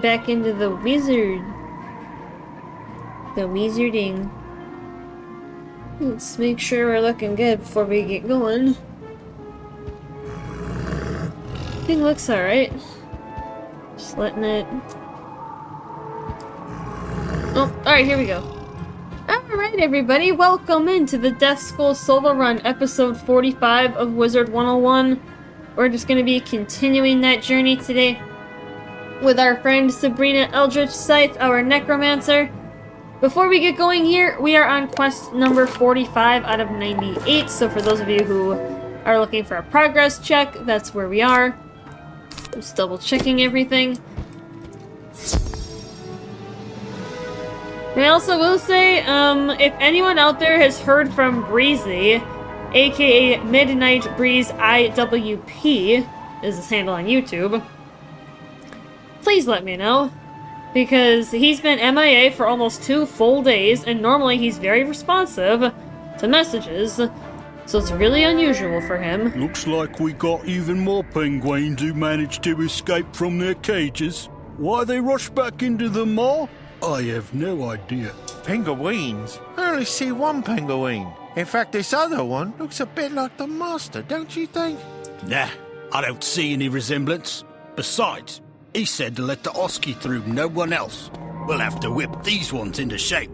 back into the wizard. The wizarding. Let's make sure we're looking good before we get going. Everything looks alright. Just letting it... Oh, alright, here we go. Alright everybody, welcome into the Death School Solo Run, episode 45 of Wizard101. We're just going to be continuing that journey today with our friend Sabrina Eldritch Scythe, our necromancer. Before we get going here, we are on quest number 45 out of 98, so for those of you who are looking for a progress check, that's where we are. Just double checking everything. And I also will say, if anyone out there has heard from Breezy, aka Midnight Breeze IWP, is his handle on YouTube, please let me know. Because he's been MIA for almost 2 full days, and normally he's very responsive to messages, so it's really unusual for him. Looks like we got even more penguins who managed to escape from their cages. Why they rushed back into the mall? I have no idea. Penguins? I only see one penguin. In fact, this other one looks a bit like the master, don't you think? Nah, I don't see any resemblance. Besides, he said to let the Oski through, no one else. We'll have to whip these ones into shape.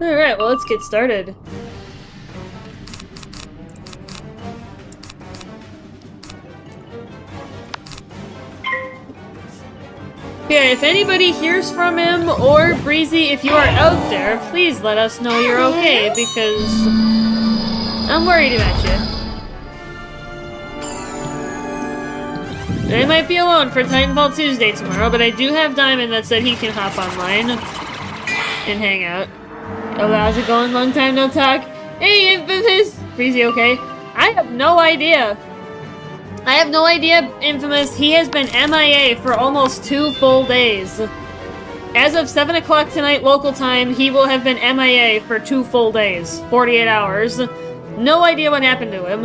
Alright, well, let's get started. Yeah, if anybody hears from him, or Breezy, if you are out there, please let us know you're okay, because I'm worried about you. I might be alone for Titanfall Tuesday tomorrow, but I do have Diamond that said he can hop online and hang out. Oh, how's it going? Long time no talk. Hey, Infamous! Breezy okay? I have no idea. Infamous. He has been MIA for almost 2 full days. As of 7 o'clock tonight, local time, he will have been MIA for 2 full days. 48 hours. No idea what happened to him.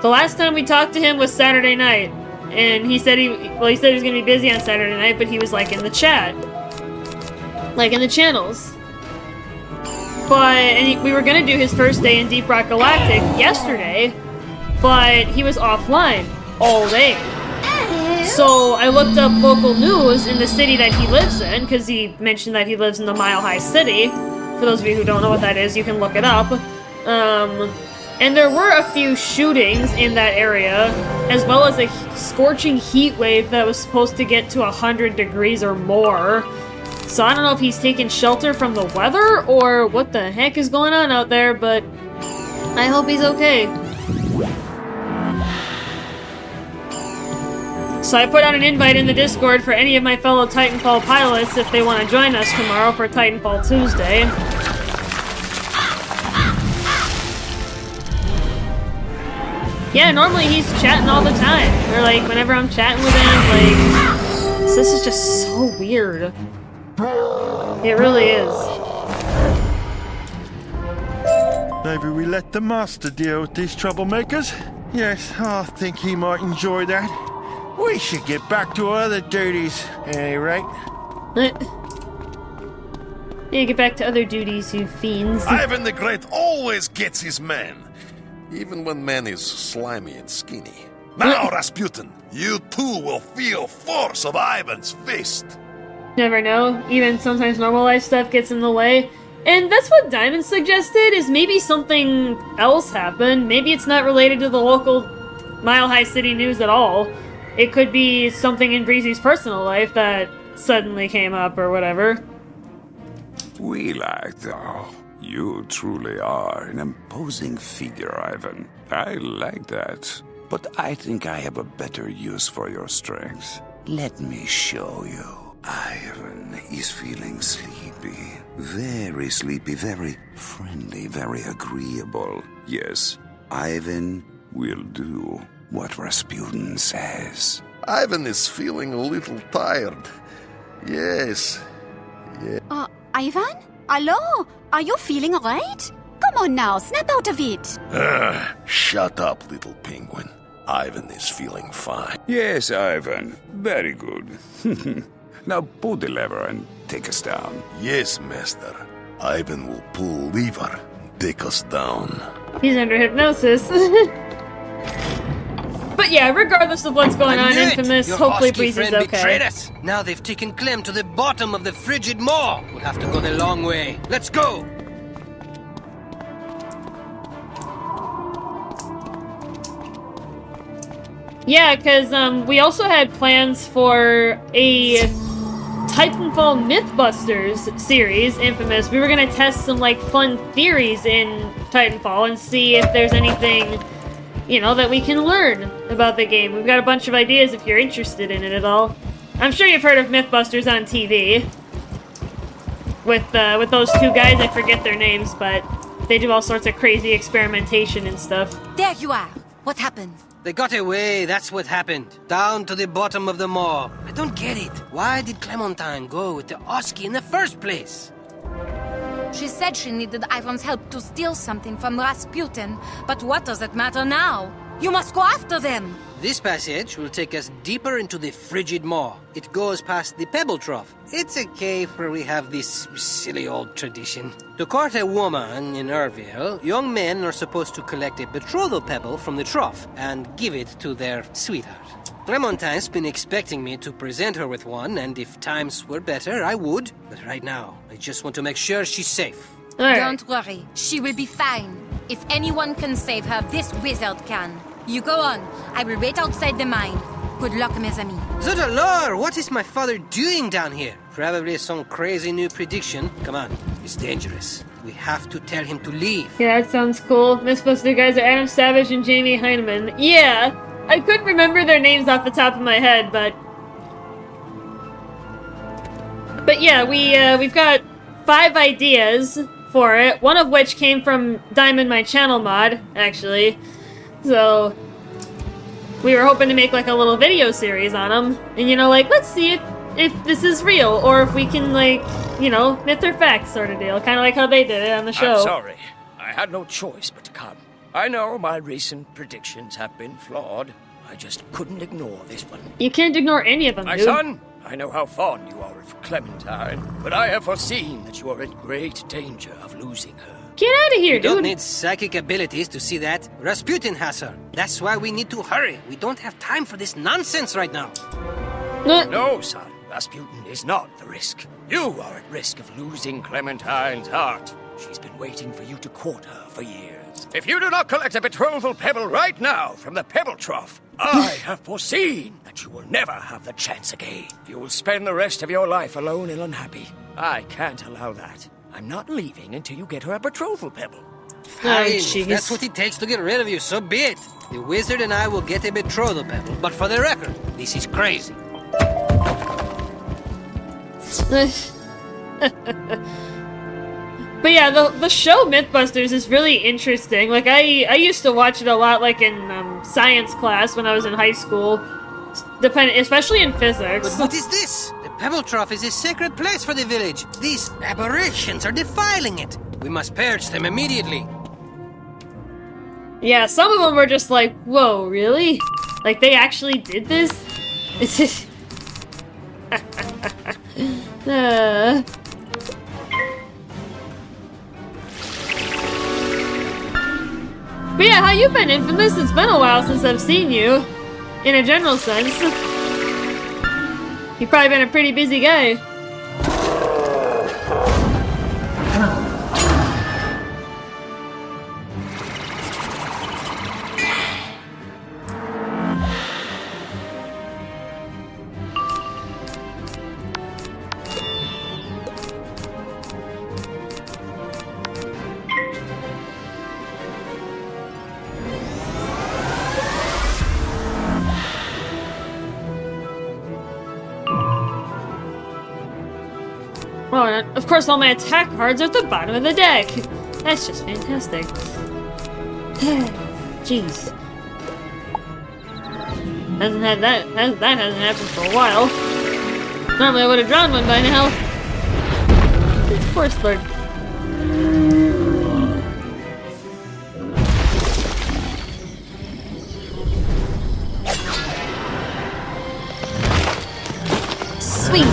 The last time we talked to him was Saturday night. And he said he was going to be busy on Saturday night, but he was, like, in the chat. Like, in the channels. And we were going to do his first day in Deep Rock Galactic yesterday, but he was offline all day. So I looked up local news in the city that he lives in, because he mentioned that he lives in the Mile High City. For those of you who don't know what that is, you can look it up. And there were a few shootings in that area, as well as a scorching heat wave that was supposed to get to 100 degrees or more. So I don't know if he's taking shelter from the weather, or what the heck is going on out there, but I hope he's okay. So I put out an invite in the Discord for any of my fellow Titanfall pilots if they want to join us tomorrow for Titanfall Tuesday. Yeah, normally he's chatting all the time. Or, like, whenever I'm chatting with him, like... This is just so weird. It really is. Maybe we let the master deal with these troublemakers? Yes, I think he might enjoy that. We should get back to our other duties, at any rate. Yeah, get back to other duties, you fiends. Ivan the Great always gets his man. Even when man is slimy and skinny. Now, Rasputin, you too will feel force of Ivan's fist. Never know. Even sometimes normal life stuff gets in the way. And that's what Diamond suggested, is maybe something else happened. Maybe it's not related to the local Mile High City news at all. It could be something in Breezy's personal life that suddenly came up or whatever. We like, though. You truly are an imposing figure, Ivan. I like that. But I think I have a better use for your strength. Let me show you. Ivan is feeling sleepy. Very sleepy, very friendly, very agreeable. Yes, Ivan will do what Rasputin says. Ivan is feeling a little tired. Yes. Ivan? Hello? Are you feeling alright? Come on now, snap out of it. Shut up, little penguin. Ivan is feeling fine. Yes, Ivan. Very good. Now pull the lever and take us down. Yes, master. Ivan will pull lever and take us down. He's under hypnosis. But yeah, regardless of what's going on, Infamous, hopefully Breezy's okay. Us. Now they've taken Clem to the bottom of the frigid maw. We'll have to go the long way. Let's go! Yeah, because we also had plans for a Titanfall Mythbusters series, Infamous. We were going to test some, like, fun theories in Titanfall and see if there's anything, you know, that we can learn about the game. We've got a bunch of ideas if you're interested in it at all. I'm sure you've heard of Mythbusters on TV. With those two guys, I forget their names, but they do all sorts of crazy experimentation and stuff. There you are. What happened? They got away, that's what happened. Down to the bottom of the maw. I don't get it. Why did Clementine go with the Oski in the first place? She said she needed Ivan's help to steal something from Rasputin, but what does it matter now? You must go after them! This passage will take us deeper into the frigid maw. It goes past the pebble trough. It's a cave where we have this silly old tradition. To court a woman in Urville, young men are supposed to collect a betrothal pebble from the trough and give it to their sweetheart. Clementine's been expecting me to present her with one, and if times were better, I would. But right now, I just want to make sure she's safe. All right. Don't worry, she will be fine. If anyone can save her, this wizard can. You go on. I will wait outside the mine. Good luck, mes amis. Zodalor, what is my father doing down here? Probably some crazy new prediction. Come on, it's dangerous. We have to tell him to leave. Yeah, that sounds cool. Mythbuster guys are Adam Savage and Jamie Heineman. Yeah, I couldn't remember their names off the top of my head, but yeah, we've got 5 ideas for it. One of which came from Diamond My Channel mod, actually. So we were hoping to make like a little video series on them, and you know, like, let's see if this is real or if we can, like, you know, myth or fact sort of deal, kind of like how they did it on the show. I'm sorry, I had no choice but to come. I know my recent predictions have been flawed. I just couldn't ignore this one. You can't ignore any of them, My dude. son, I know how fond you are of Clementine, but I have foreseen that you are in great danger of losing her. Get out of here, You don't dude. need psychic abilities to see that. Rasputin has her. That's why we need to hurry. We don't have time for this nonsense right now. No, son, Rasputin is not the risk. You are at risk of losing Clementine's heart. She's been waiting for you to court her for years. If you do not collect a betrothal pebble right now from the pebble trough, I have foreseen that you will never have the chance again. You will spend the rest of your life alone and unhappy. I can't allow that. I'm not leaving until you get her a betrothal pebble. Fine, if jeez. that's what it takes to get rid of you, so be it. The wizard and I will get a betrothal pebble. But for the record, this is crazy. But yeah, the show Mythbusters is really interesting. Like, I used to watch it a lot, like in science class when I was in high school, especially in physics. But what is this? The pebble trough is a sacred place for the village. These aberrations are defiling it. We must purge them immediately. Yeah, some of them were just like, whoa, really? Like, they actually did this? It's just... But yeah, how you been, Infamous? It's been a while since I've seen you. In a general sense. You've probably been a pretty busy guy. Oh, and of course all my attack cards are at the bottom of the deck. That's just fantastic. Jeez. That hasn't happened for a while. Normally I would have drawn one by now. Force Lord. Swing!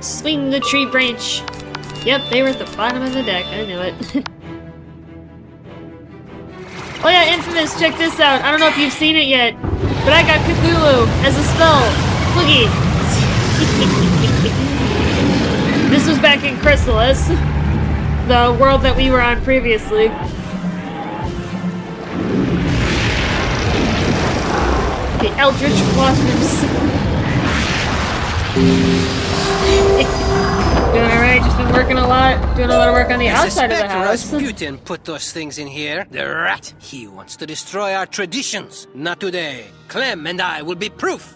Swing the tree branch. Yep, they were at the bottom of the deck. I knew it. Oh yeah, Infamous, check this out. I don't know if you've seen it yet, but I got Cthulhu as a spell. Looky. This was back in Chrysalis, the world that we were on previously. The Eldritch Waters. Doing alright, just been working a lot. Doing a lot of work on the outside of the house. Rasputin put those things in here. The rat. He wants to destroy our traditions. Not today. Clem and I will be proof.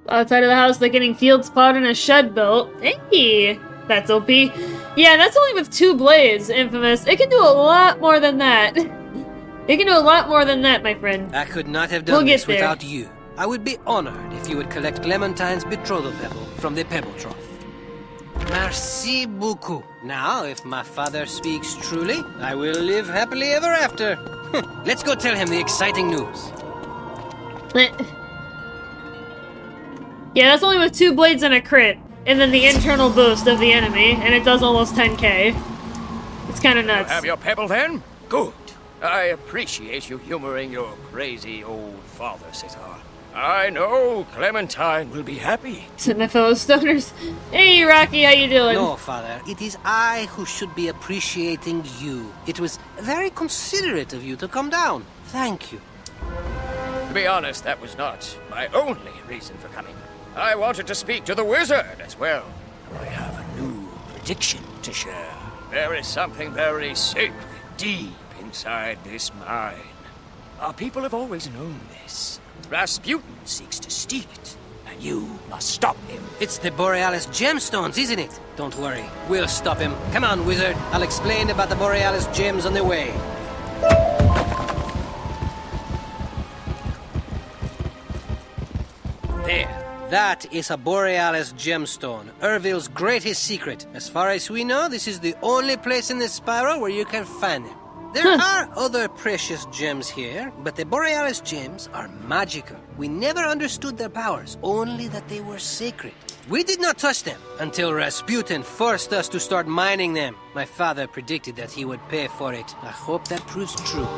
Outside of the house, they're getting fields plowed and a shed built. Hey, that's OP. Yeah, that's only with 2 blades, Infamous. It can do a lot more than that. It can do a lot more than that, my friend. I could not have done this without you. I would be honored if you would collect Clementine's betrothal pebble from the pebble trough. Merci beaucoup. Now, if my father speaks truly, I will live happily ever after. Let's go tell him the exciting news. Yeah, that's only with 2 blades and a crit. And then the internal boost of the enemy, and it does almost 10k. It's kind of nuts. You have your pebble then? Good. I appreciate you humoring your crazy old father, Cesar. I know Clementine will be happy. To my fellow stoners. Hey, Rocky, how you doing? No, father. It is I who should be appreciating you. It was very considerate of you to come down. Thank you. To be honest, that was not my only reason for coming. I wanted to speak to the wizard as well. I have a new prediction to share. There is something very sacred deep inside this mine. Our people have always known this. Rasputin seeks to steal it, and you must stop him. It's the Borealis gemstones, isn't it? Don't worry, we'll stop him. Come on, wizard. I'll explain about the Borealis gems on the way. There. That is a Borealis gemstone, Ervil's greatest secret. As far as we know, this is the only place in the spiral where you can find them. There are other precious gems here, but the Borealis gems are magical. We never understood their powers, only that they were sacred. We did not touch them until Rasputin forced us to start mining them. My father predicted that he would pay for it. I hope that proves true.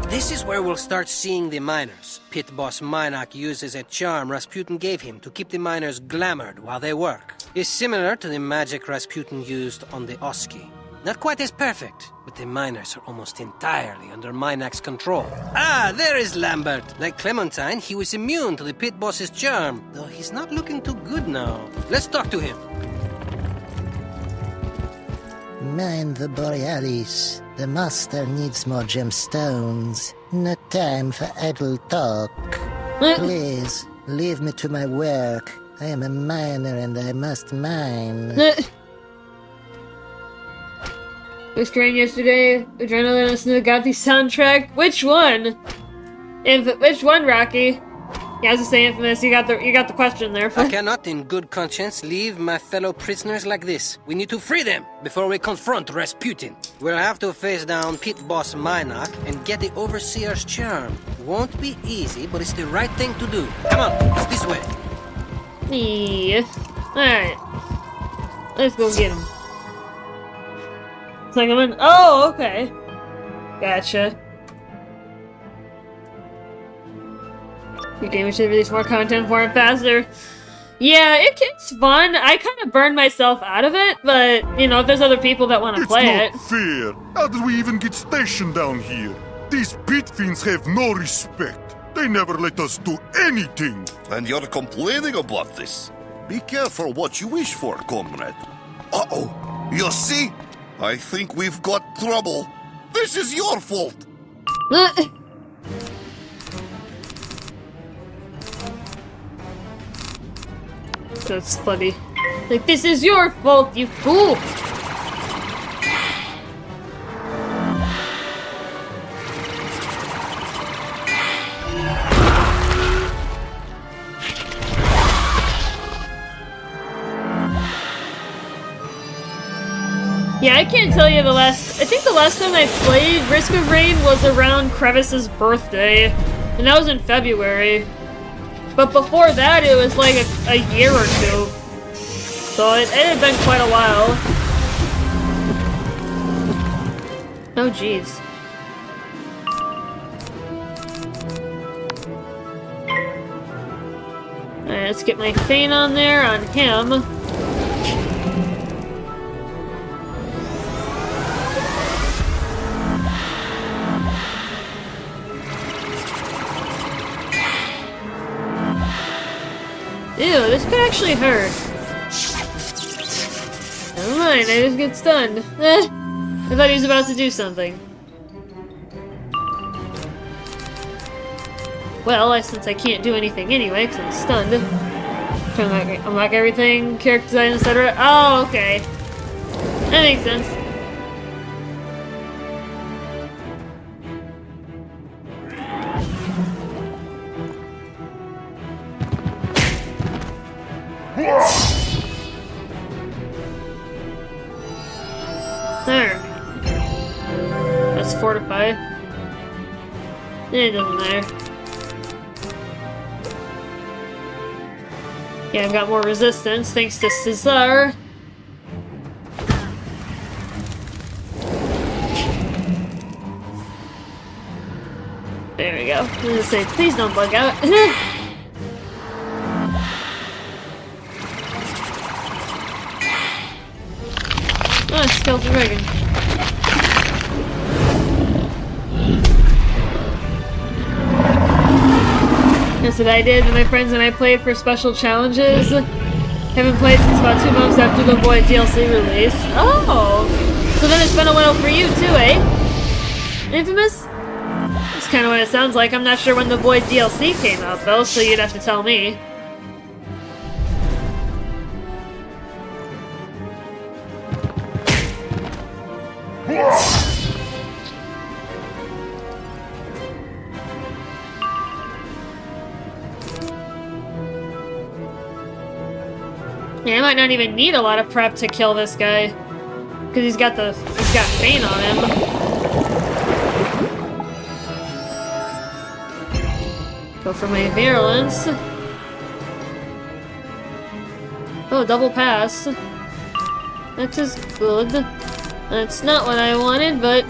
This is where we'll start seeing the miners. Pit boss Minak uses a charm Rasputin gave him to keep the miners glamored while they work. It's similar to the magic Rasputin used on the Oski. Not quite as perfect, but the miners are almost entirely under Minak's control. Ah, there is Lambert. Like Clementine, he was immune to the pit boss's charm, though he's not looking too good now. Let's talk to him. Mine the Borealis. The master needs more gemstones. No time for idle talk. Please, leave me to my work. I am a miner and I must mine. Was trained yesterday. Adrenaline and Snow got the soundtrack. Which one? Which one, Rocky? Yeah, I was just saying, Infamous. You got the question there. I cannot, in good conscience, leave my fellow prisoners like this. We need to free them before we confront Rasputin. We'll have to face down pit boss Minak and get the overseer's charm. Won't be easy, but it's the right thing to do. Come on, it's this way. Yeah. All right. Let's go get him. Oh, okay. Gotcha. Your game should release more content for it faster. Yeah, it's fun. I kind of burned myself out of it, but, you know, if there's other people that want to play it. It's not fair. How did we even get stationed down here? These pit fiends have no respect. They never let us do anything. And you're complaining about this? Be careful what you wish for, comrade. Uh-oh. You see? I think we've got trouble. This is your fault. That's funny. Like, this is your fault, you fool! Yeah, I I can't tell you I think the last time I played Risk of Rain was around Crevice's birthday, and that was in February. But before that, it was like a year or two. So it had been quite a while. Oh, jeez. Alright, let's get my feint on there, on him. Ew, this could actually hurt. Never mind, I just get stunned. I thought he was about to do something. Well, since I can't do anything anyway, because I'm stunned. Unlock everything, character design, etc. Oh, okay. That makes sense. There. That's fortify. It doesn't matter. Yeah, I've got more resistance thanks to Cesar. There we go. I was gonna say, please don't bug out. Oh, skeleton dragon. That's what I did and my friends and I played for special challenges. Haven't played since about 2 months after the Void DLC release. Oh! So then it's been a while for you too, eh? Infamous? That's kind of what it sounds like. I'm not sure when the Void DLC came out though, so you'd have to tell me. Yeah, I might not even need a lot of prep to kill this guy. Because he's got feint on him. Go for my virulence. Oh, double pass. That is good. That's not what I wanted, but...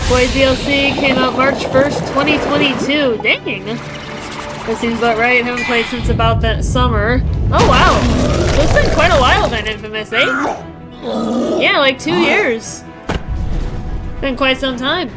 Void DLC came out March 1st, 2022. Dang! That seems about right. Haven't played since about that summer. Oh wow! So it's been quite a while then, Infamous, eh? Yeah, like 2 years. Been quite some time.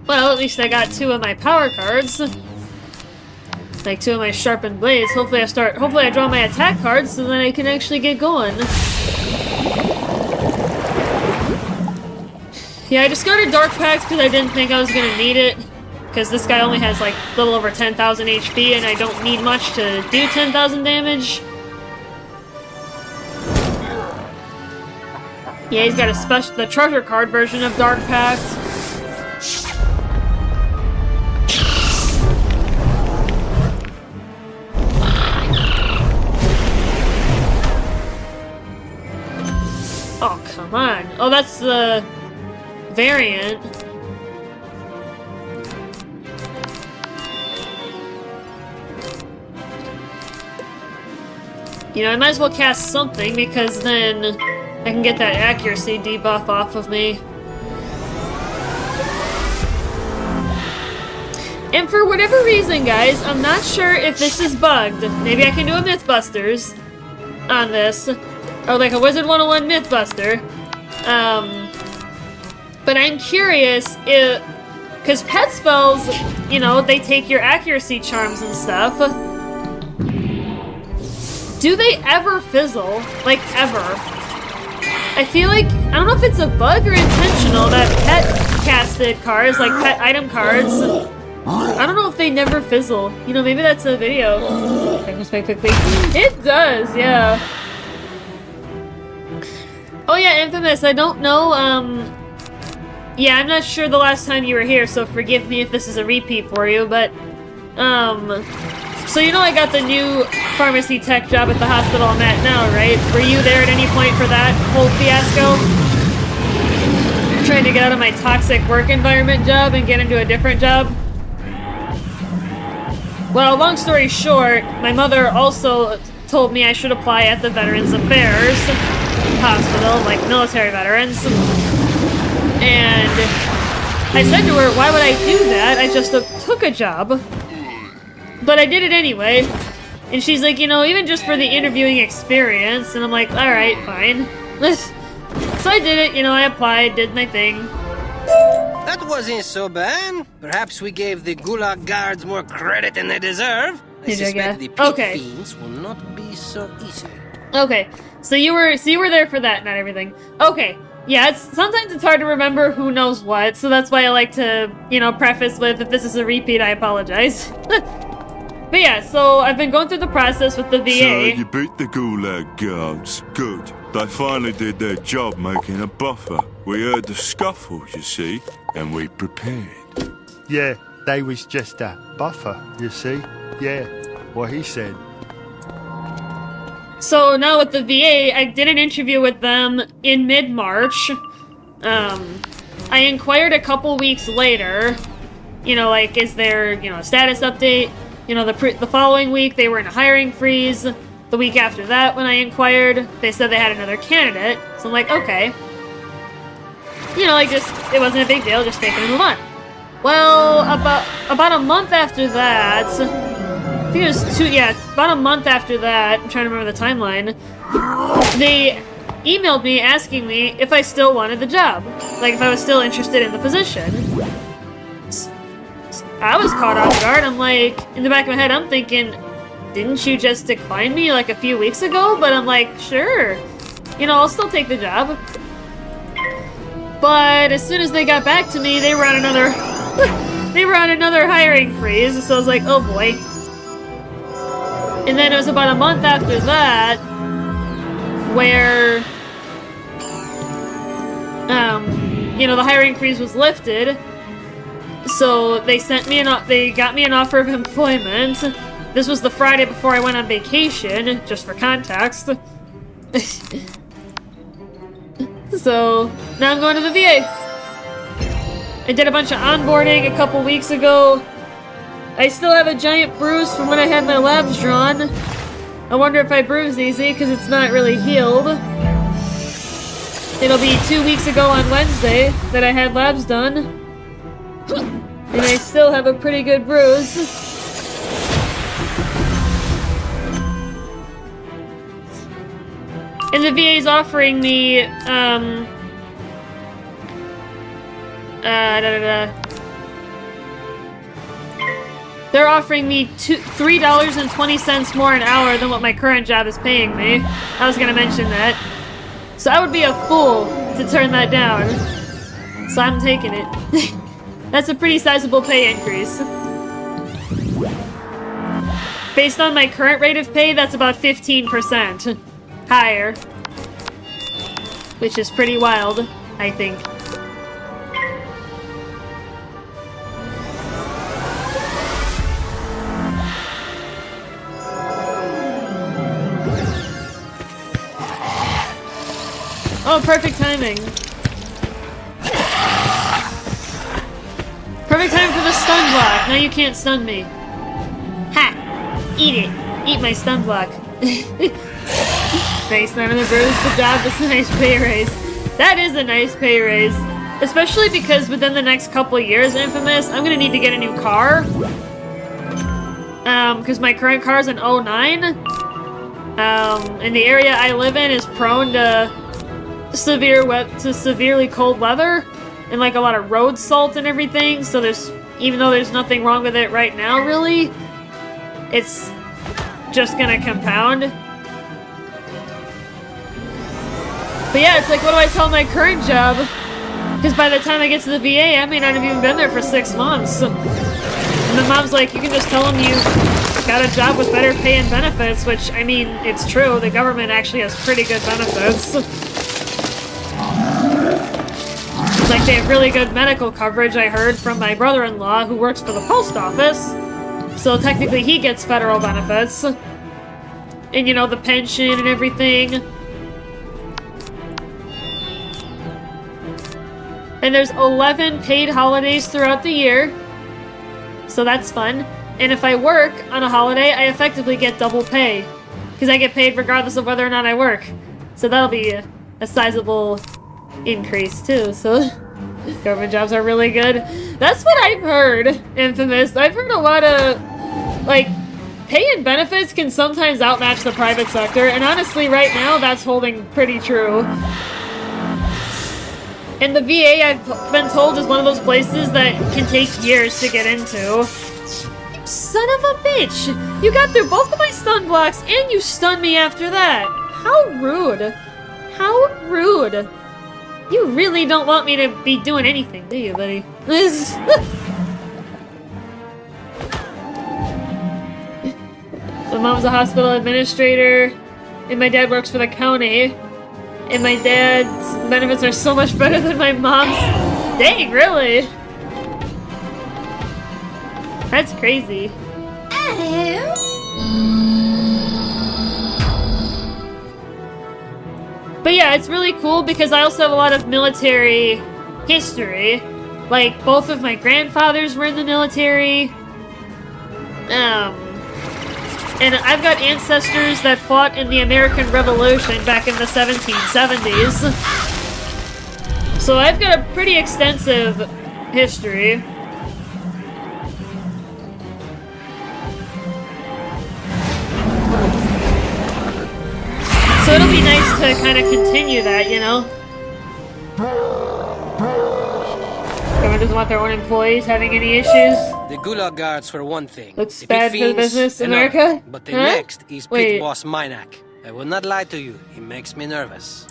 Well, at least I got 2 of my power cards. Like 2 of my sharpened blades. Hopefully I draw my attack cards so then I can actually get going. Yeah, I discarded Dark Pact because I didn't think I was gonna need it. Because this guy only has like a little over 10,000 HP and I don't need much to do 10,000 damage. Yeah, he's got the treasure card version of Dark Pact. Oh, come on. Oh, that's the variant. You know, I might as well cast something because then I can get that accuracy debuff off of me. And for whatever reason, guys, I'm not sure if this is bugged. Maybe I can do a Mythbusters on this. Or like a Wizard101 Mythbuster. But I'm curious if... Because pet spells, you know, they take your accuracy charms and stuff. Do they ever fizzle? Like, ever? I feel like, I don't know if it's a bug or intentional, that pet casted cards, like pet item cards, I don't know if they never fizzle. You know, maybe that's a video. Quickly. It does, yeah. Oh yeah, Infamous, I don't know, yeah, I'm not sure the last time you were here, so forgive me if this is a repeat for you, but, so you know I got the new pharmacy tech job at the hospital I'm at now, right? Were you there at any point for that whole fiasco? Trying to get out of my toxic work environment job and get into a different job? Well, long story short, my mother also told me I should apply at the Veterans Affairs Hospital, like military veterans. And I said to her, why would I do that? I just took a job. But I did it anyway. And she's like, you know, even just for the interviewing experience. And I'm like, alright, fine. So I did it, you know, I applied, did my thing. That wasn't so bad. Perhaps we gave the Gulag guards more credit than they deserve. I suspect the pig fiends will not be so easy. Okay, so you were there for that, not everything. Okay, yeah, sometimes it's hard to remember who knows what, so that's why I like to, you know, preface with, if this is a repeat, I apologize. But yeah, so I've been going through the process with the VA. So you beat the Gulag guards. Good. They finally did their job making a buffer. We heard the scuffles, you see, and we prepared. Yeah, they was just a buffer, you see. Yeah, what he said. So now with the VA, I did an interview with them in mid-March. I inquired a couple weeks later, you know, like, is there, you know, a status update? You know, the following week, they were in a hiring freeze. The week after that, when I inquired, they said they had another candidate. So I'm like, okay. You know, like, just, it wasn't a big deal, just take it and move on. Well, about a month after that, I think it was about a month after that, I'm trying to remember the timeline, they emailed me asking me if I still wanted the job. Like, if I was still interested in the position. I was caught off guard. I'm like, in the back of my head, I'm thinking, didn't you just decline me like a few weeks ago? But I'm like, sure. You know, I'll still take the job. But as soon as they got back to me, they were on another hiring freeze. So I was like, oh boy. And then it was about a month after that where, you know, the hiring freeze was lifted. So they got me an offer of employment. This was the Friday before I went on vacation, just for context. So now I'm going to the VA. I did a bunch of onboarding a couple weeks ago. I still have a giant bruise from when I had my labs drawn. I wonder if I bruised easy, because it's not really healed. It'll be 2 weeks ago on Wednesday that I had labs done. And I still have a pretty good bruise. And the VA's offering me, they're offering me $3.20 more an hour than what my current job is paying me. I was gonna mention that. So I would be a fool to turn that down. So I'm taking it. That's a pretty sizable pay increase. Based on my current rate of pay, that's about 15% higher. Which is pretty wild, I think. Oh, perfect timing. Perfect time for the stun block. Now you can't stun me. Ha! Eat it. Eat my stun block. Nice, none of the bruise. Good job. That's a nice pay raise. That is a nice pay raise. Especially because within the next couple of years, Infamous, I'm gonna need to get a new car. Because my current car is an 09. And the area I live in is prone to severely cold weather. And like a lot of road salt and everything, so even though there's nothing wrong with it right now, really, it's just gonna compound. But yeah, it's like, what do I tell my current job? Because by the time I get to the VA, I may not have even been there for 6 months. And the mom's like, you can just tell them you got a job with better pay and benefits, which, I mean, it's true. The government actually has pretty good benefits. Like, they have really good medical coverage, I heard from my brother-in-law, who works for the post office. So technically he gets federal benefits. And, you know, the pension and everything. And there's 11 paid holidays throughout the year. So that's fun. And if I work on a holiday, I effectively get double pay. Because I get paid regardless of whether or not I work. So that'll be a sizable increase too. So government jobs are really good. That's what I've heard, Infamous. I've heard a lot of, like, pay and benefits can sometimes outmatch the private sector. And honestly, right now, that's holding pretty true. And the VA, I've been told, is one of those places that can take years to get into. You son of a bitch! You got through both of my stun blocks, and you stunned me after that! How rude! How rude! You really don't want me to be doing anything, do you, buddy? My mom's a hospital administrator, and my dad works for the county. And my dad's benefits are so much better than my mom's. Dang, really? That's crazy. But yeah, it's really cool because I also have a lot of military history. Like, both of my grandfathers were in the military. And I've got ancestors that fought in the American Revolution back in the 1770s. So I've got a pretty extensive history. So it'll be nice to kind of continue that, you know? Government doesn't want their own employees having any issues. The Gulag guards for one thing. Looks the bad for the business, America? But the Huh? next is Wait. Pit Boss Minak. I will not lie to you, he makes me nervous.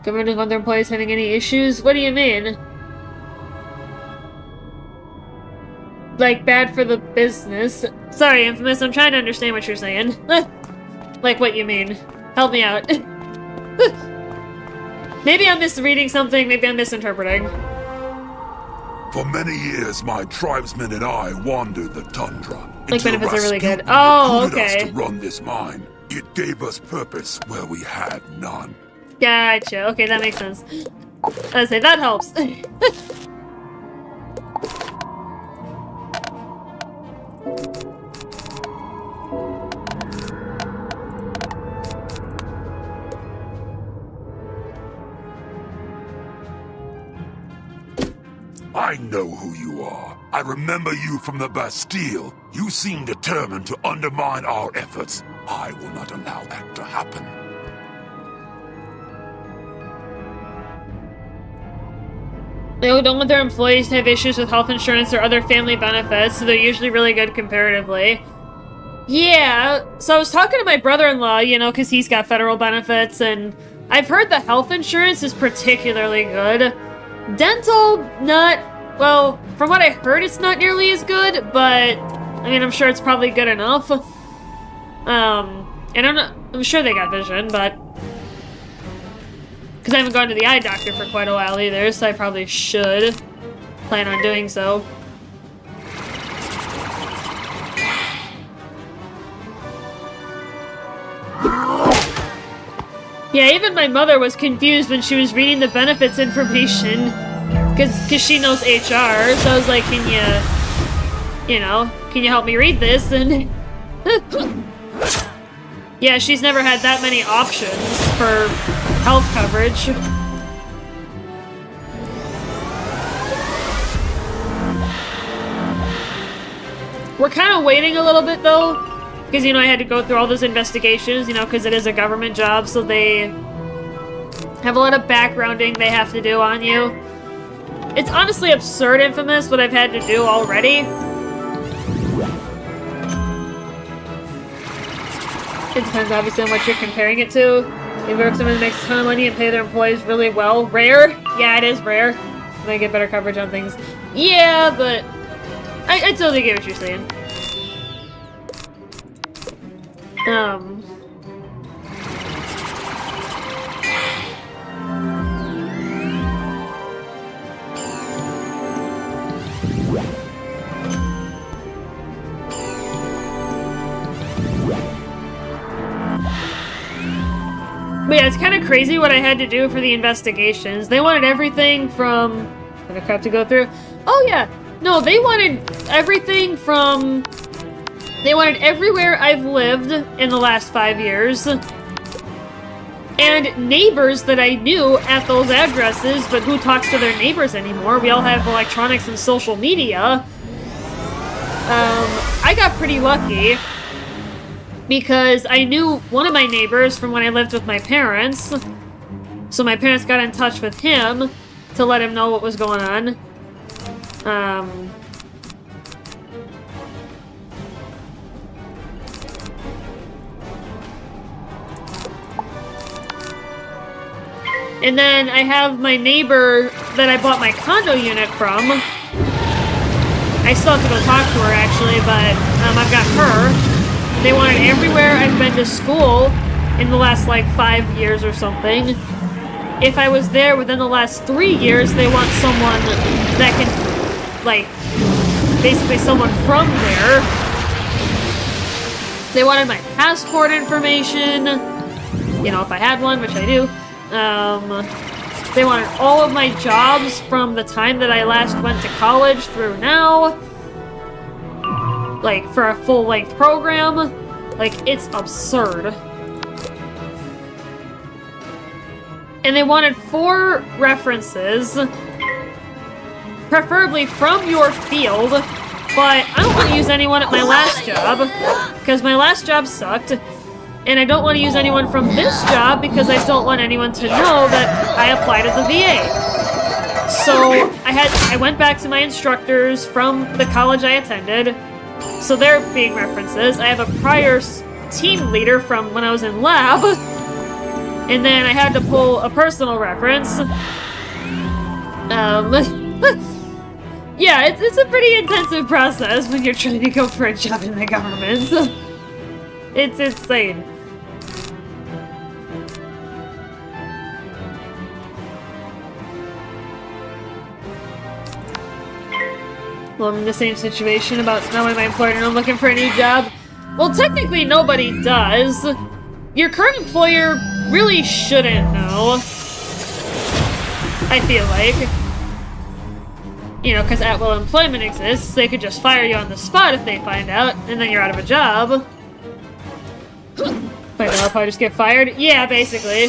Government doesn't want their employees having any issues? What do you mean? Like, bad for the business? Sorry, Infamous, I'm trying to understand what you're saying. Like, what you mean. Help me out. Maybe I'm misreading something, maybe I'm misinterpreting. For many years, my tribesmen and I wandered the tundra. Like, benefits are really good. Rasputin Oh, recruited us okay. to run this mine. It gave us purpose where we had none. Gotcha. Okay, that makes sense. I say that helps. I know who you are. I remember you from the Bastille. You seem determined to undermine our efforts. I will not allow that to happen. They don't want their employees to have issues with health insurance or other family benefits, so they're usually really good comparatively. Yeah, so I was talking to my brother-in-law, you know, because he's got federal benefits, and I've heard the health insurance is particularly good. Dental, not... Well, from what I heard, it's not nearly as good, but... I mean, I'm sure it's probably good enough. And I'm sure they got vision, but... Because I haven't gone to the eye doctor for quite a while either, so I probably should plan on doing so. Yeah, even my mother was confused when she was reading the benefits information. Because she knows HR, so I was like, can you help me read this? And yeah, she's never had that many options for health coverage. We're kind of waiting a little bit, though, because, I had to go through all those investigations, because it is a government job, so they have a lot of backgrounding they have to do on you. It's honestly absurd, Infamous, what I've had to do already. It depends, obviously, on what you're comparing it to. They work someone that makes a ton of money and pay their employees really well. Rare? Yeah, it is rare. And I get better coverage on things. Yeah, but I totally get what you're saying. But yeah, it's kind of crazy what I had to do for the investigations. They wanted everything from... I have to go through. Oh yeah, no, they wanted everything from... They wanted everywhere I've lived in the last 5 years. And neighbors that I knew at those addresses, but who talks to their neighbors anymore? We all have electronics and social media. I got pretty lucky because I knew one of my neighbors from when I lived with my parents. So my parents got in touch with him to let him know what was going on. And then I have my neighbor that I bought my condo unit from. I still have to go talk to her, actually, but I've got her. They wanted everywhere I've been to school in the last, 5 years or something. If I was there within the last 3 years, they want someone that can, basically someone from there. They wanted my passport information, if I had one, which I do. They wanted all of my jobs from the time that I last went to college through now. For a full-length program. It's absurd. And they wanted 4 references. Preferably from your field. But I don't want to use anyone at my last job. Because my last job sucked. And I don't want to use anyone from this job because I don't want anyone to know that I applied at the VA. So I went back to my instructors from the college I attended. So they're being references. I have a prior team leader from when I was in lab. And then I had to pull a personal reference. Yeah, it's a pretty intensive process when you're trying to go for a job in the government. It's insane. Well, I'm in the same situation about not wanting my employer to know I'm looking for a new job. Well, technically nobody does. Your current employer really shouldn't know. I feel like. Because at-will employment exists, they could just fire you on the spot if they find out, and then you're out of a job. But I'll probably just get fired? Yeah, basically.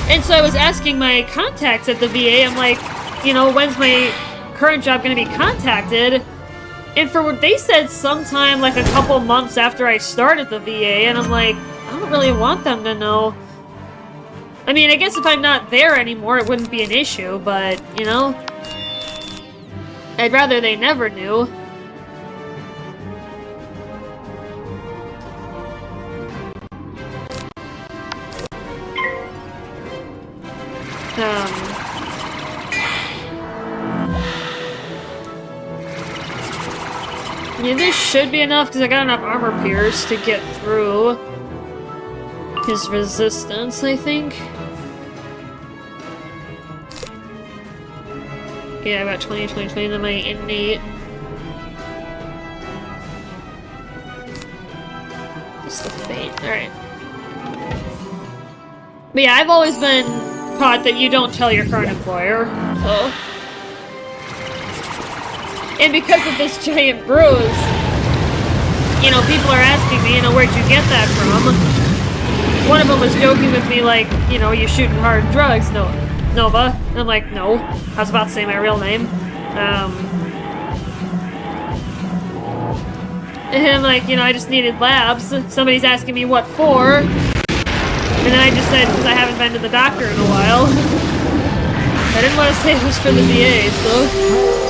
And so I was asking my contacts at the VA, I'm like, when's my current job going to be contacted? And for what they said sometime a couple months after I started the VA, and I'm like, I don't really want them to know. I mean, I guess if I'm not there anymore, it wouldn't be an issue, but, I'd rather they never knew. Yeah, this should be enough, because I got enough armor pierce to get through his resistance, I think. Yeah, I got 20, 20, 20 on my innate. Just the fate. Alright. But yeah, I've always been taught that you don't tell your current employer, so... And because of this giant bruise, people are asking me, where'd you get that from? One of them was joking with me like, you shooting hard drugs, no, Nova. And I'm like, no. I was about to say my real name. And I'm like, I just needed labs. Somebody's asking me what for. And then I just said, because I haven't been to the doctor in a while. I didn't want to say it was for the VA, so...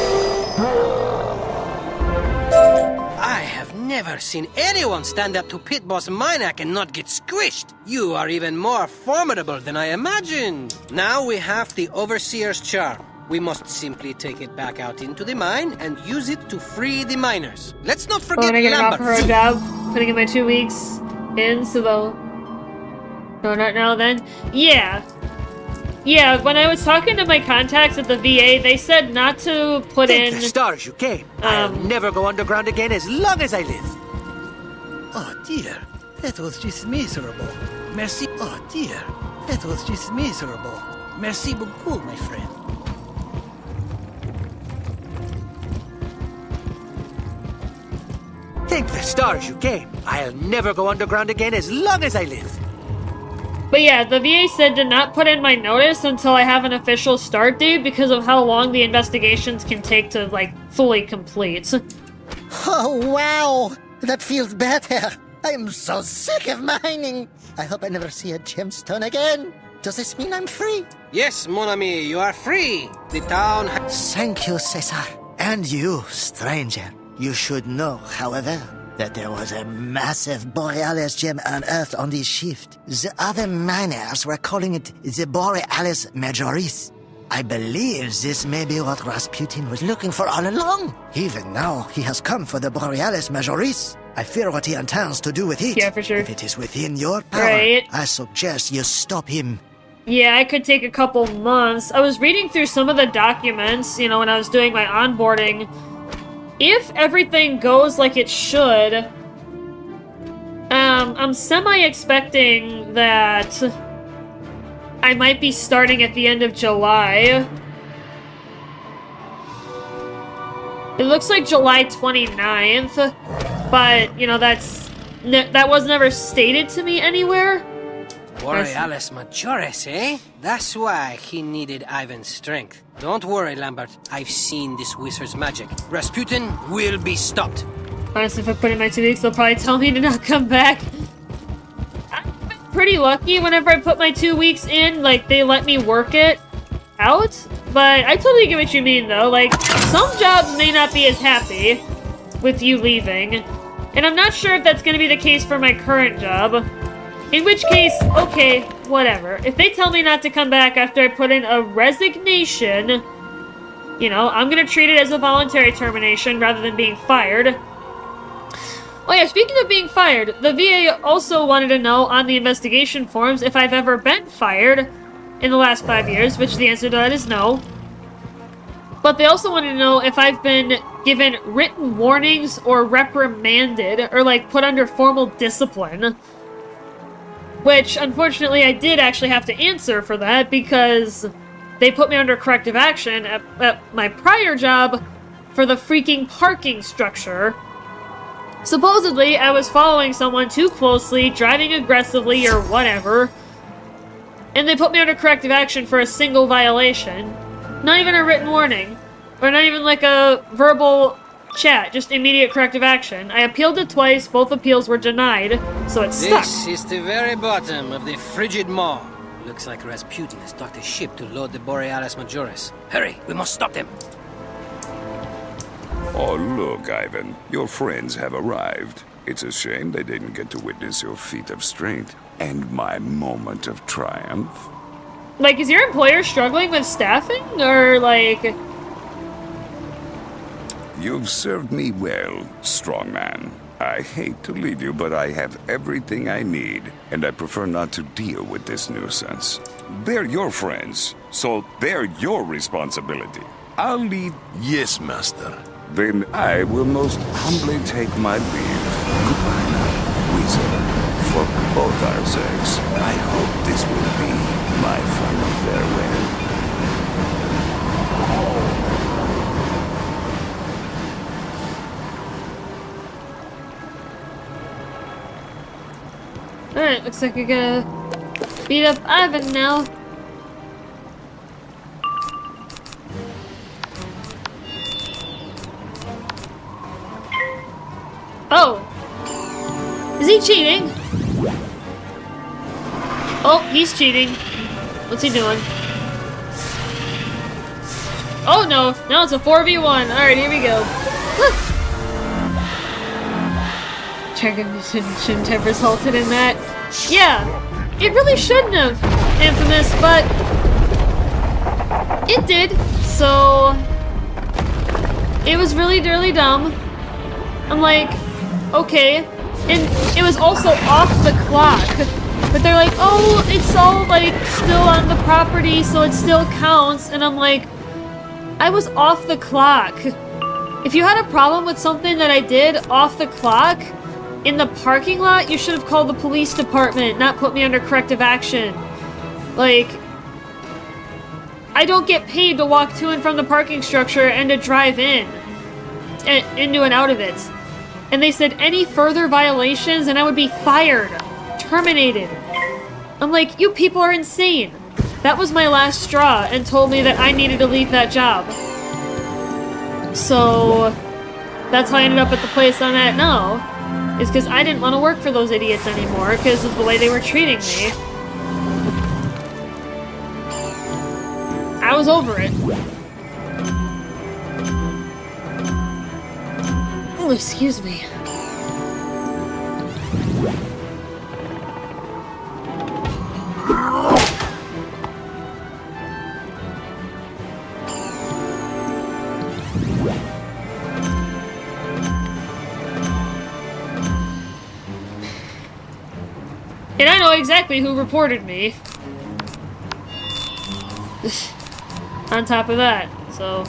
never seen anyone stand up to Pit Boss Minac and not get squished. You are even more formidable than I imagined. Now we have the Overseer's charm. We must simply take it back out into the mine and use it to free the miners. Let's not forget when I get an offer Lambert. for a job, putting in my 2 weeks in, so they'll... No, not now then? Yeah. Yeah, when I was talking to my contacts at the VA, they said not to put Thank in... the stars you came. I'll never go underground again as long as I live. Oh dear, that was just miserable. Merci. Oh dear, that was just miserable. Merci beaucoup, my friend. Thank the stars you came. I'll never go underground again as long as I live. But yeah, the VA said to not put in my notice until I have an official start date because of how long the investigations can take to, like, fully complete. Oh, wow! That feels better. I'm so sick of mining. I hope I never see a gemstone again. Does this mean I'm free? Yes, mon ami, you are free. The town Thank you, Cesar. And you, stranger. You should know, however, that there was a massive Borealis gem unearthed on this shift. The other miners were calling it the Borealis Majoris. I believe this may be what Rasputin was looking for all along. Even now, he has come for the Borealis Majoris. I fear what he intends to do with it. Yeah, for sure. If it is within your power, Right. I suggest you stop him. Yeah, I could take a couple months. I was reading through some of the documents, you know, when I was doing my onboarding. If everything goes like it should, I'm semi-expecting that I might be starting at the end of July. It looks like July 29th, but, you know, that was never stated to me anywhere. Borealis Majoris, eh? That's why he needed Ivan's strength. Don't worry, Lambert. I've seen this wizard's magic. Rasputin will be stopped. Honestly, if I put in my 2 weeks, they'll probably tell me to not come back. I've been pretty lucky whenever I put my 2 weeks in, like, they let me work it out. But I totally get what you mean, though. Like, some jobs may not be as happy with you leaving. And I'm not sure if that's going to be the case for my current job. In which case, okay, whatever. If they tell me not to come back after I put in a resignation, you know, I'm gonna treat it as a voluntary termination rather than being fired. Oh yeah, speaking of being fired, the VA also wanted to know on the investigation forms if I've ever been fired in the last 5 years, which the answer to that is no. But they also wanted to know if I've been given written warnings or reprimanded or, like, put under formal discipline. Which, unfortunately, I did actually have to answer for that because they put me under corrective action at my prior job for the freaking parking structure. Supposedly, I was following someone too closely, driving aggressively, or whatever. And they put me under corrective action for a single violation. Not even a written warning. Or not even like a verbal chat, just immediate corrective action. I appealed it twice, both appeals were denied, so it's stuck. This is the very bottom of the frigid maw. Looks like Rasputin has docked a ship to load the Borealis Majoris. Hurry, we must stop them. Oh, look, Ivan. Your friends have arrived. It's a shame they didn't get to witness your feat of strength and my moment of triumph. Like, is your employer struggling with staffing? Or, like... You've served me well, strong man. I hate to leave you, but I have everything I need, and I prefer not to deal with this nuisance. They're your friends, so they're your responsibility. I'll lead... Yes, master. Then I will most humbly take my leave. Goodbye now, Wizard. For both our sakes, I hope this will be my final farewell. Alright, looks like we're gonna beat up Ivan now. Oh! Is he cheating? Oh, he's cheating. What's he doing? Oh no, now it's a 4v1. Alright, here we go. shouldn't have resulted in that. Yeah, it really shouldn't have, Infamous, but it did, so it was really dumb. I'm like, okay, and it was also off the clock, but they're like, oh, it's all like still on the property, so it still counts, and I'm like, I was off the clock. If you had a problem with something that I did off the clock in the parking lot, you should have called the police department, not put me under corrective action. Like, I don't get paid to walk to and from the parking structure and to drive into and out of it. And they said any further violations and I would be fired, terminated. I'm like, you people are insane. That was my last straw and told me that I needed to leave that job. So that's how I ended up at the place I'm at now, is because I didn't want to work for those idiots anymore because of the way they were treating me. I was over it. Oh, excuse me. And I know exactly who reported me. On top of that, so...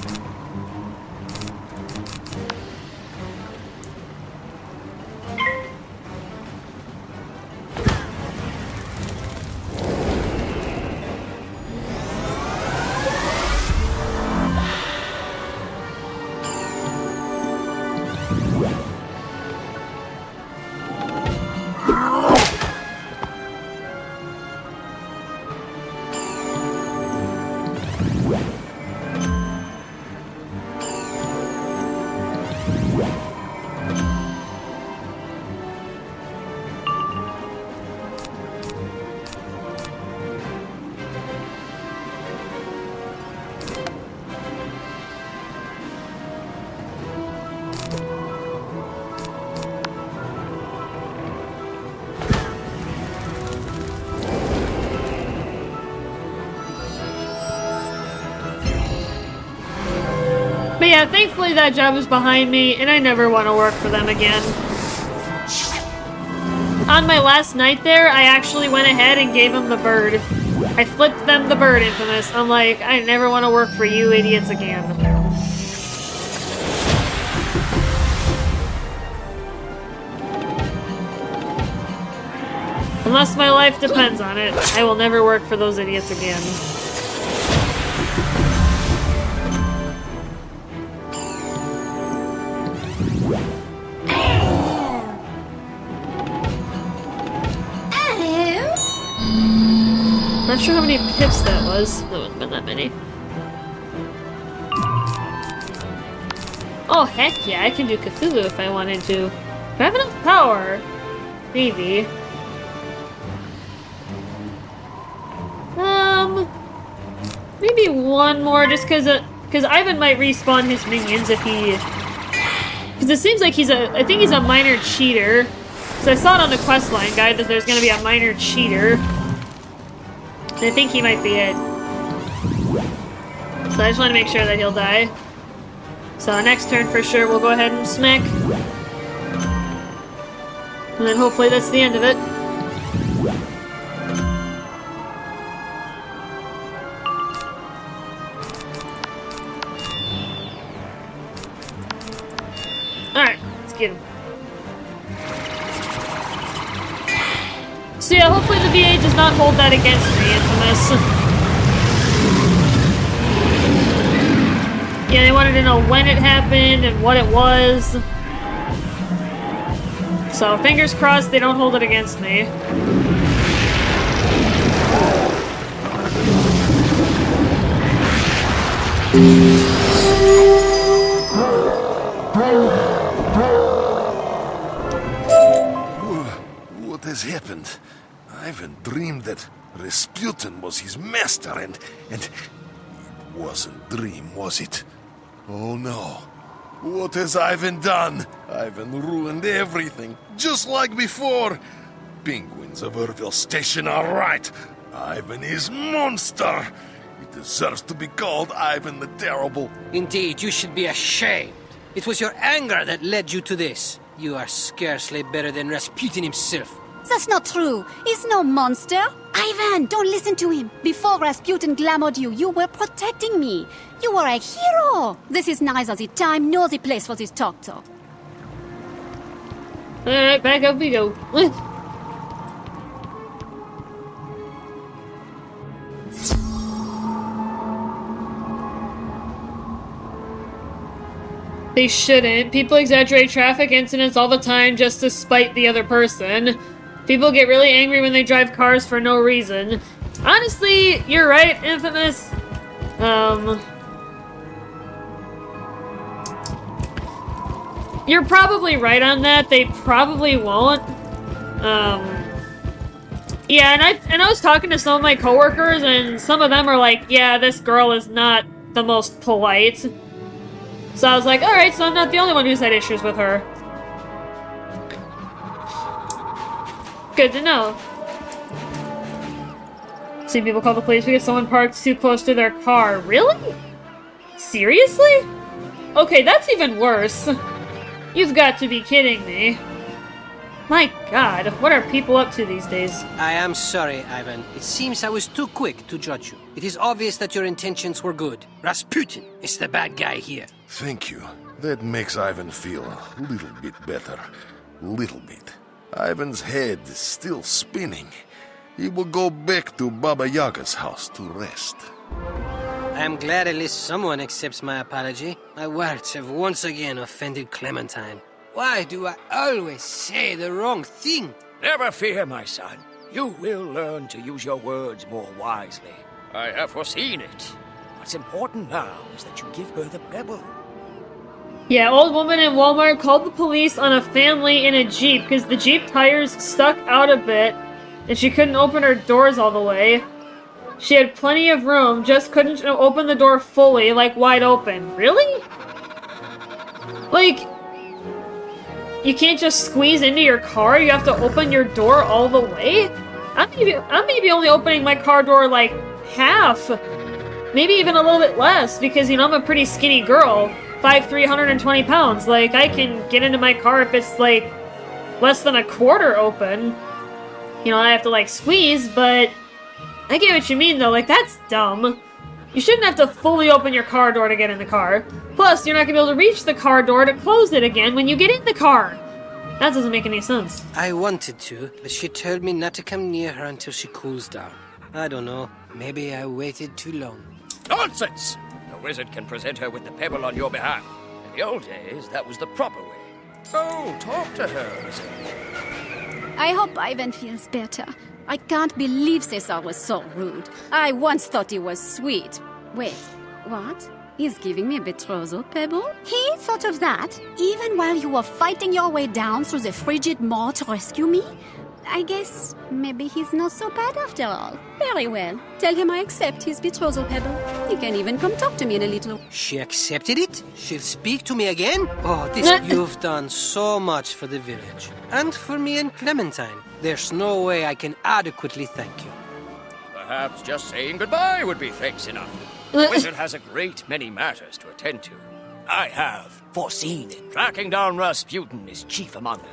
But yeah, thankfully that job is behind me, and I never want to work for them again. On my last night there, I actually went ahead and gave them the bird. I flipped them the bird, Infamous. I'm like, I never want to work for you idiots again. Unless my life depends on it, I will never work for those idiots again. Not sure how many pips that was. That wouldn't have been that many. Oh, heck yeah, I can do Cthulhu if I wanted to. Do I have enough power? Maybe. Maybe one more, just because Ivan might respawn his minions if he... Because it seems like I think he's a minor cheater. So I saw it on the questline guide that there's going to be a minor cheater. And I think he might be it. So I just want to make sure that he'll die. So next turn for sure we'll go ahead and smack. And then hopefully that's the end of it. Alright, let's get him. So yeah, hopefully the VA does not hold that against me, Infamous. Yeah, they wanted to know when it happened and what it was. So fingers crossed they don't hold it against me. What has happened? Ivan dreamed that Rasputin was his master, and it wasn't dream, was it? Oh no. What has Ivan done? Ivan ruined everything, just like before. Penguins of Urville Station are right. Ivan is monster. He deserves to be called Ivan the Terrible. Indeed, you should be ashamed. It was your anger that led you to this. You are scarcely better than Rasputin himself. That's not true. He's no monster. Ivan, don't listen to him. Before Rasputin glamoured you, you were protecting me. You were a hero. This is neither the time nor the place for this talk. Alright, back up we go. They shouldn't. People exaggerate traffic incidents all the time just to spite the other person. People get really angry when they drive cars for no reason. Honestly, you're right, Infamous. You're probably right on that. They probably won't. Yeah, and I was talking to some of my coworkers, and some of them are like, yeah, this girl is not the most polite. So I was like, alright, so I'm not the only one who's had issues with her. Good to know. See people call the police because someone parked too close to their car. Really? Seriously? Okay, that's even worse. You've got to be kidding me. My god, what are people up to these days? I am sorry, Ivan. It seems I was too quick to judge you. It is obvious that your intentions were good. Rasputin is the bad guy here. Thank you. That makes Ivan feel a little bit better. Little bit. Ivan's head is still spinning. He will go back to Baba Yaga's house to rest. I am glad at least someone accepts my apology. My words have once again offended Clementine. Why do I always say the wrong thing? Never fear, my son. You will learn to use your words more wisely. I have foreseen it. What's important now is that you give her the pebble. Yeah, old woman in Walmart called the police on a family in a Jeep because the Jeep tires stuck out a bit and she couldn't open her doors all the way. She had plenty of room, just couldn't open the door fully, like wide open. Really? Like, you can't just squeeze into your car, you have to open your door all the way? I'm maybe only opening my car door like half. Maybe even a little bit less, because, you know, I'm a pretty skinny girl. 5'3", 120 pounds. Like, I can get into my car if it's, like, less than a quarter open. You know, I have to, like, squeeze, but I get what you mean, though. Like, that's dumb. You shouldn't have to fully open your car door to get in the car. Plus, you're not gonna be able to reach the car door to close it again when you get in the car. That doesn't make any sense. I wanted to, but she told me not to come near her until she cools down. I don't know. Maybe I waited too long. Nonsense! The wizard can present her with the pebble on your behalf. In the old days, that was the proper way. Oh, talk to her, wizard. I hope Ivan feels better. I can't believe Cesar was so rude. I once thought he was sweet. Wait, what? He's giving me a betrothal pebble? He thought of that? Even while you were fighting your way down through the frigid moor to rescue me? I guess maybe he's not so bad after all. Very well. Tell him I accept his betrothal pebble. He can even come talk to me in a little. She accepted it? She'll speak to me again? Oh, you've done so much for the village. And for me and Clementine. There's no way I can adequately thank you. Perhaps just saying goodbye would be thanks enough. The wizard has a great many matters to attend to. I have foreseen it. Tracking down Rasputin is chief among them.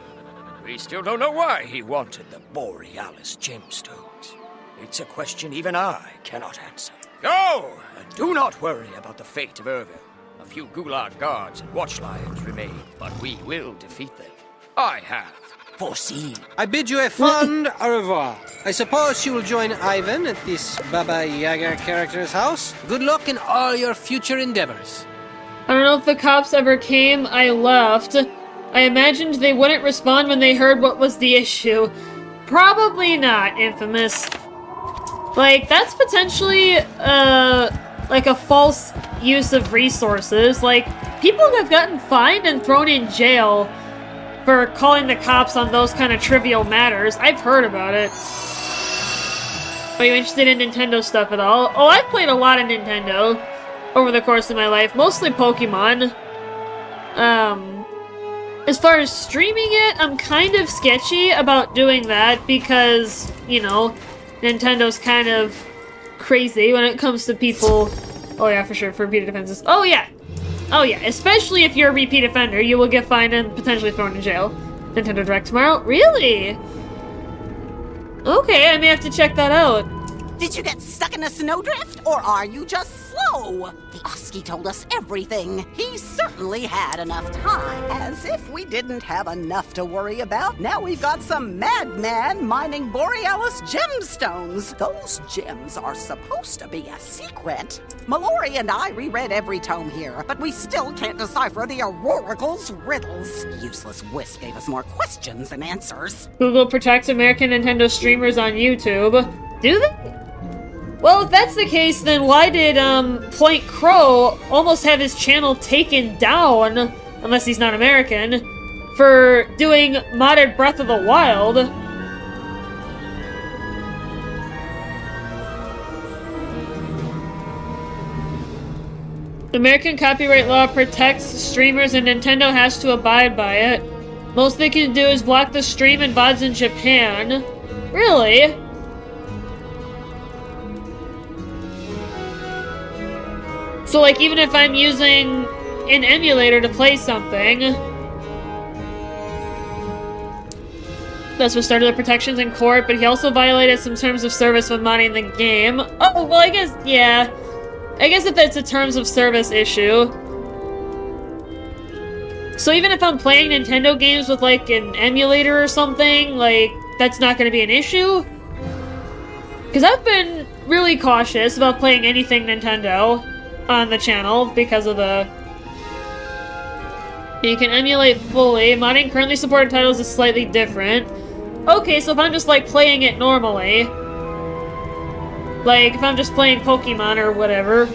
We still don't know why he wanted the Borealis gemstones. It's a question even I cannot answer. Go! And do not worry about the fate of Urville. A few Gulag guards and watch lions remain, but we will defeat them. I have foreseen. I bid you a fond au revoir. I suppose you will join Ivan at this Baba Yaga character's house. Good luck in all your future endeavors. I don't know if the cops ever came. I left. I imagined they wouldn't respond when they heard what was the issue. Probably not, Infamous. Like, that's potentially, like a false use of resources. Like, people have gotten fined and thrown in jail for calling the cops on those kind of trivial matters. I've heard about it. Are you interested in Nintendo stuff at all? Oh, I've played a lot of Nintendo over the course of my life. Mostly Pokemon. As far as streaming it, I'm kind of sketchy about doing that because, you know, Nintendo's kind of crazy when it comes to people. Oh yeah, for sure, for repeated offenses. Oh yeah, especially if you're a repeat offender, you will get fined and potentially thrown in jail. Nintendo Direct tomorrow? Really? Okay, I may have to check that out. Did you get stuck in a snowdrift, or are you just slow? The Oski told us everything. He certainly had enough time. As if we didn't have enough to worry about. Now we've got some madman mining Borealis gemstones. Those gems are supposed to be a secret. Mallory and I reread every tome here, but we still can't decipher the Auroracle's riddles. Useless Wisp gave us more questions than answers. Google protects American Nintendo streamers on YouTube. Do they? Well, if that's the case, then why did, Plank Crow almost have his channel taken down, unless he's not American, for doing modded Breath of the Wild? American copyright law protects streamers and Nintendo has to abide by it. Most they can do is block the stream and VODs in Japan. Really? So, like, even if I'm using an emulator to play something, that's what started the protections in court, but he also violated some terms of service when modding the game. Oh, well, I guess, yeah. I guess if that's a terms of service issue. So even if I'm playing Nintendo games with, like, an emulator or something, like, that's not going to be an issue? Because I've been really cautious about playing anything Nintendo on the channel because of the... You can emulate fully. Modding currently supported titles is slightly different. Okay, so if I'm just, like, playing it normally... Like, if I'm just playing Pokemon or whatever...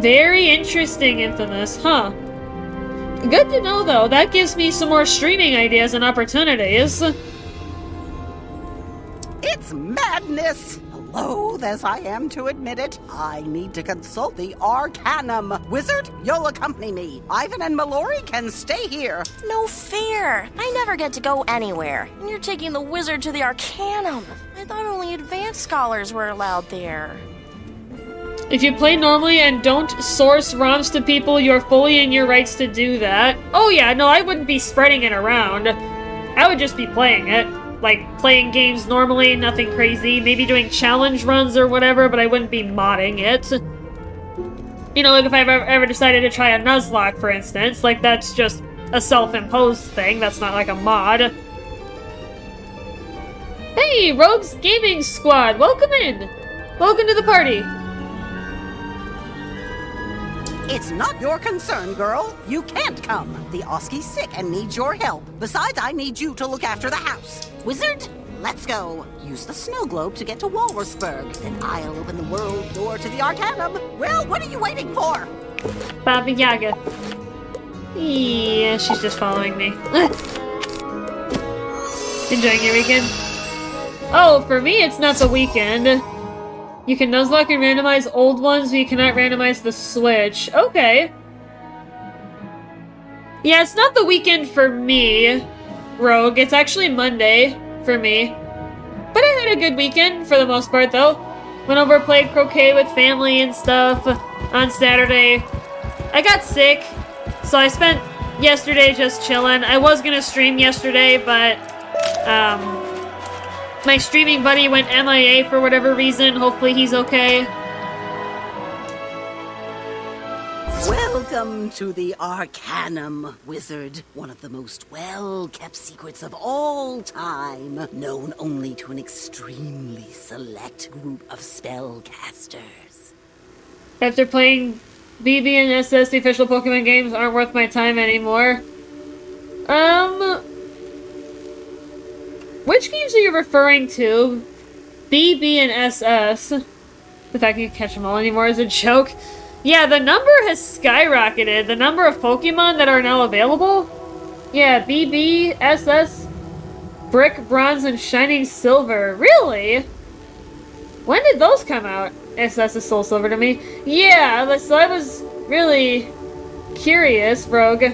Very interesting, Infamous, huh? Good to know, though. That gives me some more streaming ideas and opportunities. It's madness! Loath as I am to admit it, I need to consult the Arcanum. Wizard, you'll accompany me. Ivan and Mallory can stay here. No fair. I never get to go anywhere. And you're taking the wizard to the Arcanum. I thought only advanced scholars were allowed there. If you play normally and don't source ROMs to people, you're fully in your rights to do that. Oh yeah, no, I wouldn't be spreading it around. I would just be playing it. Like, playing games normally, nothing crazy. Maybe doing challenge runs or whatever, but I wouldn't be modding it. You know, like if I ever decided to try a Nuzlocke, for instance, like that's just a self-imposed thing. That's not like a mod. Hey, Rogues Gaming Squad, welcome in! Welcome to the party! It's not your concern, girl. You can't come. The Oski's sick and needs your help. Besides, I need you to look after the house. Wizard, let's go. Use the snow globe to get to Walrusburg. Then I'll open the world door to the Arcanum. Well, what are you waiting for? Baba Yaga. Yeah, she's just following me. Enjoying your weekend? Oh, for me, it's not the weekend. You can Nuzlocke and randomize old ones, but you cannot randomize the Switch. Okay. Yeah, it's not the weekend for me, Rogue. It's actually Monday for me. But I had a good weekend, for the most part, though. Went over, played croquet with family and stuff on Saturday. I got sick, so I spent yesterday just chilling. I was gonna stream yesterday, but, my streaming buddy went MIA for whatever reason. Hopefully he's okay. Welcome to the Arcanum, Wizard. One of the most well-kept secrets of all time. Known only to an extremely select group of spellcasters. After playing BB and SS, the official Pokemon games aren't worth my time anymore. Which games are you referring to? BB and SS. The fact you can't catch them all anymore is a joke. Yeah, the number has skyrocketed. The number of Pokemon that are now available. Yeah, BB, SS, Brick, Bronze, and Shining Silver. Really? When did those come out? SS is Soul Silver to me. Yeah, so I was really curious, Rogue.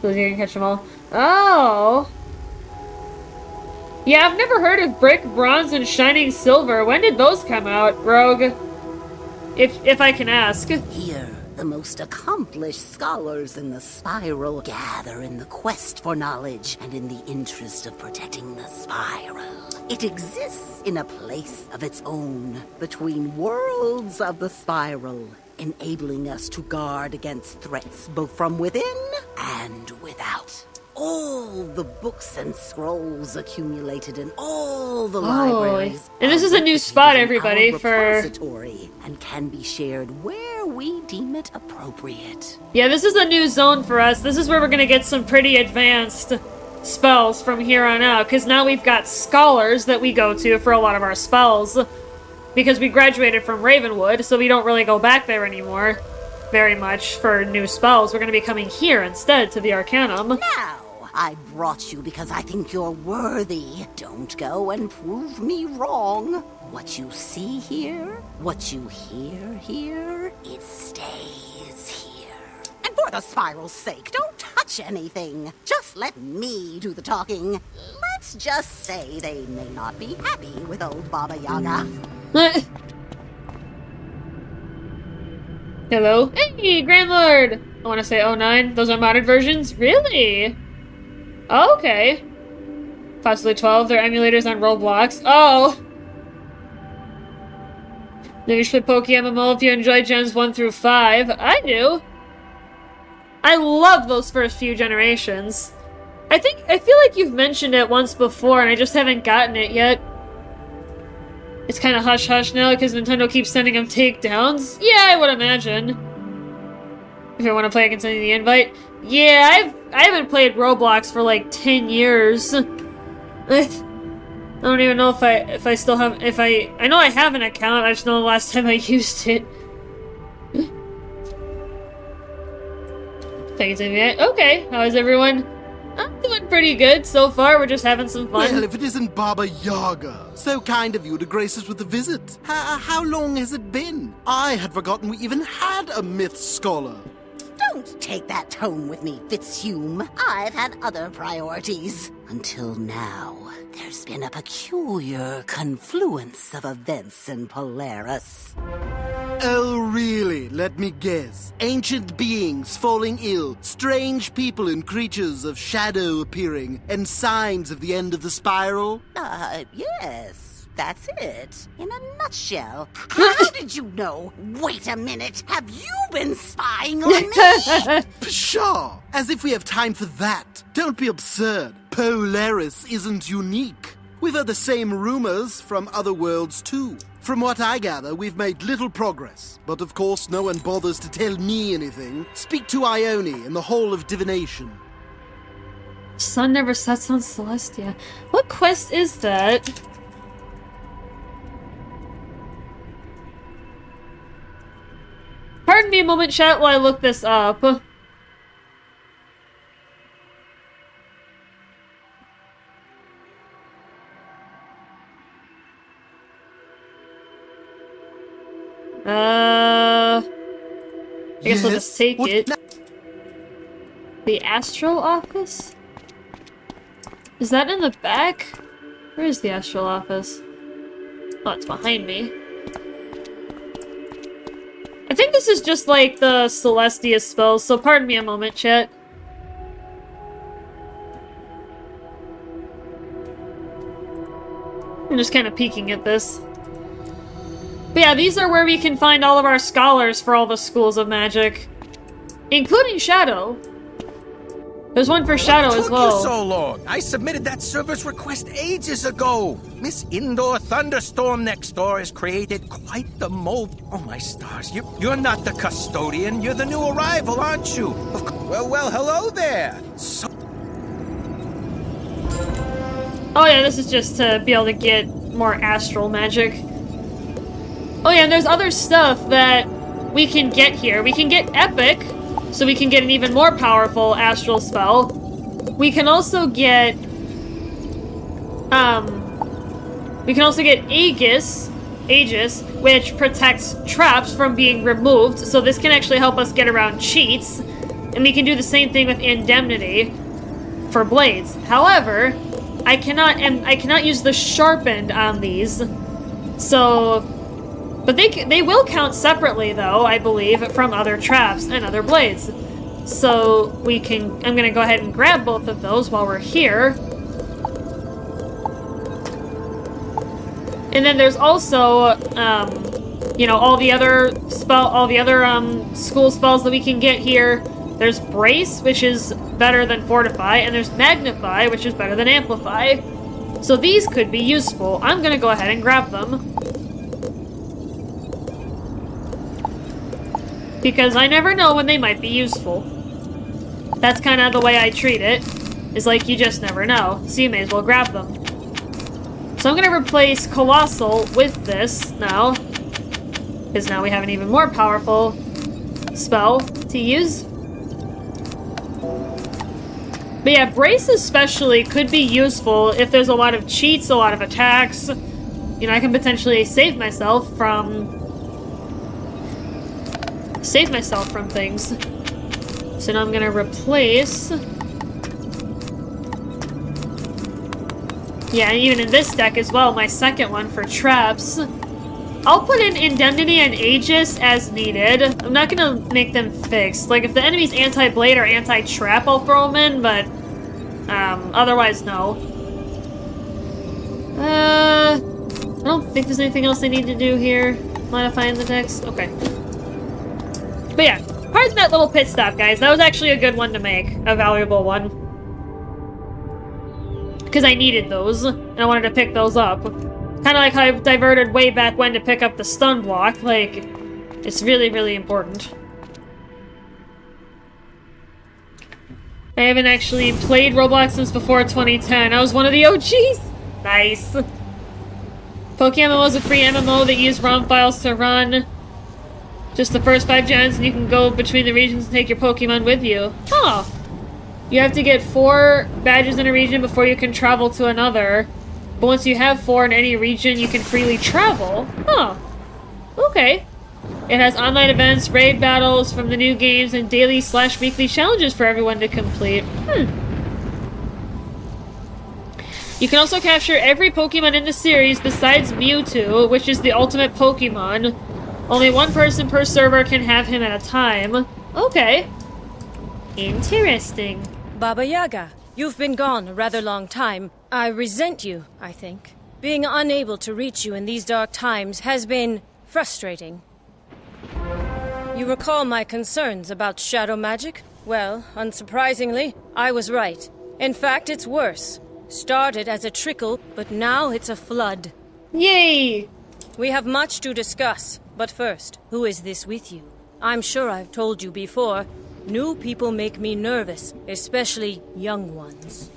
So you can catch them all. Oh. Yeah, I've never heard of Brick, Bronze, and Shining Silver. When did those come out, Rogue? If I can ask. Here, the most accomplished scholars in the spiral gather in the quest for knowledge and in the interest of protecting the spiral. It exists in a place of its own, between worlds of the spiral, enabling us to guard against threats both from within and without. All the books and scrolls accumulated in all the libraries. And this is a new spot, everybody, for... and can be shared where we deem it appropriate. Yeah, this is a new zone for us. This is where we're gonna get some pretty advanced spells from here on out, because now we've got scholars that we go to for a lot of our spells. Because we graduated from Ravenwood, so we don't really go back there anymore very much for new spells. We're gonna be coming here instead to the Arcanum. Now, I brought you because I think you're worthy. Don't go and prove me wrong. What you see here, what you hear here, it stays here. And for the spiral's sake, don't touch anything. Just let me do the talking. Let's just say they may not be happy with old Baba Yaga. Hello? Hey, Grand Lord! I want to say 09. Those are modded versions? Really? Oh, okay. Possibly 12. They're emulators on Roblox. Oh! Maybe you should play PokeMMO if you enjoy Gens 1 through 5. I do. I love those first few generations. I feel like you've mentioned it once before and I just haven't gotten it yet. It's kind of hush-hush now because Nintendo keeps sending them takedowns. Yeah, I would imagine. If you want to play, I can send you the invite. Yeah, I haven't played Roblox for like 10 years. I don't even know if I still have... I know I have an account, I just know the last time I used it. Thank you, Timmy. Okay, how is everyone? I'm doing pretty good so far. We're just having some fun. Well, if it isn't Baba Yaga, so kind of you to grace us with a visit. How long has it been? I had forgotten we even had a myth scholar. Don't take that tone with me, Fitzhume. I've had other priorities. Until now, there's been a peculiar confluence of events in Polaris. Oh, really? Let me guess. Ancient beings falling ill, strange people and creatures of shadow appearing, and signs of the end of the spiral? Yes. That's it. In a nutshell. How did you know? Wait a minute. Have you been spying on me? Pshaw! As if we have time for that. Don't be absurd. Polaris isn't unique. We've heard the same rumors from other worlds, too. From what I gather, we've made little progress. But of course, no one bothers to tell me anything. Speak to Ione in the Hall of Divination. Sun never sets on Celestia. What quest is that? Pardon me a moment, chat, while I look this up. I guess I'll just take it. The Astral Office? Is that in the back? Where is the Astral Office? Oh, it's behind me. I think this is just like the Celestia spells, so pardon me a moment, chat. I'm just kind of peeking at this. But yeah, these are where we can find all of our scholars for all the schools of magic. Including Shadow. There's one for Shadow as well. What took you so long? I submitted that service request ages ago. Miss Indoor Thunderstorm next door has created quite the mold. Oh my stars, you're not the custodian. You're the new arrival, aren't you? Well, hello there. Oh yeah, this is just to be able to get more astral magic. Oh yeah, and there's other stuff that we can get here. We can get Epic, so we can get an even more powerful astral spell. We can also get Aegis, Aegis, which protects traps from being removed, so this can actually help us get around cheats. And we can do the same thing with Indemnity for blades. However, I cannot use the sharpened on these. So, but they will count separately though, I believe, from other traps and other blades. So I'm gonna go ahead and grab both of those while we're here. And then there's also, you know, all the other school spells that we can get here. There's Brace, which is better than Fortify, and there's Magnify, which is better than Amplify. So these could be useful. I'm gonna go ahead and grab them. Because I never know when they might be useful. That's kind of the way I treat it. Is like, you just never know. So you may as well grab them. So I'm gonna replace Colossal with this now. Because now we have an even more powerful spell to use. But yeah, Brace especially could be useful if there's a lot of cheats, a lot of attacks. You know, I can potentially save myself from things. So now I'm gonna replace. Yeah, and even in this deck as well, my second one for traps. I'll put in Indemnity and Aegis as needed. I'm not gonna make them fixed. Like, if the enemy's anti-blade or anti-trap, I'll throw them in, but otherwise, no. I don't think there's anything else I need to do here. Modifying the text? Okay. But yeah, pardon that little pit stop, guys. That was actually a good one to make. A valuable one. Because I needed those, and I wanted to pick those up. Kind of like how I diverted way back when to pick up the stun block. Like, it's really, really important. I haven't actually played Roblox since before 2010. I was one of the OGs! Nice. Pokemon was a free MMO that used ROM files to run. Just the first 5 gens, and you can go between the regions and take your Pokemon with you. Huh. You have to get 4 badges in a region before you can travel to another. But once you have 4 in any region, you can freely travel. Huh. Okay. It has online events, raid battles from the new games, and daily/weekly challenges for everyone to complete. You can also capture every Pokemon in the series besides Mewtwo, which is the ultimate Pokemon. Only 1 person per server can have him at a time. Okay. Interesting. Baba Yaga, you've been gone a rather long time. I resent you, I think. Being unable to reach you in these dark times has been frustrating. You recall my concerns about shadow magic? Well, unsurprisingly, I was right. In fact, it's worse. Started as a trickle, but now it's a flood. Yay! We have much to discuss, but first, who is this with you? I'm sure I've told you before, new people make me nervous, especially young ones.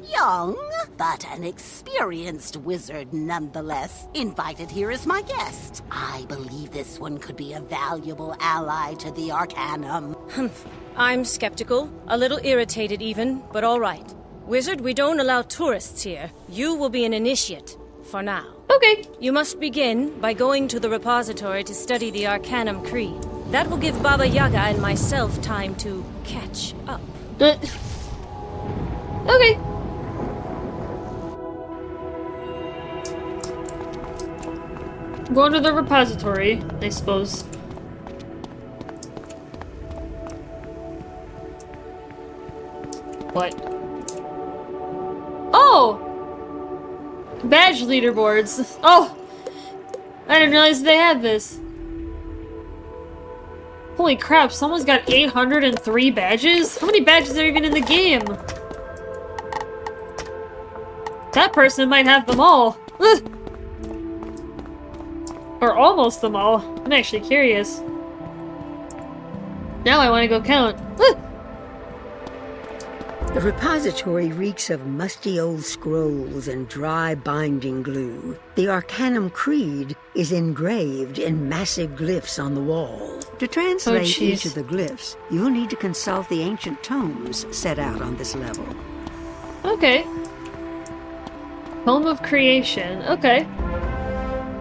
Young, but an experienced wizard nonetheless, invited here as my guest. I believe this one could be a valuable ally to the Arcanum. I'm skeptical, a little irritated even, but all right. Wizard, we don't allow tourists here. You will be an initiate, for now. Okay. You must begin by going to the repository to study the Arcanum Creed. That will give Baba Yaga and myself time to catch up. Okay. Going to the repository, I suppose. What? Oh! Badge leaderboards. Oh! I didn't realize they had this. Holy crap, someone's got 803 badges? How many badges are even in the game? That person might have them all. Ugh. Or almost them all. I'm actually curious. Now I want to go count. Ugh. The repository reeks of musty old scrolls and dry binding glue. The Arcanum Creed is engraved in massive glyphs on the wall. To translate each of the glyphs, you'll need to consult the ancient tomes set out on this level. Okay. Home of Creation. Okay.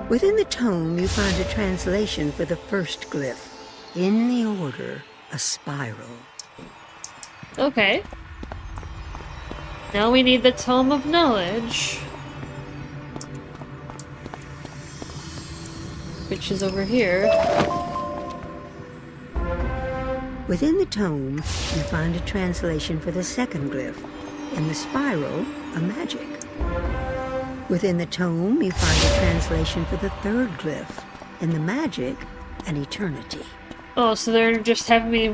Within the tome, you find a translation for the first glyph. In the order, a spiral. Okay. Now we need the Tome of Knowledge. Which is over here. Within the tome, you find a translation for the second glyph. In the spiral, a magic. Within the tome, you find a translation for the third glyph. In the magic, an eternity. Oh, so they're just having me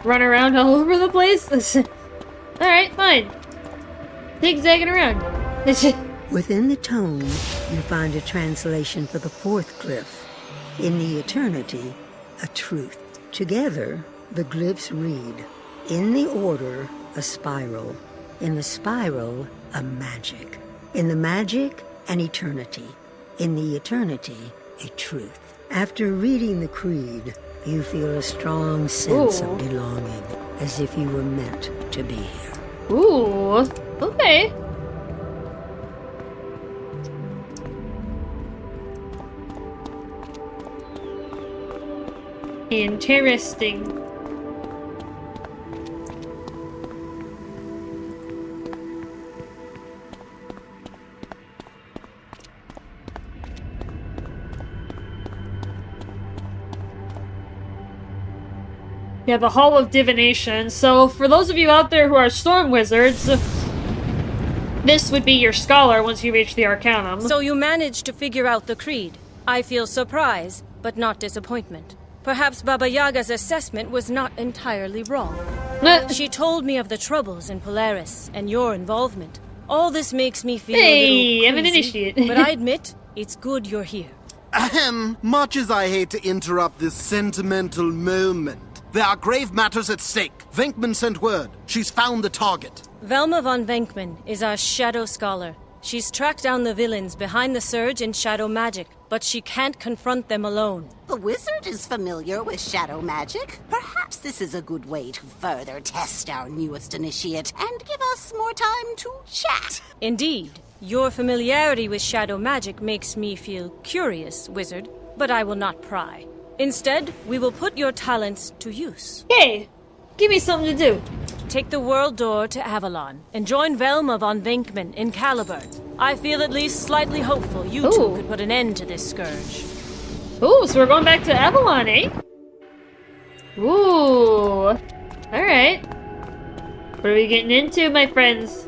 run around all over the place? Alright, fine. Zigzagging around. Within the tome, you find a translation for the fourth glyph. In the eternity, a truth. Together, the glyphs read, in the order, a spiral. In the spiral, a magic. In the magic, an eternity. In the eternity, a truth. After reading the creed, you feel a strong sense of belonging, as if you were meant to be here. Ooh, okay. Interesting. Yeah, the Hall of Divination. So, for those of you out there who are storm wizards, this would be your scholar once you reach the Arcanum. So you managed to figure out the creed. I feel surprise, but not disappointment. Perhaps Baba Yaga's assessment was not entirely wrong. She told me of the troubles in Polaris and your involvement. All this makes me feel a little queasy, I'm an initiate. but I admit, it's good you're here. Ahem. Much as I hate to interrupt this sentimental moment, there are grave matters at stake. Venkman sent word. She's found the target. Velma von Venkman is our shadow scholar. She's tracked down the villains behind the surge in shadow magic, but she can't confront them alone. The wizard is familiar with shadow magic. Perhaps this is a good way to further test our newest initiate and give us more time to chat. Indeed. Your familiarity with shadow magic makes me feel curious, wizard, but I will not pry. Instead, we will put your talents to use. Hey, give me something to do. Take the world door to Avalon and join Velma von Venkman in Caliburn. I feel at least slightly hopeful you two could put an end to this scourge. Ooh, so we're going back to Avalon, eh? Ooh. Alright. What are we getting into, my friends?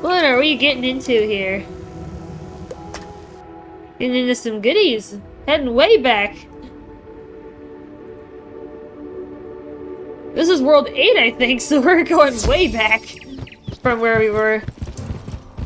What are we getting into here? Getting into some goodies. Heading way back. This is World 8, I think, so we're going way back from where we were.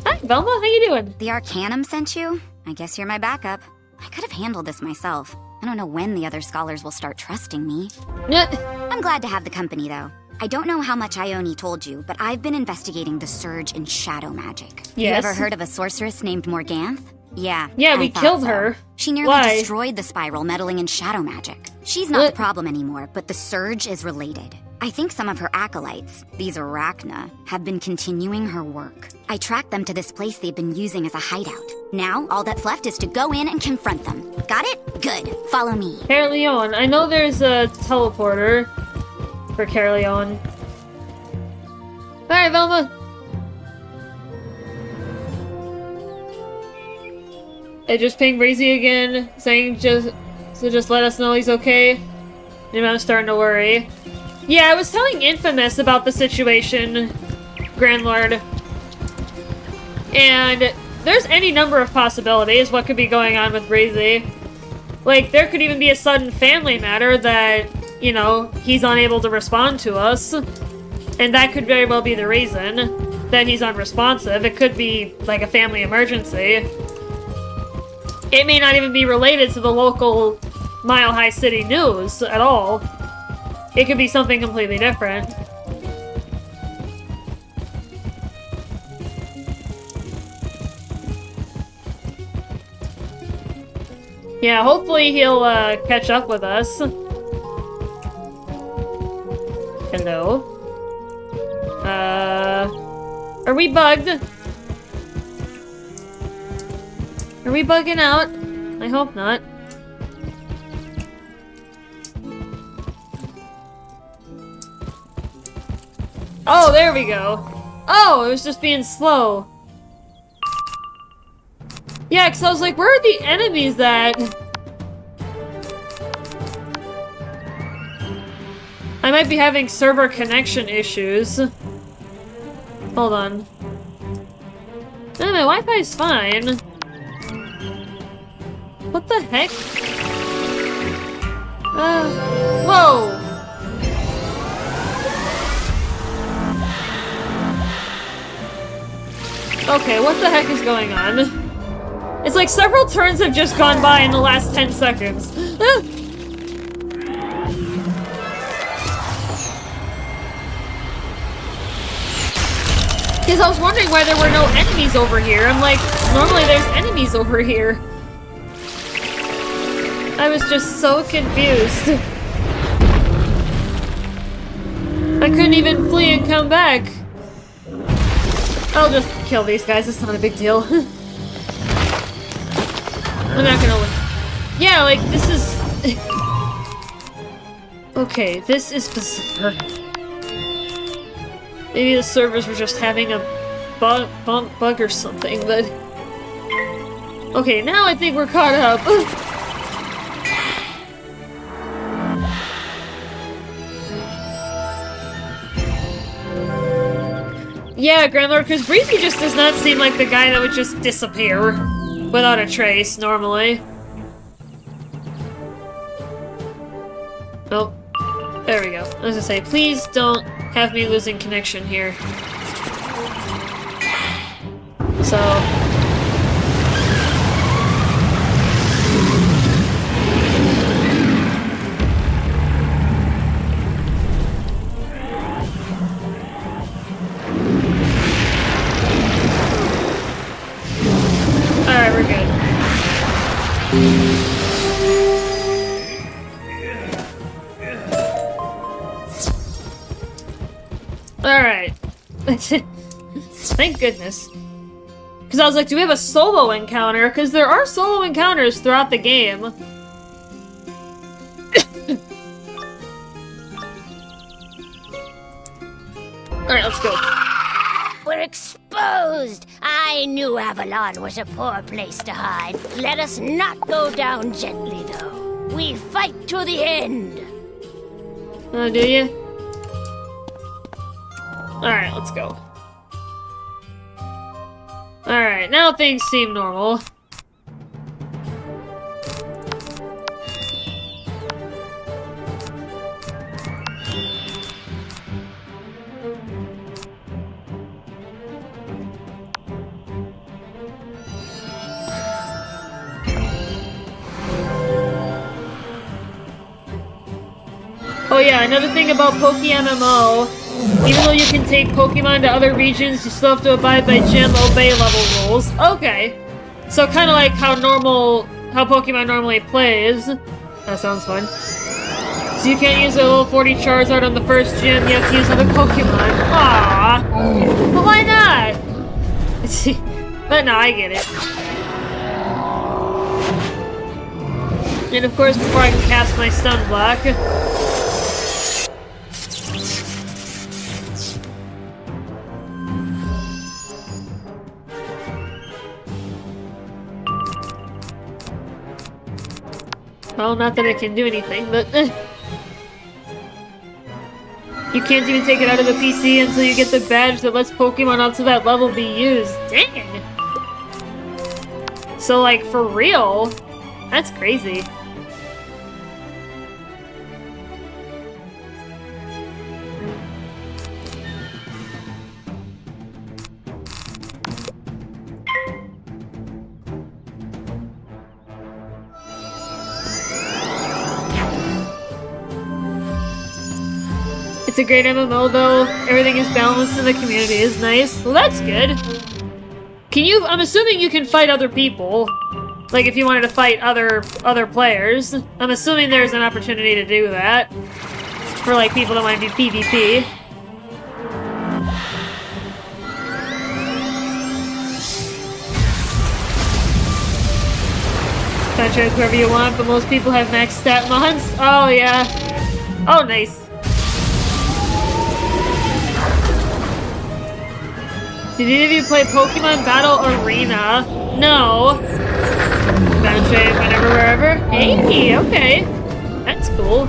Hi, Velma, how you doing? The Arcanum sent you? I guess you're my backup. I could have handled this myself. I don't know when the other scholars will start trusting me. I'm glad to have the company, though. I don't know how much Ione told you, but I've been investigating the surge in shadow magic. Yes. You ever heard of a sorceress named Morganth? Yeah, we killed her. She nearly destroyed the spiral, meddling in shadow magic. She's not the problem anymore, but the surge is related. I think some of her acolytes, these Arachna, have been continuing her work. I tracked them to this place they've been using as a hideout. Now, all that's left is to go in and confront them. Got it? Good. Follow me. Caerleon. I know there's a teleporter for Caerleon. Alright, Velma. I just pinged Breezy again, saying just let us know he's okay. And I'm starting to worry. Yeah, I was telling Infamous about the situation, Grand Lord. And there's any number of possibilities what could be going on with Breezy. Like, there could even be a sudden family matter that, you know, he's unable to respond to us. And that could very well be the reason that he's unresponsive. It could be, like, a family emergency. It may not even be related to the local Mile High City news at all. It could be something completely different. Yeah, hopefully he'll catch up with us. Hello? Are we bugged? Are we bugging out? I hope not. Oh, there we go. Oh, it was just being slow. Yeah, because I was like, where are the enemies at? I might be having server connection issues. Hold on. No, my Wi-Fi is fine. What the heck? Whoa! Okay, what the heck is going on? It's like several turns have just gone by in the last 10 seconds. Because I was wondering why there were no enemies over here. I'm like, normally there's enemies over here. I was just so confused. I couldn't even flee and come back. I'll just kill these guys, it's not a big deal. I'm not gonna win. Yeah, like, this is... Okay, this is bizarre. Maybe the servers were just having a bug or something, but... Okay, now I think we're caught up. Yeah, Grand Lord, because Breezy just does not seem like the guy that would just disappear without a trace, normally. Oh, there we go. I was gonna say, please don't have me losing connection here. So... Alright, we're good. Alright. Thank goodness. Because I was like, do we have a solo encounter? Because there are solo encounters throughout the game. Alright, let's go. We're exposed! I knew Avalon was a poor place to hide. Let us not go down gently, though. We fight to the end! Oh, do you? Alright, let's go. Alright, now things seem normal. Oh yeah, another thing about PokeMMO, even though you can take Pokemon to other regions, you still have to abide by gym obey level rules. Okay. So kinda like how Pokemon normally plays. That sounds fun. So you can't use a level 40 Charizard on the first gym, you have to use other Pokemon. Aww. But why not? But no, I get it. And of course, before I can cast my stun block. Well, not that it can do anything, but... You can't even take it out of the PC until you get the badge that lets Pokemon up to that level be used. Dang! So, like, for real? That's crazy. It's a great MMO though. Everything is balanced and the community is nice. Well, that's good. Can you... I'm assuming you can fight other people. Like if you wanted to fight other players. I'm assuming there's an opportunity to do that. For like people that want to do PvP. franchise whoever you want, but most people have max stat mods. Oh, yeah. Oh, nice. Did any of you play Pokemon Battle Arena? No. Eventually, whenever, wherever. Hey, okay. That's cool.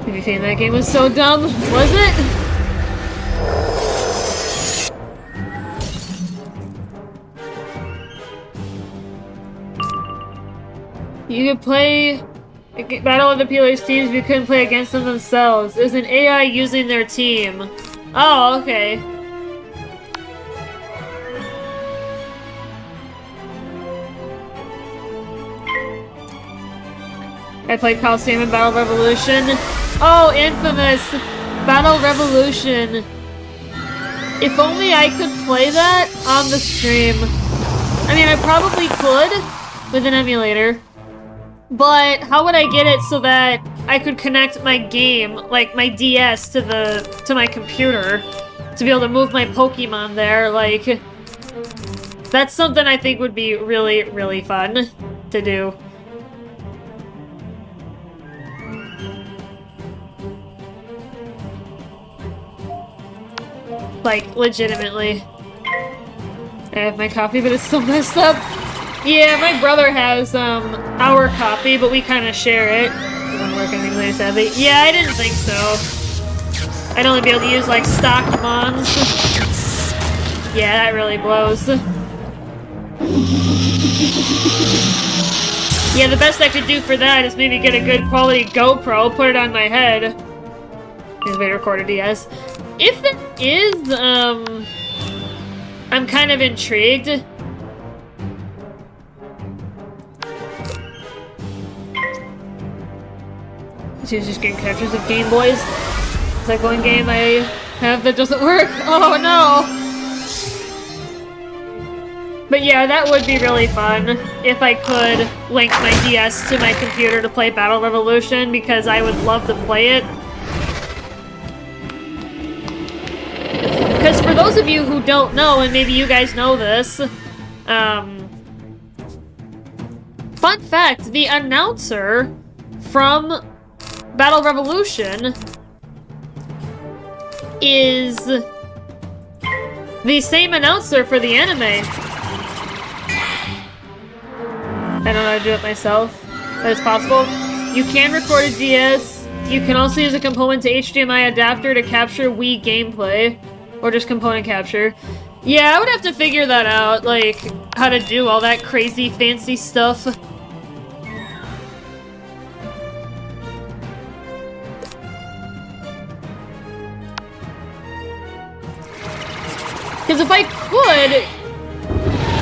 Did you think that game was so dumb? Was it? You could play Battle of the Pillars teams, but you couldn't play against them themselves. It was an AI using their team. Oh, okay. I played Coliseum and Battle Revolution. Oh, infamous! Battle Revolution. If only I could play that on the stream. I mean, I probably could with an emulator. But how would I get it so that I could connect my game, like my DS, to my computer to be able to move my Pokemon there? Like, that's something I think would be really, really fun to do. Like, legitimately. I have my copy, but it's still messed up. Yeah, my brother has, our copy, but we kind of share it. It doesn't work anything later, sadly. Yeah, I didn't think so. I'd only be able to use, like, stock mons. Yeah, that really blows. Yeah, the best I could do for that is maybe get a good quality GoPro, put it on my head. Is it recorded? Yes. If there is, I'm kind of intrigued. She's just getting captures of Game Boys. It's like one game I have that doesn't work. Oh no! But yeah, that would be really fun if I could link my DS to my computer to play Battle Revolution, because I would love to play it. Because for those of you who don't know, and maybe you guys know this, fun fact, the announcer from Battle Revolution is the same announcer for the anime. I don't know how to do it myself, but it's possible. You can record a DS. You can also use a component to HDMI adapter to capture Wii gameplay, or just component capture. Yeah, I would have to figure that out, like, how to do all that crazy fancy stuff. Because if I could,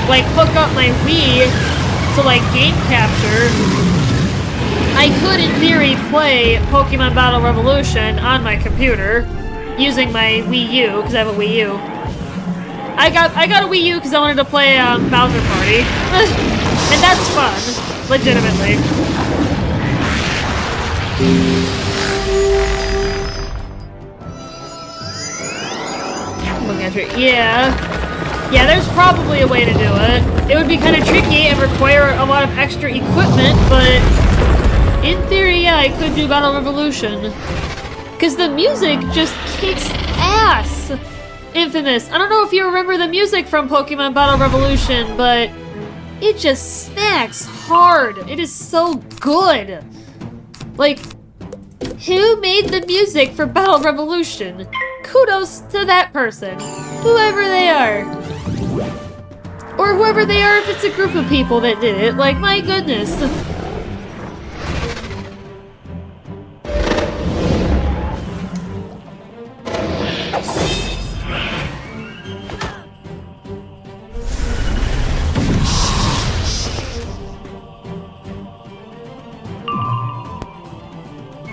like, hook up my Wii to, like, game capture, I could, in theory, play Pokemon Battle Revolution on my computer using my Wii U, because I have a Wii U. I got a Wii U because I wanted to play Bowser Party. And that's fun, legitimately. Yeah. Yeah, there's probably a way to do it. It would be kind of tricky and require a lot of extra equipment, but in theory, yeah, I could do Battle Revolution. Because the music just kicks ass! Infamous. I don't know if you remember the music from Pokemon Battle Revolution, but it just smacks hard. It is so good. Like, who made the music for Battle Revolution? Kudos to that person, whoever they are. Or whoever they are if it's a group of people that did it. Like, my goodness.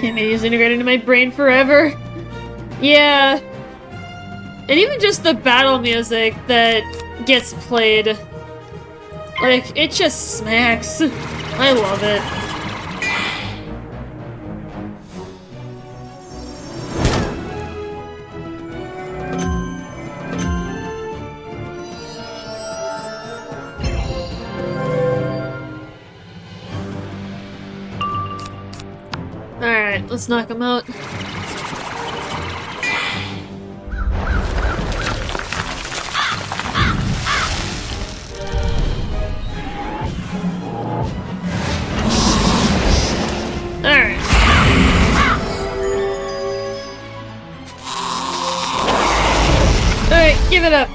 Maybe it's integrated into my brain forever. Yeah. And even just the battle music that gets played. Like, it just smacks. I love it. Alright, let's knock him out. Alright. Alright, give it up.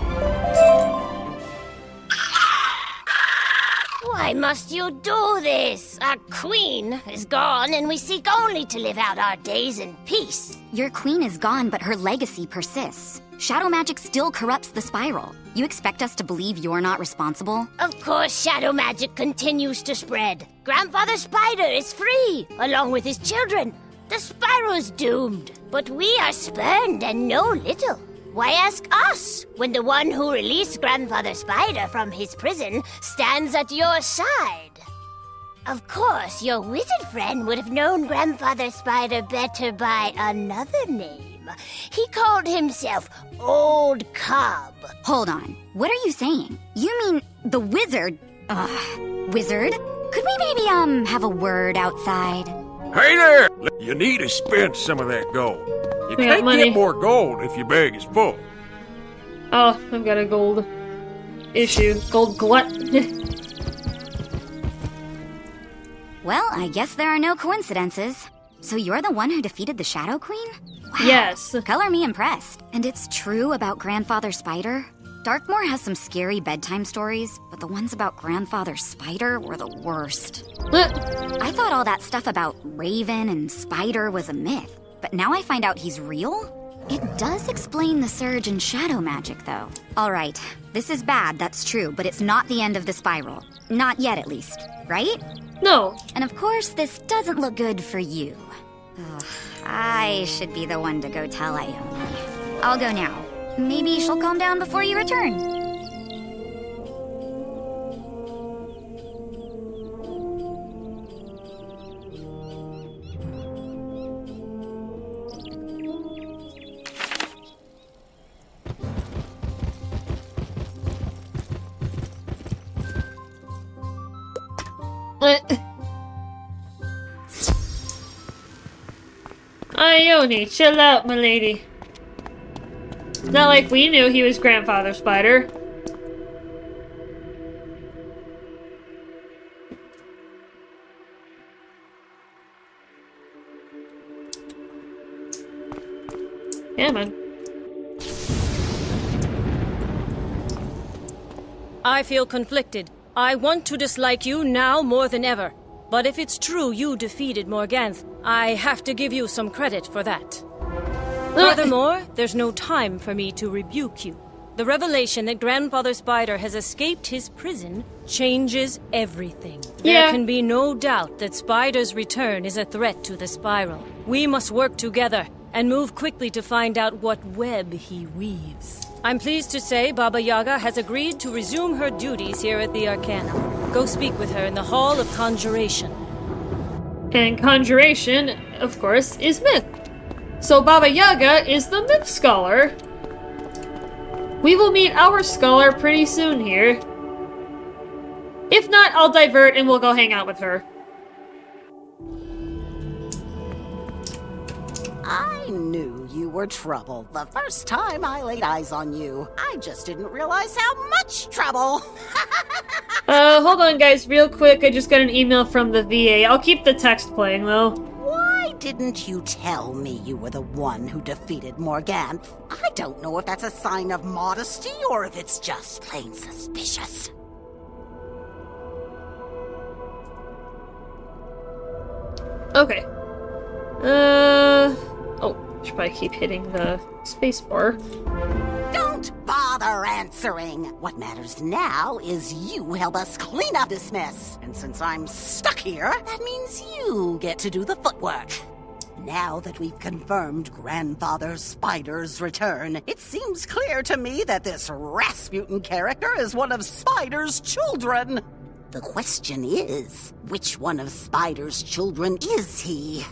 Why must you do this? Our queen is gone, and we seek only to live out our days in peace. Your queen is gone, but her legacy persists. Shadow magic still corrupts the spiral. You expect us to believe you're not responsible? Of course, shadow magic continues to spread. Grandfather Spider is free, along with his children. The spiral's doomed, but we are spurned and know little. Why ask us, when the one who released Grandfather Spider from his prison stands at your side? Of course, your wizard friend would have known Grandfather Spider better by another name. He called himself Old Cobb. Hold on. What are you saying? You mean the wizard? Wizard? Could we maybe, have a word outside? Hey there! You need to spend some of that gold. You We got can't money. get more gold if your bag is full. Oh, I've got a gold issue. Gold glut. Well, I guess there are no coincidences. So you're the one who defeated the Shadow Queen? Wow. Yes. Color me impressed. And it's true about Grandfather Spider? Darkmoor has some scary bedtime stories, but the ones about Grandfather Spider were the worst. I thought all that stuff about Raven and Spider was a myth, but now I find out he's real? It does explain the surge in shadow magic, though. All right, this is bad, that's true, but it's not the end of the spiral. Not yet, at least, right? No. And of course, this doesn't look good for you. Ugh, I should be the one to go tell Ione. I'll go now. Maybe she'll calm down before you return. Ione, chill out, my lady. It's not like we knew he was Grandfather Spider. Yeah, man. I feel conflicted. I want to dislike you now more than ever. But if it's true you defeated Morganth, I have to give you some credit for that. Furthermore, there's no time for me to rebuke you. The revelation that Grandfather Spider has escaped his prison changes everything. There can be no doubt that Spider's return is a threat to the spiral. We must work together and move quickly to find out what web he weaves. I'm pleased to say Baba Yaga has agreed to resume her duties here at the Arcanum. Go speak with her in the Hall of Conjuration. And Conjuration, of course, is myth. So Baba Yaga is the myth scholar. We will meet our scholar pretty soon here. If not, I'll divert and we'll go hang out with her. I knew you were trouble the first time I laid eyes on you. I just didn't realize how much trouble. Hold on guys, real quick. I just got an email from the VA. I'll keep the text playing though. Why didn't you tell me you were the one who defeated Morganth? I don't know if that's a sign of modesty or if it's just plain suspicious. Okay. Oh, should probably keep hitting the spacebar. Don't bother answering. What matters now is you help us clean up this mess. And since I'm stuck here, that means you get to do the footwork. Now that we've confirmed Grandfather Spider's return, it seems clear to me that this Rasputin character is one of Spider's children. The question is, which one of Spider's children is he?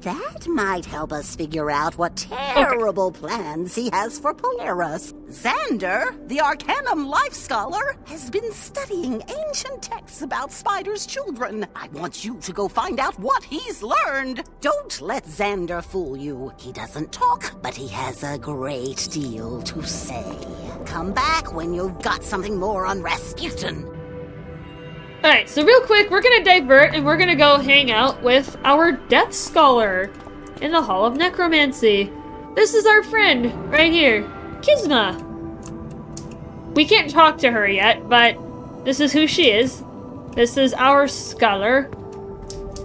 That might help us figure out what terrible plans he has for Polaris. Xander, the Arcanum Life Scholar, has been studying ancient texts about Spider's children. I want you to go find out what he's learned. Don't let Xander fool you. He doesn't talk, but he has a great deal to say. Come back when you've got something more on Rasputin. Alright, so real quick, we're gonna divert and we're gonna go hang out with our Death Scholar in the Hall of Necromancy. This is our friend, right here, Kizna. We can't talk to her yet, but this is who she is. This is our scholar.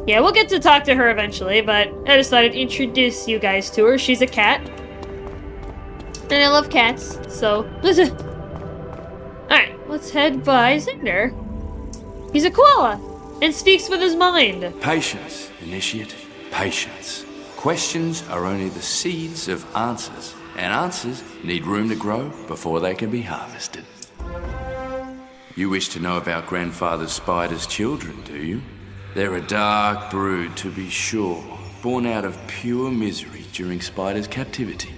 Yeah, we'll get to talk to her eventually, but I decided to introduce you guys to her. She's a cat. And I love cats, so... Alright, let's head by Xander. He's a koala, and speaks with his mind. Patience, initiate, patience. Questions are only the seeds of answers, and answers need room to grow before they can be harvested. You wish to know about Grandfather Spider's children, do you? They're a dark brood, to be sure, born out of pure misery during Spider's captivity.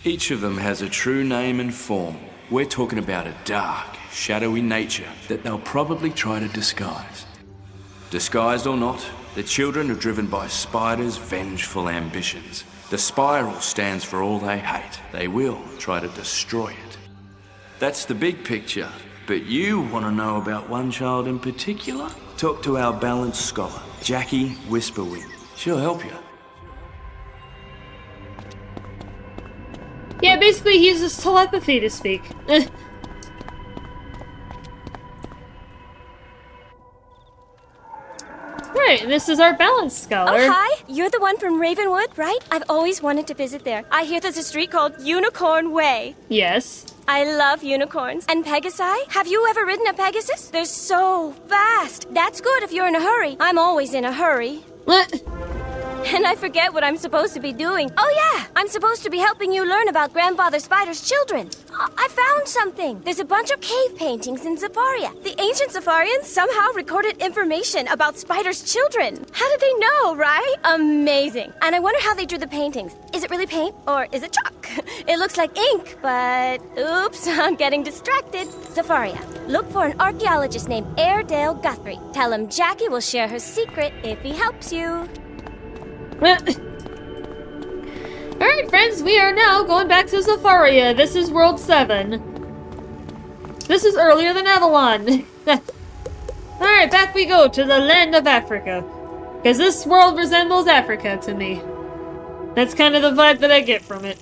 Each of them has a true name and form. We're talking about a dark, shadowy nature that they'll probably try to disguise. Disguised or not, the children are driven by Spider's vengeful ambitions. The spiral stands for all they hate. They will try to destroy it. That's the big picture. But you want to know about one child in particular? Talk to our balanced scholar, Jackie Whisperwind. She'll help you. Yeah, basically he uses telepathy to speak. Right, this is our balance scholar. Oh, hi! You're the one from Ravenwood, right? I've always wanted to visit there. I hear there's a street called Unicorn Way. Yes. I love unicorns. And Pegasi? Have you ever ridden a Pegasus? They're so fast. That's good if you're in a hurry. I'm always in a hurry. What? And I forget what I'm supposed to be doing. Oh yeah, I'm supposed to be helping you learn about Grandfather Spider's children. I found something. There's a bunch of cave paintings in Zafaria. The ancient Zafarians somehow recorded information about Spider's children. How did they know, right? Amazing. And I wonder how they drew the paintings. Is it really paint or is it chalk? It looks like ink, but oops, I'm getting distracted. Zafaria, look for an archaeologist named Airedale Guthrie. Tell him Jackie will share her secret if he helps you. Alright, friends, we are now going back to Zafaria. This is World 7. This is earlier than Avalon. Alright, back we go to the land of Africa. Because this world resembles Africa to me. That's kind of the vibe that I get from it.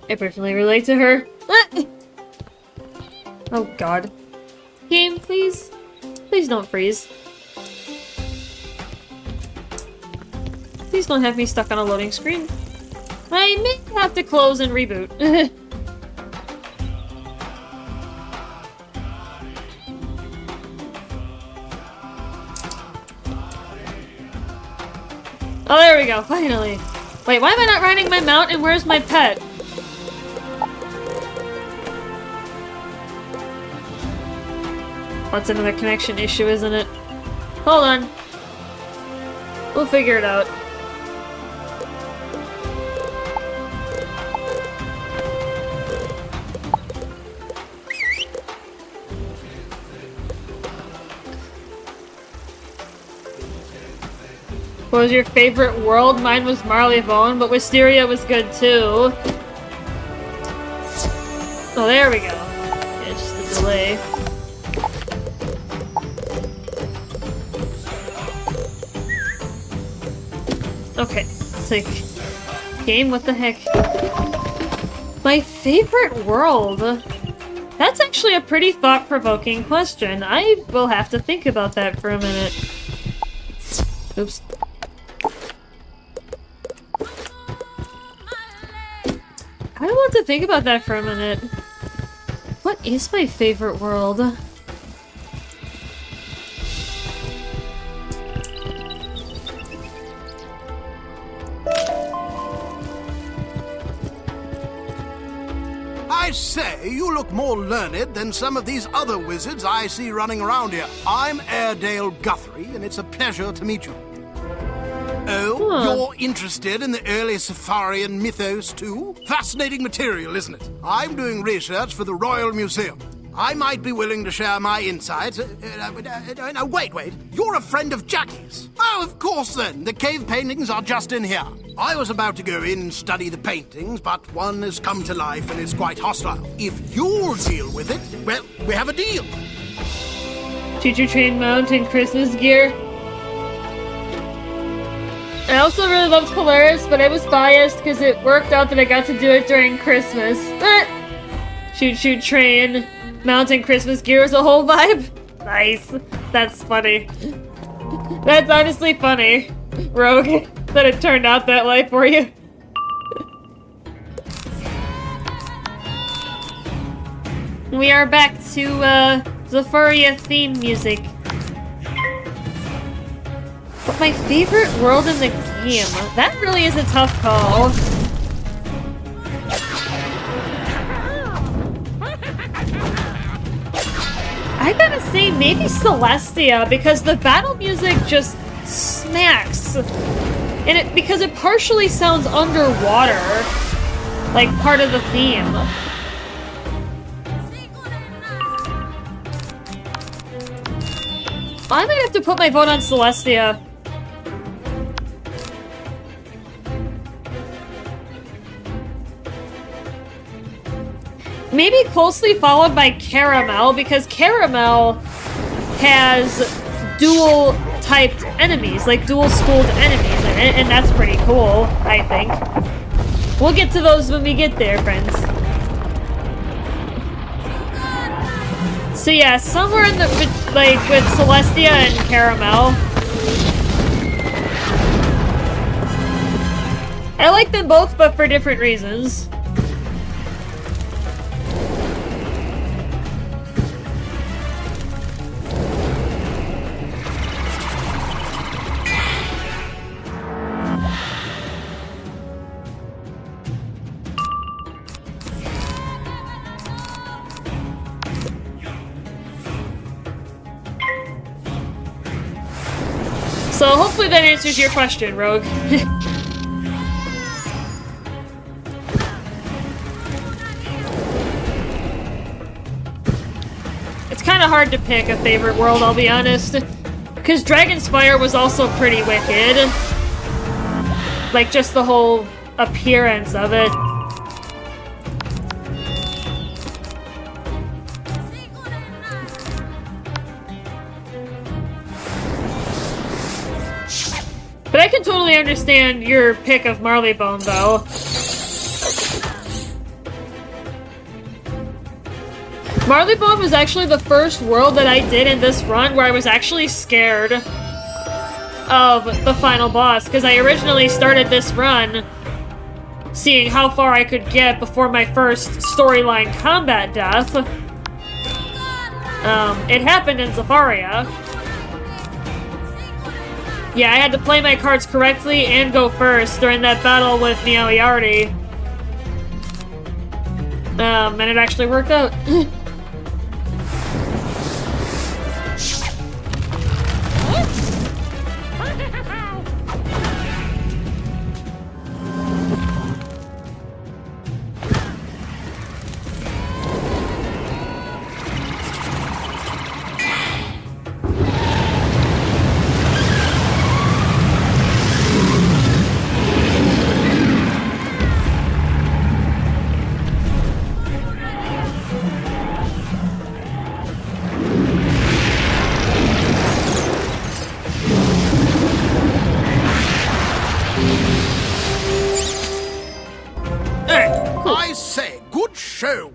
I personally relate to her. Oh god. Game, please? Please don't freeze. Please don't have me stuck on a loading screen. I may have to close and reboot. Oh, there we go, finally. Wait, why am I not riding my mount and where's my pet? That's another connection issue, isn't it? Hold on. We'll figure it out. What was your favorite world? Mine was Marleyvone, but Wisteria was good too. Oh, there we go. Yeah, just the delay. Okay, it's like... Game, what the heck? My favorite world? That's actually a pretty thought-provoking question. I will have to think about that for a minute. Oops. I want to think about that for a minute. What is my favorite world? I say, you look more learned than some of these other wizards I see running around here. I'm Airedale Guthrie, and it's a pleasure to meet you. Oh, you're interested in the early Safarian mythos, too? Fascinating material, isn't it? I'm doing research for the Royal Museum. I might be willing to share my insights. Wait. You're a friend of Jackie's. Oh, of course, then. The cave paintings are just in here. I was about to go in and study the paintings, but one has come to life and is quite hostile. If you'll deal with it, well, we have a deal. Choo-choo train mountain Christmas gear. I also really loved Polaris, but I was biased because it worked out that I got to do it during Christmas. Choo-choo train mountain Christmas gear is a whole vibe. Nice. That's funny. That's honestly funny, Rogue, that it turned out that way for you. We are back to Zafaria theme music. But my favorite world in the game, that really is a tough call. I gotta say maybe Celestia, because the battle music just smacks. And because it partially sounds underwater, like part of the theme. I might have to put my vote on Celestia. Maybe closely followed by Caramel, because Caramel has dual-typed enemies, like dual-schooled enemies in it, and that's pretty cool, I think. We'll get to those when we get there, friends. So yeah, somewhere in the, like, with Celestia and Caramel. I like them both, but for different reasons. So hopefully that answers your question, Rogue. It's kind of hard to pick a favorite world, I'll be honest. Because Dragonspire was also pretty wicked. Like, just the whole appearance of it. But I can totally understand your pick of Marleybone, though. Marleybone was actually the first world that I did in this run where I was actually scared of the final boss, because I originally started this run seeing how far I could get before my first storyline combat death. It happened in Zafaria. Yeah, I had to play my cards correctly and go first during that battle with Meowiarty. And it actually worked out.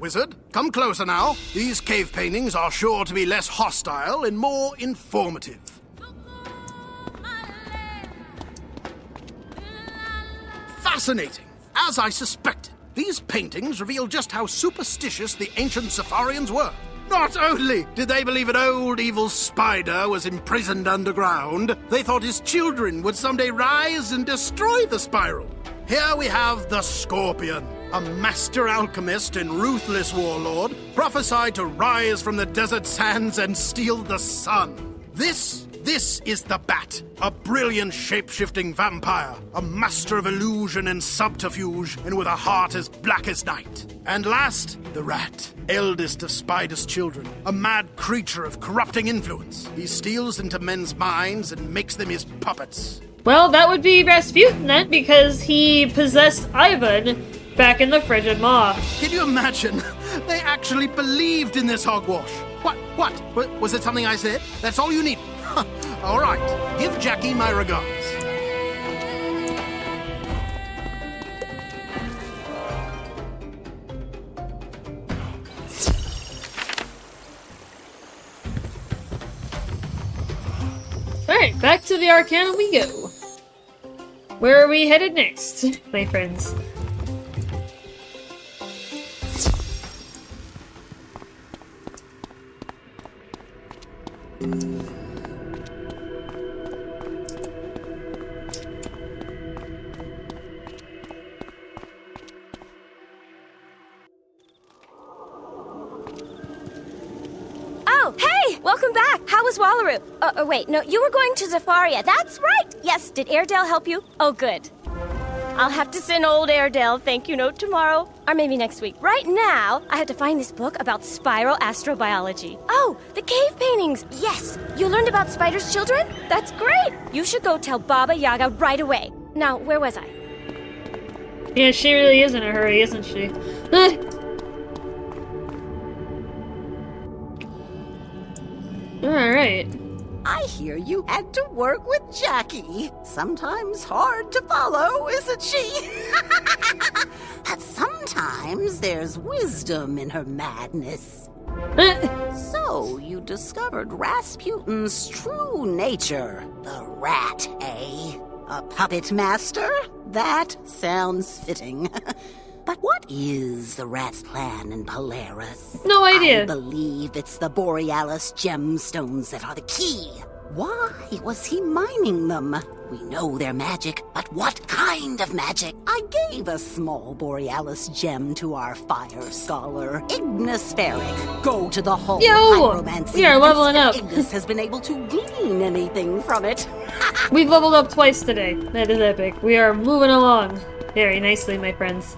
Wizard. Come closer now. These cave paintings are sure to be less hostile and more informative. Fascinating. As I suspected, these paintings reveal just how superstitious the ancient Safarians were. Not only did they believe an old evil spider was imprisoned underground, they thought his children would someday rise and destroy the spiral. Here we have the scorpion. a master alchemist and ruthless warlord, prophesied to rise from the desert sands and steal the sun. This is the Bat, a brilliant shape-shifting vampire, a master of illusion and subterfuge, and with a heart as black as night. And last, the Rat, eldest of Spider's children, a mad creature of corrupting influence. He steals into men's minds and makes them his puppets. Well, that would be Rasputin then, because he possessed Ivan back in the Frigid Maw. Can you imagine? They actually believed in this hogwash. What? Was it something I said? That's all you need. All right. Give Jackie my regards. Alright, back to the Arcanum we go. Where are we headed next, my friends? Oh, hey! Welcome back! How was Wallaroo? Oh, wait, no, you were going to Zafaria. That's right! Yes, did Airedale help you? Oh, good. I'll have to send old Airedale a thank you note tomorrow. Or maybe next week. Right now, I had to find this book about spiral astrobiology. Oh, the cave paintings! Yes! You learned about Spider's children? That's great! You should go tell Baba Yaga right away. Now, where was I? Yeah, she really is in a hurry, isn't she? Alright. I hear you had to work with Jackie. Sometimes hard to follow, isn't she? But sometimes there's wisdom in her madness. So you discovered Rasputin's true nature. The rat, eh? A puppet master? That sounds fitting. But what is the rat's plan in Polaris? No idea. I believe it's the Borealis gemstones that are the key. Why was he mining them? We know they're magic, but what kind of magic? I gave a small Borealis gem to our fire scholar, Ignis Ferric. Go to the Hall of Pyromancy. We are leveling up. Ignis has been able to glean anything from it. We've leveled up twice today. That is epic. We are moving along very nicely, my friends.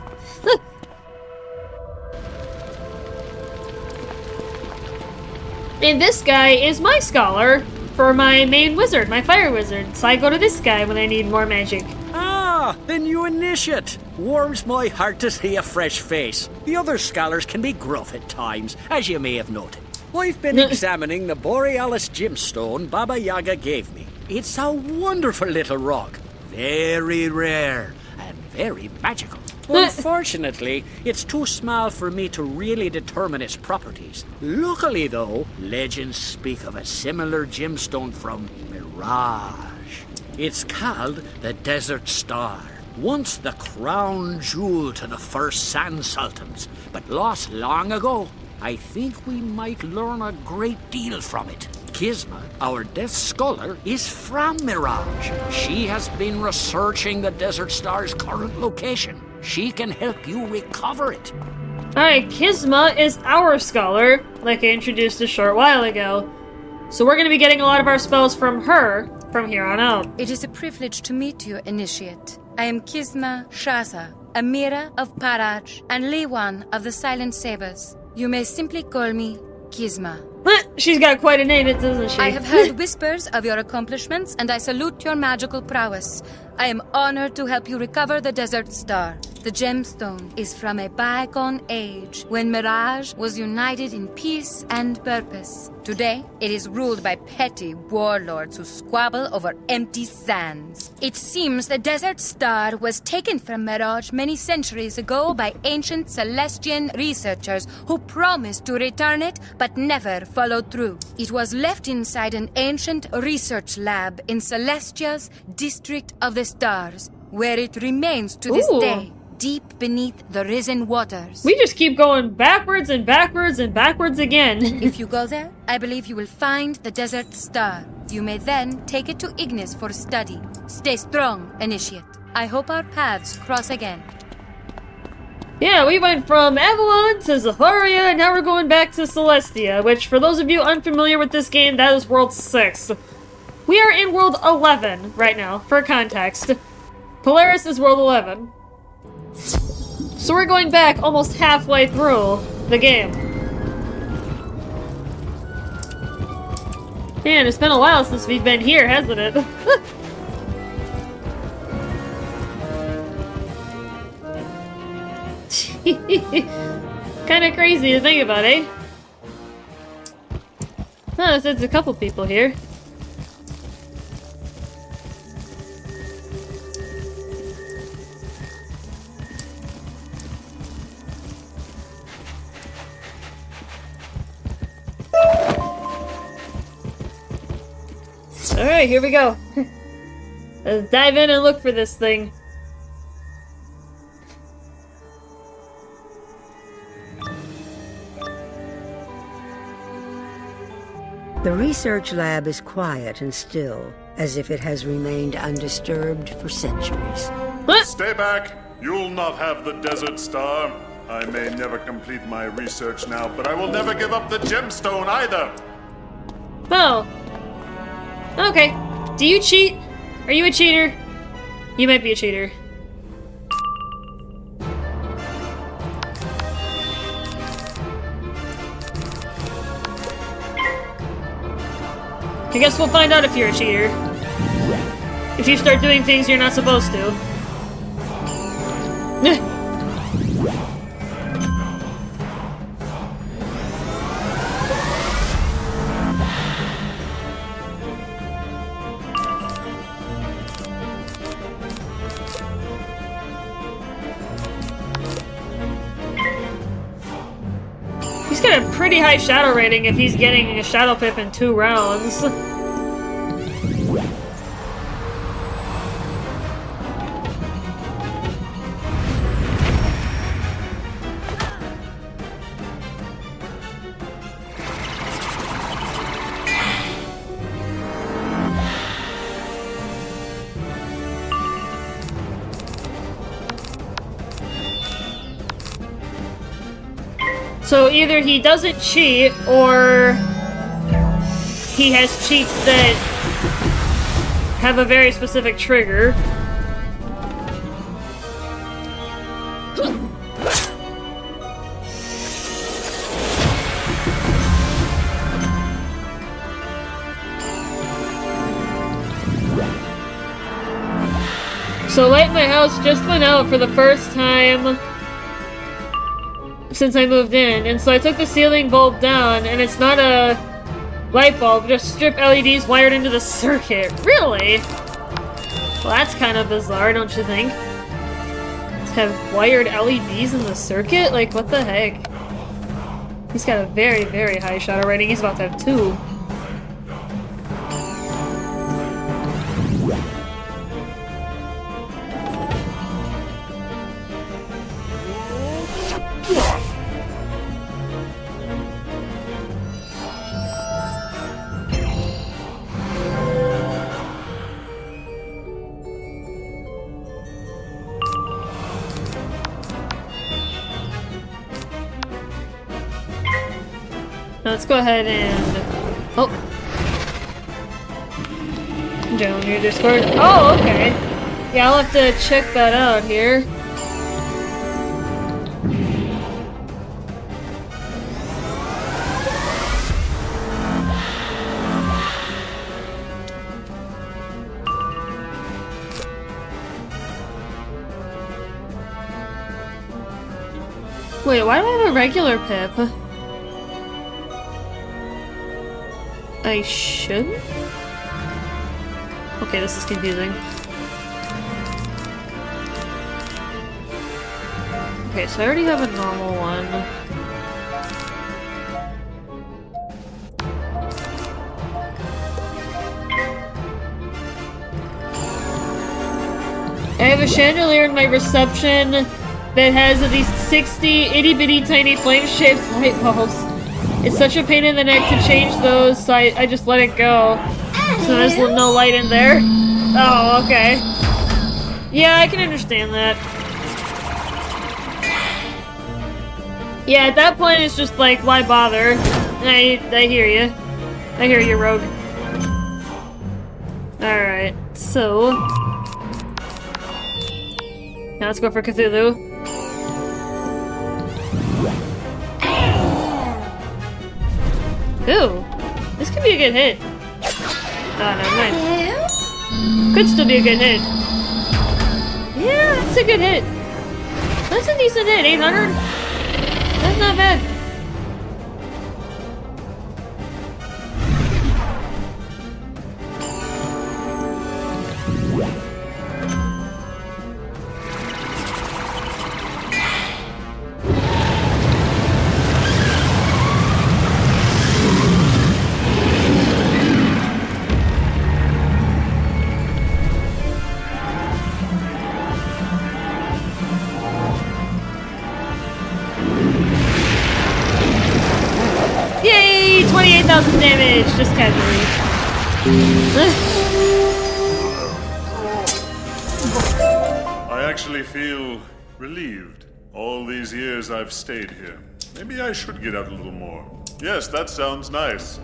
And this guy is my scholar for my main wizard, my fire wizard. So I go to this guy when I need more magic. Ah, the new initiate. Warms my heart to see a fresh face. The other scholars can be gruff at times, as you may have noted. I've been examining the Borealis gemstone Baba Yaga gave me. It's a wonderful little rock. Very rare and very magical. Unfortunately, it's too small for me to really determine its properties. Luckily, though, legends speak of a similar gemstone from Mirage. It's called the Desert Star. Once the crown jewel to the first Sand Sultans, but lost long ago. I think we might learn a great deal from it. Kisma, our death scholar, is from Mirage. She has been researching the Desert Star's current location. She can help you recover it. Alright, Kisma is our scholar, like I introduced a short while ago. So we're going to be getting a lot of our spells from her from here on out. It is a privilege to meet you, Initiate. I am Kisma Shaza, Amira of Paraj, and Liwan of the Silent Sabers. You may simply call me Kisma. She's got quite a name, doesn't she? I have heard whispers of your accomplishments, and I salute your magical prowess. I am honored to help you recover the Desert Star. The gemstone is from a bygone age when Mirage was united in peace and purpose. Today, it is ruled by petty warlords who squabble over empty sands. It seems the Desert Star was taken from Mirage many centuries ago by ancient Celestian researchers who promised to return it but never followed through. It was left inside an ancient research lab in Celestia's District of the Stars, where it remains to this day, deep beneath the risen waters. We just keep going backwards and backwards and backwards again. If you go there, I believe you will find the Desert Star. You may then take it to Ignis for study. Stay strong, Initiate. I hope our paths cross again. Yeah, we went from Avalon to Zafaria, and now we're going back to Celestia, which, for those of you unfamiliar with this game, that is World 6. We are in World 11 right now, for context. Polaris is World 11. So we're going back almost halfway through the game. Man, it's been a while since we've been here, hasn't it? Kinda crazy to think about, eh? Oh, there's a couple people here. Alright, here we go. Let's dive in and look for this thing. The research lab is quiet and still, as if it has remained undisturbed for centuries. Stay back! You'll not have the Desert Star. I may never complete my research now, but I will never give up the gemstone either! Oh. Okay. Do you cheat? Are you a cheater? You might be a cheater. I guess we'll find out if you're a cheater. If you start doing things you're not supposed to. He's got a pretty high shadow rating if he's getting a shadow pip in 2 rounds. So either he doesn't cheat, or he has cheats that have a very specific trigger. So light in my house just went out for the first time since I moved in, and so I took the ceiling bulb down, and it's not a light bulb, just strip LEDs wired into the circuit. Really? Well, that's kind of bizarre, don't you think? To have wired LEDs in the circuit? Like, what the heck? He's got a very, very high shadow rating. He's about to have 2. Let's go ahead and... Oh! Join your Discord. Oh, okay. Yeah, I'll have to check that out here. Wait, why do I have a regular pip? I should? Okay, this is confusing. Okay, so I already have a normal one. I have a chandelier in my reception that has these 60 itty-bitty tiny flame-shaped light bulbs. It's such a pain in the neck to change those, so I just let it go. So there's no light in there. Oh, okay. Yeah, I can understand that. Yeah, at that point it's just like, why bother? I hear you. I hear you, Rogue. Alright, so... Now let's go for Cthulhu. Ooh, this could be a good hit. Oh, never mind. Could still be a good hit. Yeah, that's a good hit. That's a decent hit, 800. That's not bad. Yay! 28,000 damage, just casually. I actually feel relieved. All these years I've stayed here. Maybe I should get out a little more. Yes, that sounds nice.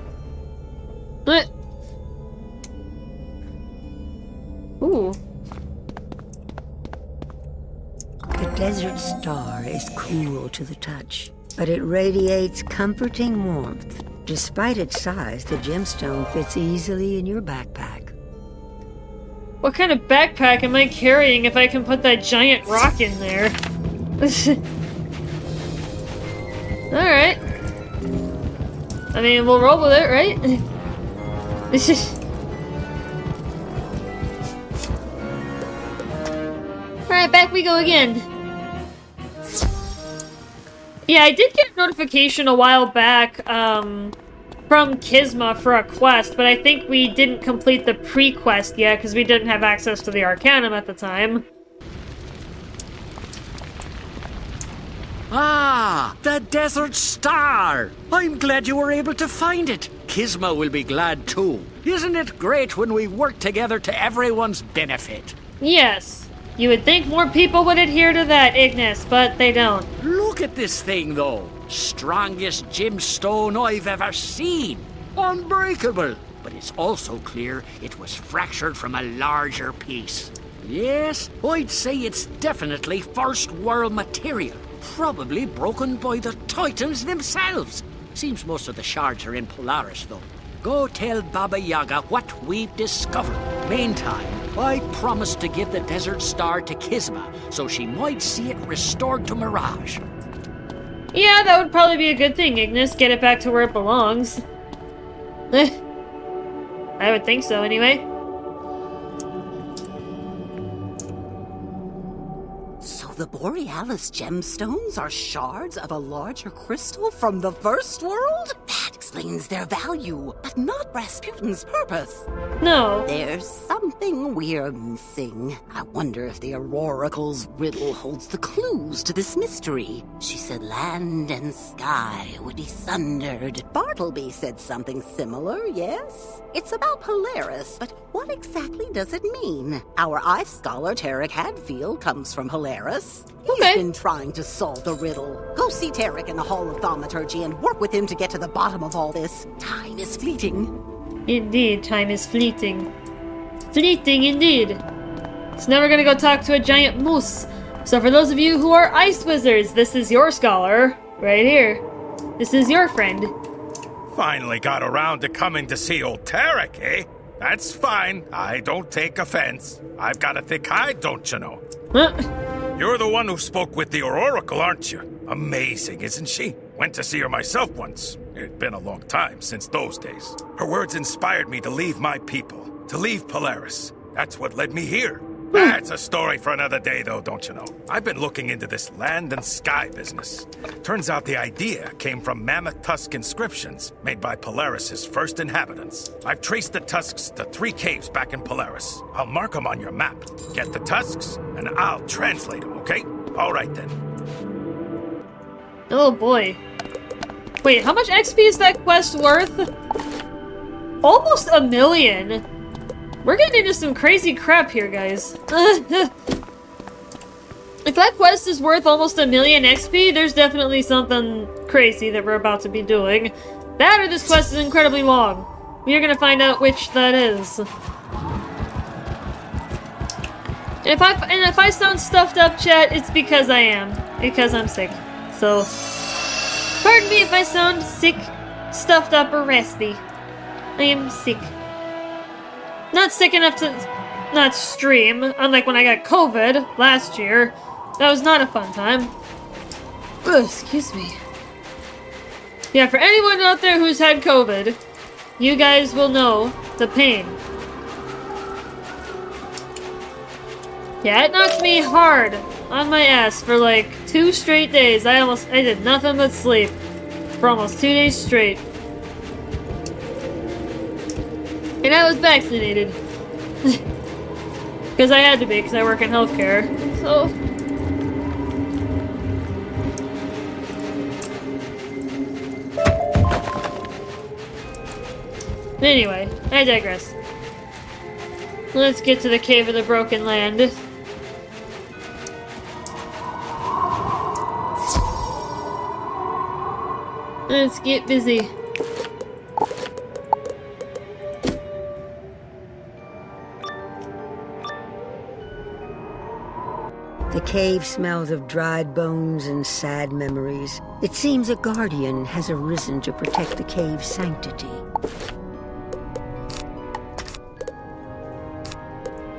Ooh. The desert star is cool to the touch, but it radiates comforting warmth. Despite its size, the gemstone fits easily in your backpack. What kind of backpack am I carrying if I can put that giant rock in there? Alright. I mean, we'll roll with it, right? Alright, back we go again. Yeah, I did get a notification a while back, from Kisma for a quest, but I think we didn't complete the pre-quest yet because we didn't have access to the Arcanum at the time. Ah, the Desert Star! I'm glad you were able to find it. Kisma will be glad too. Isn't it great when we work together to everyone's benefit? Yes. You would think more people would adhere to that, Ignis, but they don't. Look at this thing, though. Strongest gemstone I've ever seen. Unbreakable. But it's also clear it was fractured from a larger piece. Yes, I'd say it's definitely first world material. Probably broken by the Titans themselves. Seems most of the shards are in Polaris, though. Go tell Baba Yaga what we've discovered. Meantime, I promised to give the Desert Star to Kisma, so she might see it restored to Mirage. Yeah, that would probably be a good thing, Ignis. Get it back to where it belongs. I would think so, anyway. So the Borealis gemstones are shards of a larger crystal from the first world? That explains their value, but not Rasputin's purpose. No. There's something we're missing. I wonder if the Auroracle's riddle holds the clues to this mystery. She said land and sky would be sundered. Bartleby said something similar, yes? It's about Polaris, but what exactly does it mean? Our ice scholar, Tarek Hadfield, comes from Polaris. He's been trying to solve the riddle. Go see Tarek in the Hall of Thaumaturgy and work with him to get to the bottom of all this. Time is fleeting. Indeed, time is fleeting. Fleeting indeed. It's never gonna go talk to a giant moose. So for those of you who are ice wizards, this is your scholar, right here. This is your friend. Finally got around to coming to see old Tarek, eh? That's fine. I don't take offense. I've got a thick hide, don't you know? You're the one who spoke with the Aurorical, aren't you? Amazing, isn't she? Went to see her myself once. It'd been a long time since those days. Her words inspired me to leave my people, to leave Polaris. That's what led me here. That's a story for another day, though, don't you know? I've been looking into this land and sky business. Turns out the idea came from mammoth tusk inscriptions made by Polaris's first inhabitants. I've traced the tusks to 3 caves back in Polaris. I'll mark them on your map. Get the tusks, and I'll translate them, okay? All right, then. Oh boy. Wait, how much XP is that quest worth? Almost 1 million. We're getting into some crazy crap here, guys. If that quest is worth almost 1,000,000 XP, there's definitely something crazy that we're about to be doing. That or this quest is incredibly long. We're gonna find out which that is. And if I sound stuffed up, chat, it's because I am. Because I'm sick. So, pardon me if I sound sick, stuffed up, or raspy. I am sick. Not sick enough to not stream, unlike when I got COVID last year. That was not a fun time. Ugh, excuse me. Yeah, for anyone out there who's had COVID, you guys will know the pain. Yeah, it knocked me hard on my ass for like 2 straight days. I did nothing but sleep for almost 2 days straight. And I was vaccinated. Because I had to be, because I work in healthcare. So... Anyway, I digress. Let's get to the Cave of the Broken Land. Let's get busy. The cave smells of dried bones and sad memories. It seems a guardian has arisen to protect the cave's sanctity.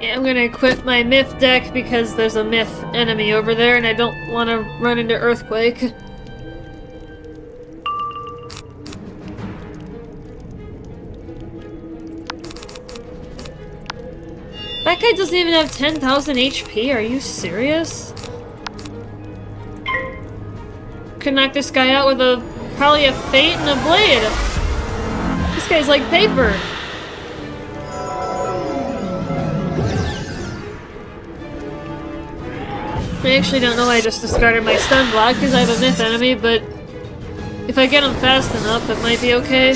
Yeah, I'm gonna equip my myth deck because there's a myth enemy over there and I don't want to run into Earthquake. That guy doesn't even have 10,000 HP, are you serious? Could knock this guy out with probably a fate and a blade. This guy's like paper. I actually don't know why I just discarded my stun block because I have a myth enemy, but if I get him fast enough, it might be okay.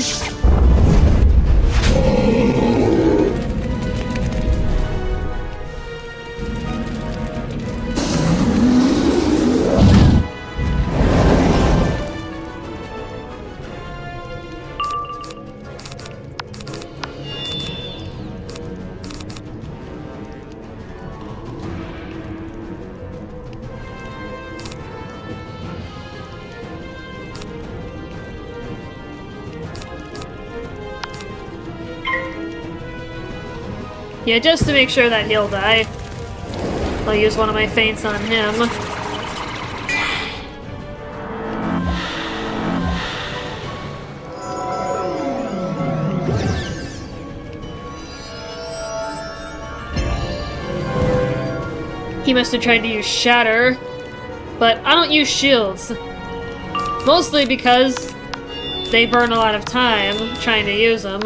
Yeah, just to make sure that he'll die, I'll use one of my feints on him. He must have tried to use Shatter, but I don't use shields. Mostly because they burn a lot of time trying to use them.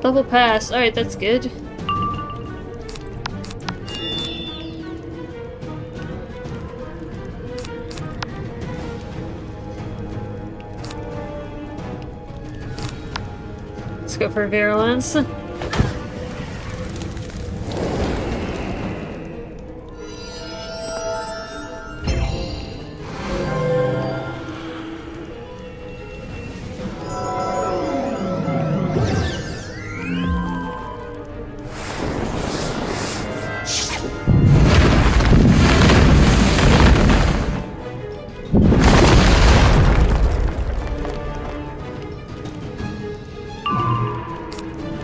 Double pass. Alright, that's good. Let's go for virulence.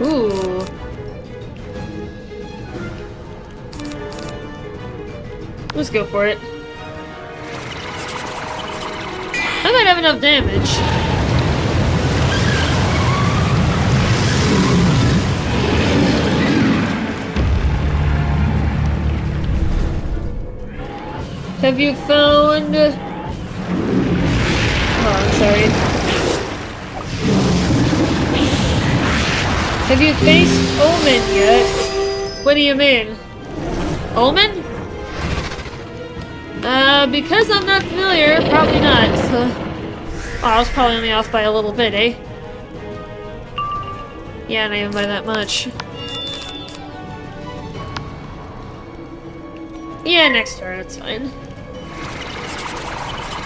Ooh. Let's go for it. I might have enough damage. Have you found... Oh, I'm sorry. Have you faced Omen yet? What do you mean? Omen? Because I'm not familiar, probably not. So... Oh, I was probably only off by a little bit, eh? Yeah, not even by that much. Yeah, next turn, it's fine.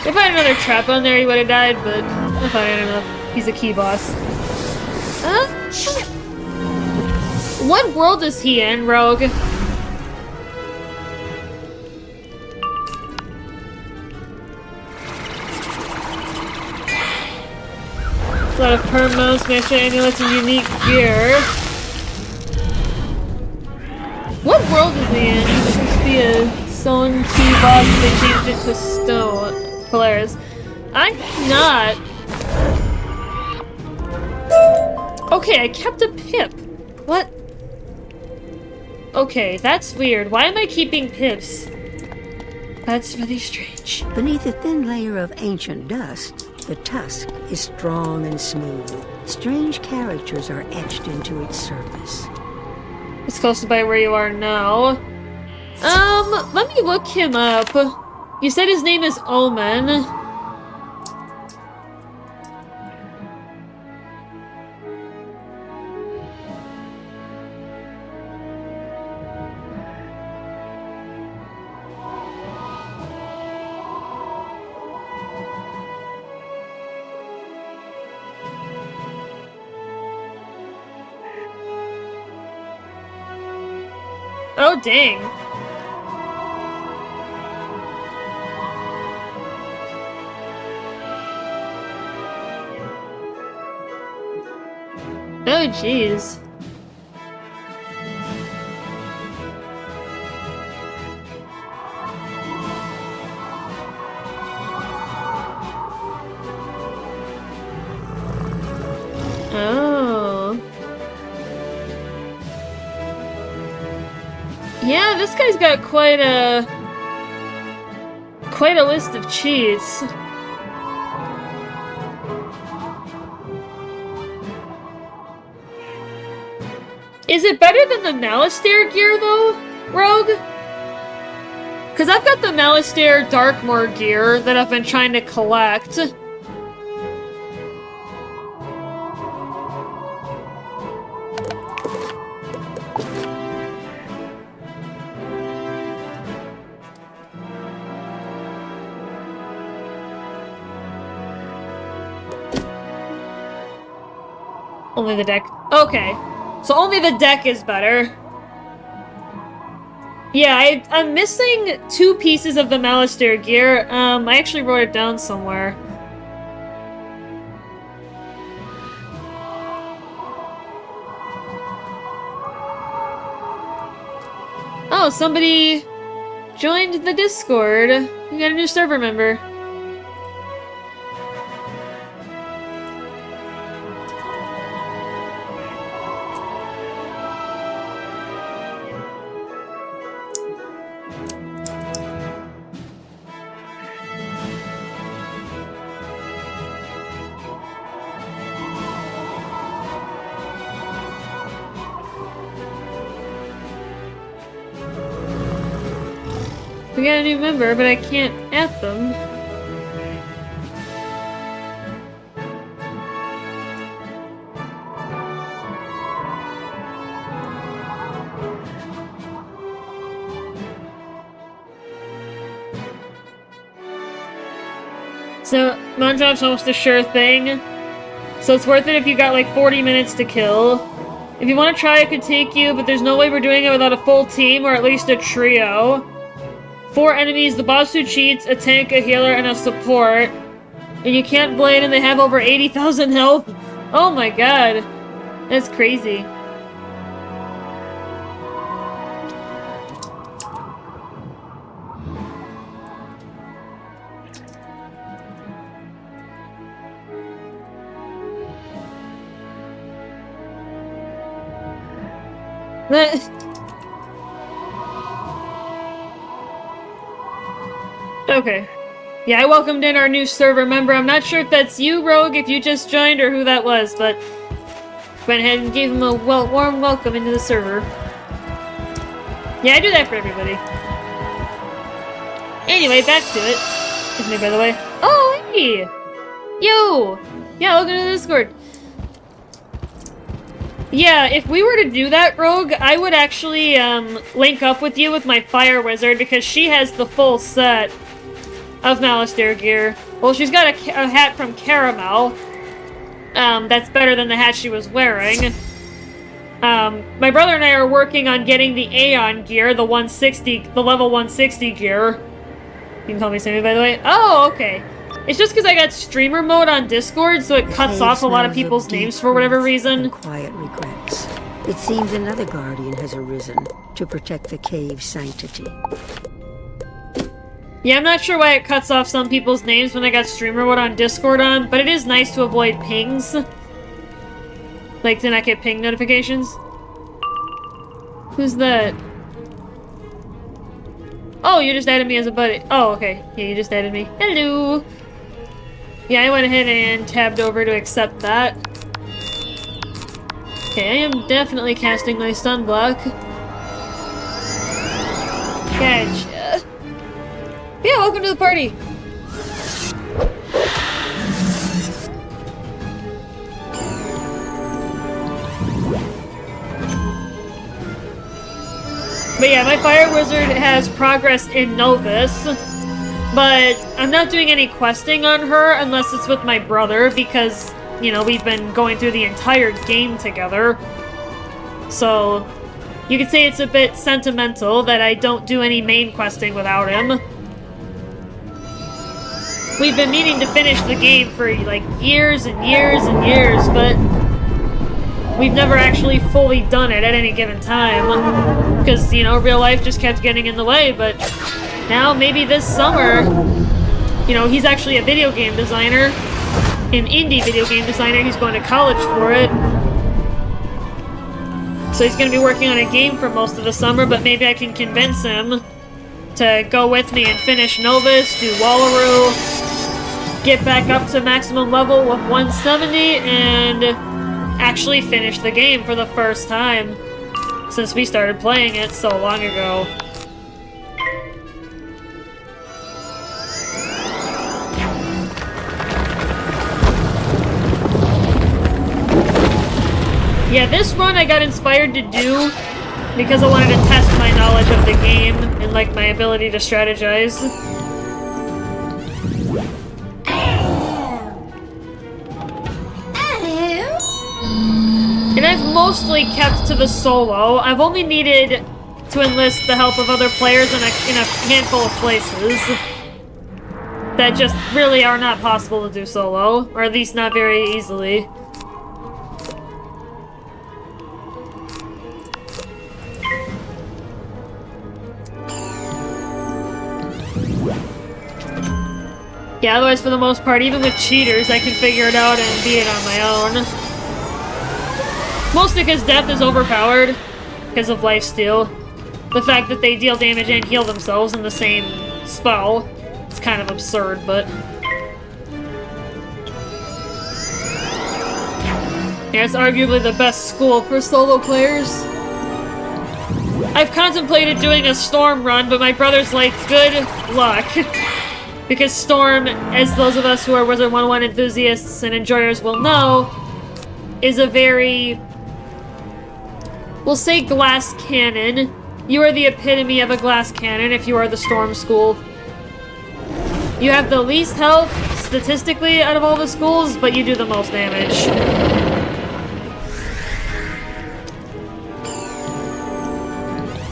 If I had another trap on there, he would have died, but I thought I don't know. He's a key boss. What world is he in, Rogue? A lot of permos, master amulets, and unique gear. What world is he in? This must be a stone key boss. They changed it to stone. Polaris. I'm not. Okay, I kept a pip. What? Okay, that's weird. Why am I keeping pips? That's really strange. Beneath a thin layer of ancient dust, the tusk is strong and smooth. Strange characters are etched into its surface. It's close to by where you are now. Let me look him up. You said his name is Omen. Oh, dang. Oh, jeez. Oh. Yeah, this guy's got quite a list of cheats. Is it better than the Malastare gear, though, Rogue? Because I've got the Malastare Darkmoor gear that I've been trying to collect. Only the deck. Okay. So only the deck is better. Yeah, I'm missing 2 pieces of the Malastare gear. I actually wrote it down somewhere. Oh, somebody joined the Discord. We got a new server member. We got a new member, but I can't add them. So, Mondrop's almost a sure thing. So it's worth it if you got like 40 minutes to kill. If you want to try, it could take you, but there's no way we're doing it without a full team, or at least a trio. 4 enemies, the boss who cheats, a tank, a healer, and a support. And you can't blade, and they have over 80,000 health. Oh my god. That's crazy. Okay. Yeah, I welcomed in our new server member. I'm not sure if that's you, Rogue, if you just joined, or who that was, but went ahead and gave him a warm welcome into the server. Yeah, I do that for everybody. Anyway, back to it. Excuse me, by the way. Oh, hey! Yo! Yeah, welcome to the Discord. Yeah, if we were to do that, Rogue, I would actually link up with you with my Fire Wizard because she has the full set of Malistaire gear. Well, she's got a hat from Caramel. That's better than the hat she was wearing. My brother and I are working on getting the Aeon gear, the level 160 gear. You can call me Sammy, by the way. Oh, okay. It's just because I got streamer mode on Discord, so it cuts off a lot of people's names for whatever reason. Quiet regrets. It seems another guardian has arisen to protect the cave's sanctity. Yeah, I'm not sure why it cuts off some people's names when I got streamer mode on Discord on, but it is nice to avoid pings. Like, to not get ping notifications. Who's that? Oh, you just added me as a buddy. Oh, okay. Yeah, you just added me. Hello! Yeah, I went ahead and tabbed over to accept that. Okay, I am definitely casting my stun block. Gotcha. Yeah, welcome to the party! But yeah, my Fire Wizard has progressed in Novus, but I'm not doing any questing on her unless it's with my brother because, you know, we've been going through the entire game together. So, you could say it's a bit sentimental that I don't do any main questing without him. We've been meaning to finish the game for, like, years and years and years, but we've never actually fully done it at any given time. Because, you know, real life just kept getting in the way, but now, maybe this summer, you know, he's actually a video game designer, an indie video game designer, he's going to college for it. So he's going to be working on a game for most of the summer, but maybe I can convince him to go with me and finish Novus, do Wallaroo, get back up to maximum level with 170, and actually finish the game for the first time since we started playing it so long ago. Yeah, this run I got inspired to do because I wanted to test my knowledge of the game and, like, my ability to strategize. And I've mostly kept to the solo. I've only needed to enlist the help of other players in a handful of places that just really are not possible to do solo, or at least not very easily. Yeah, otherwise, for the most part, even with cheaters, I can figure it out and beat it on my own. Mostly because death is overpowered because of lifesteal. The fact that they deal damage and heal themselves in the same spell is kind of absurd, but... yeah, it's arguably the best school for solo players. I've contemplated doing a Storm run, but my brother's like, good luck. Because Storm, as those of us who are Wizard101 enthusiasts and enjoyers will know, is a very... we'll say glass cannon. You are the epitome of a glass cannon if you are the Storm school. You have the least health, statistically, out of all the schools, but you do the most damage.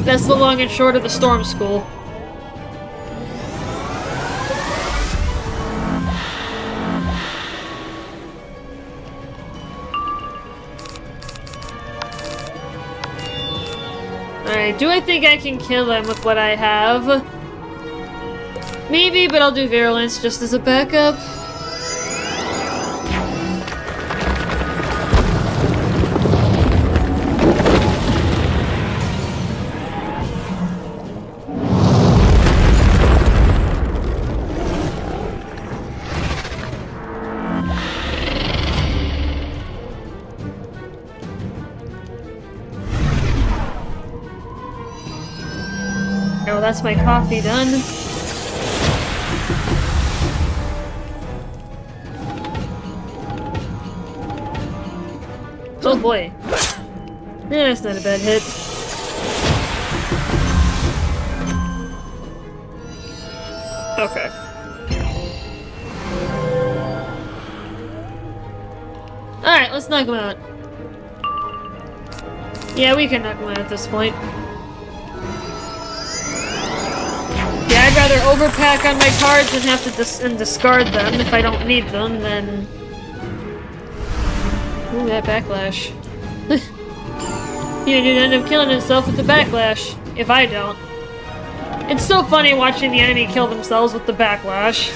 That's the long and short of the Storm school. Alright, do I think I can kill him with what I have? Maybe, but I'll do Virulence just as a backup. Oh, that's my coffee done. Oh boy. Yeah, that's not a bad hit. Okay. Alright, let's knock him out. Yeah, we can knock him out at this point. Yeah, I'd rather overpack on my cards and have to discard them if I don't need them than... Ooh, that backlash. He'd end up killing himself with the backlash, if I don't. It's so funny watching the enemy kill themselves with the backlash.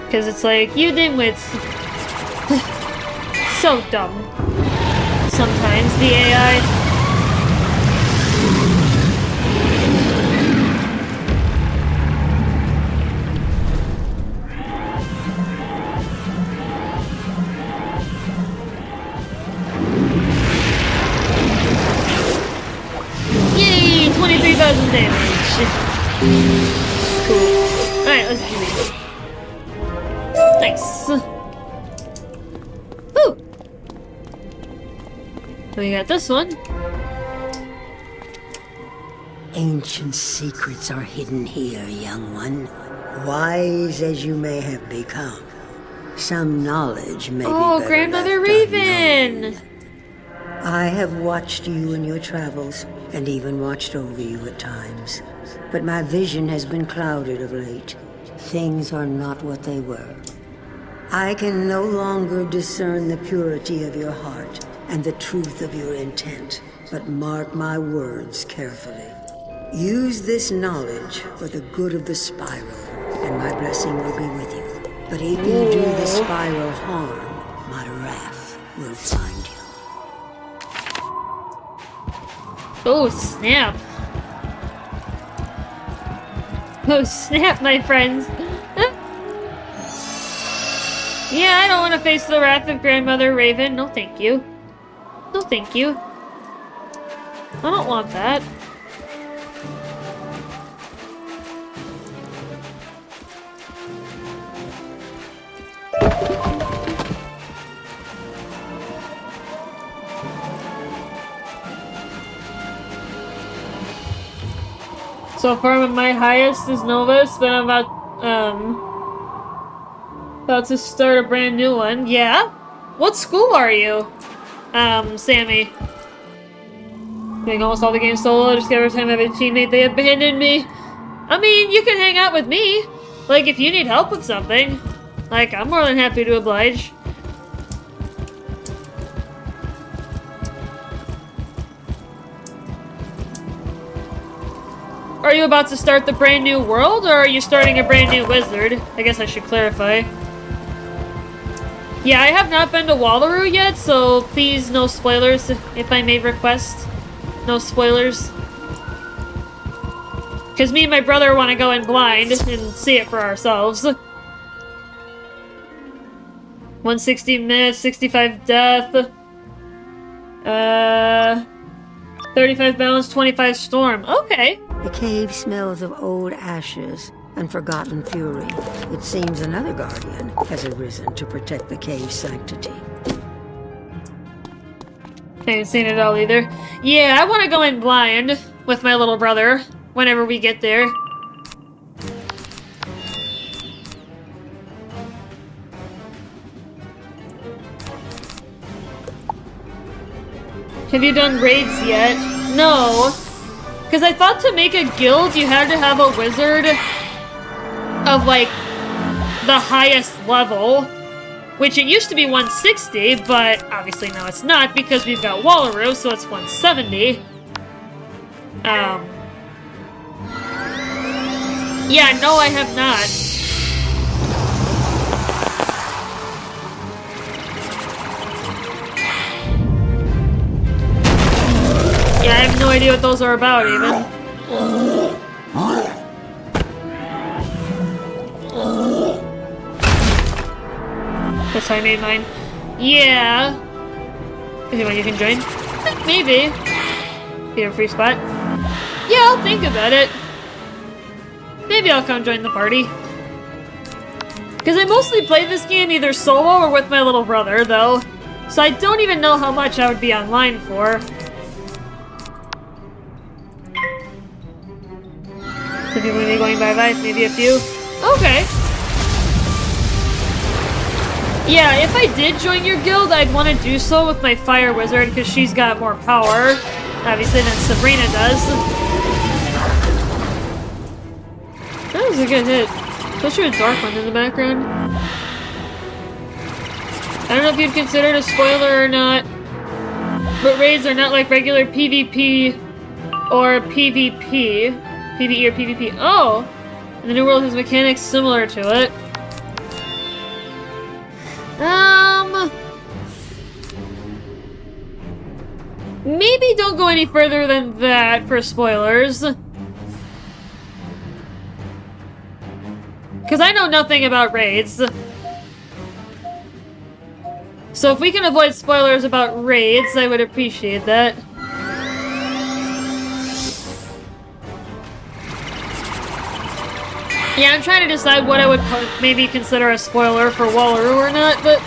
Because it's like, you dimwits. So dumb. Sometimes, the AI. Yay! 23,000 damage. Cool. Alright, let's do it. Nice. Woo! We got this one. Ancient secrets are hidden here, young one. Wise as you may have become, some knowledge may be better Grandmother left Raven! unknown. I have watched you in your travels, and even watched over you at times. But my vision has been clouded of late. Things are not what they were. I can no longer discern the purity of your heart and the truth of your intent, but mark my words carefully. Use this knowledge for the good of the spiral, and my blessing will be with you. But if you do the spiral harm, my wrath will find you. Oh, snap. Oh, snap, my friends. Yeah, I don't want to face the wrath of Grandmother Raven. No, thank you. No, thank you. I don't want that. So far, my highest is Novus, but I'm about to start a brand new one. Yeah? What school are you? Sammy. Playing almost all the games solo, just every time I have a teammate, they abandoned me. I mean, you can hang out with me. Like, if you need help with something. Like, I'm more than happy to oblige. Are you about to start the brand new world, or are you starting a brand new wizard? I guess I should clarify. Yeah, I have not been to Wallaroo yet, so please no spoilers if I may request. No spoilers. Because me and my brother want to go in blind and see it for ourselves. 160 minutes, 65 death. 35 balance, 25 storm. Okay. The cave smells of old ashes and forgotten fury. It seems another guardian has arisen to protect the cave's sanctity. I haven't seen it all either. Yeah, I want to go in blind with my little brother whenever we get there. Have you done raids yet? No. Because I thought to make a guild, you had to have a wizard of, like, the highest level. Which it used to be 160, but obviously now it's not because we've got Wallaroo, so it's 170. Yeah, no, I have not. Yeah, I have no idea what those are about, even. That's how I made mine. Yeah. Anyone you can join? Maybe. Be a free spot. Yeah, I'll think about it. Maybe I'll come join the party. Because I mostly play this game either solo or with my little brother, though. So I don't even know how much I would be online for. Some people may be going bye-bye, maybe a few. Okay. Yeah, if I did join your guild, I'd want to do so with my fire wizard, because she's got more power, obviously, than Sabrina does. That was a good hit. Especially with Dark One in the background. I don't know if you'd consider it a spoiler or not, but raids are not like regular PvP or PvP. PvE or PvP. Oh! And the New World has mechanics similar to it. Maybe don't go any further than that for spoilers. Because I know nothing about raids. So if we can avoid spoilers about raids, I would appreciate that. Yeah, I'm trying to decide what I would maybe consider a spoiler for Wallaroo or not, but...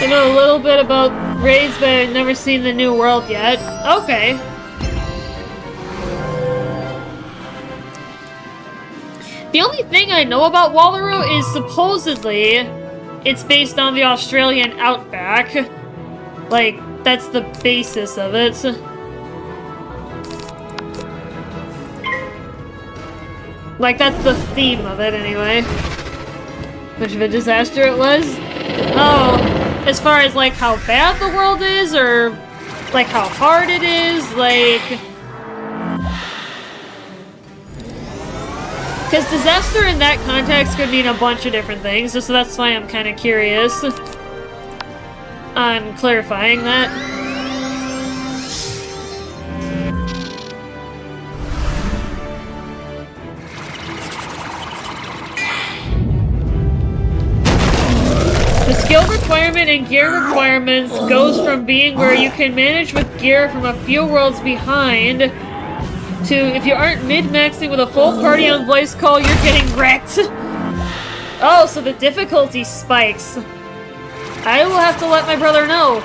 I know a little bit about raids, but I've never seen the New World yet. Okay. The only thing I know about Wallaroo is supposedly it's based on the Australian outback. Like, that's the basis of it. Like, that's the theme of it, anyway. Much of a disaster it was. Oh, as far as, like, how bad the world is, or, like, how hard it is, like... Because disaster in that context could mean a bunch of different things, so that's why I'm kind of curious on clarifying that. The skill requirement and gear requirements goes from being where you can manage with gear from a few worlds behind to if you aren't mid-maxing with a full party on voice call, you're getting wrecked. Oh, so the difficulty spikes. I will have to let my brother know.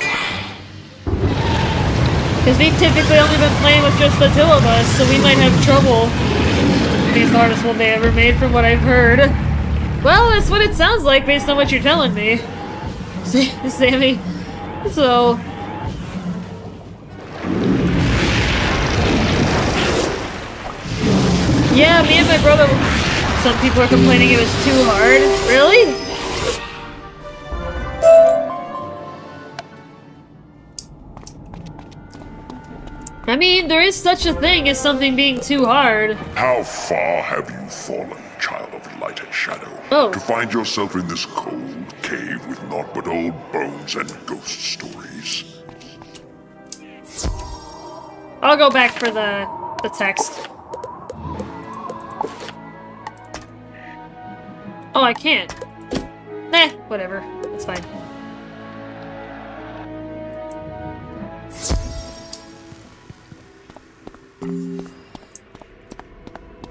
Because we've typically only been playing with just the two of us, so we might have trouble. These hardest one they ever made from what I've heard. Well, that's what it sounds like based on what you're telling me, Sammy. So... yeah, me and my brother... Some people are complaining it was too hard. Really? I mean, there is such a thing as something being too hard. How far have you fallen, child of light and shadow? Oh. To find yourself in this cold cave with naught but old bones and ghost stories. I'll go back for the text. Oh, I can't. Nah, whatever. It's fine.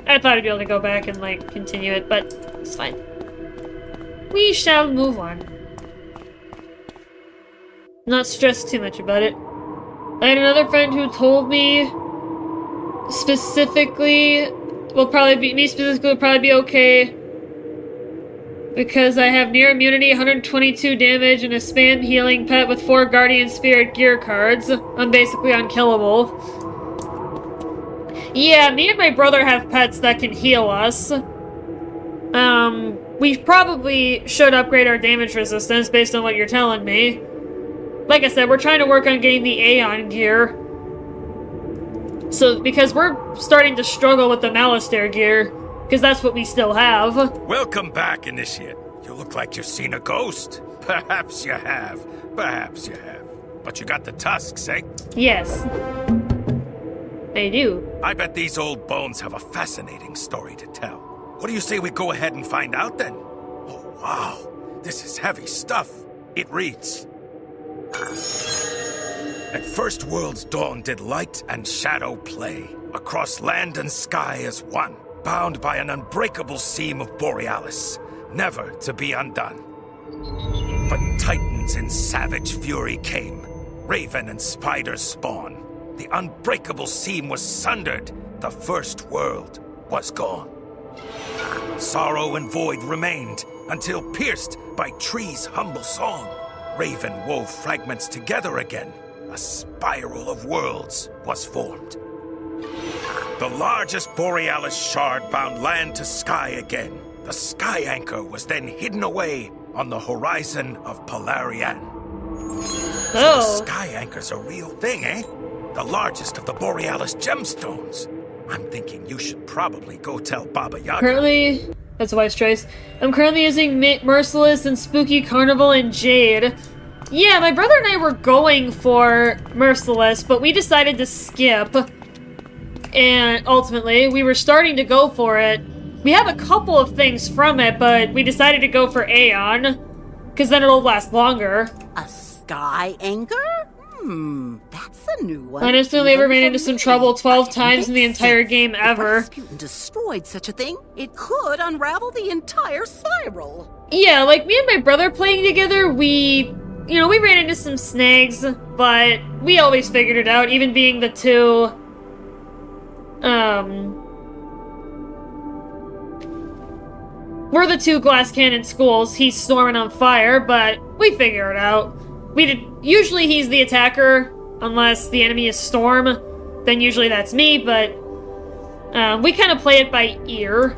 I thought I'd be able to go back and, like, continue it, but it's fine. We shall move on. Not stress too much about it. I had another friend who told me specifically will probably be okay because I have near immunity, 122 damage, and a span healing pet with 4 guardian spirit gear cards. I'm basically unkillable. Yeah, me and my brother have pets that can heal us. We probably should upgrade our damage resistance based on what you're telling me. Like I said, we're trying to work on getting the Aeon gear. So, because we're starting to struggle with the Malistaire gear, because that's what we still have. Welcome back, Initiate. You look like you've seen a ghost. Perhaps you have. Perhaps you have. But you got the tusks, eh? Yes. I do. I bet these old bones have a fascinating story to tell. What do you say we go ahead and find out, then? Oh, wow. This is heavy stuff. It reads, at first world's dawn did light and shadow play, across land and sky as one, bound by an unbreakable seam of Borealis, never to be undone. But titans in savage fury came, raven and spider spawn. The unbreakable seam was sundered, the first world was gone. Sorrow and void remained, until pierced by trees' humble song, raven wove fragments together again. A spiral of worlds was formed. The largest Borealis shard bound land to sky again. The sky anchor was then hidden away on the horizon of Polarian. So the sky anchor's a real thing, eh? The largest of the Borealis gemstones. I'm thinking you should probably go tell Baba Yaga. Currently, that's a wise choice. I'm currently using Merciless and Spooky Carnival and Jade. Yeah, my brother and I were going for Merciless, but we decided to skip. And ultimately, we were starting to go for it. We have a couple of things from it, but we decided to go for Aeon, because then it'll last longer. A sky anchor? That's a new one. I instantly ever ran into some trouble 12 times in the entire game ever. If Rasputin destroyed such a thing, it could unravel the entire spiral. Yeah, like me and my brother playing together, we ran into some snags, but we always figured it out, even being the two, we're the two glass cannon schools. He's storming on fire, but we figure it out. Usually he's the attacker, unless the enemy is Storm. Then usually that's me, but we kind of play it by ear.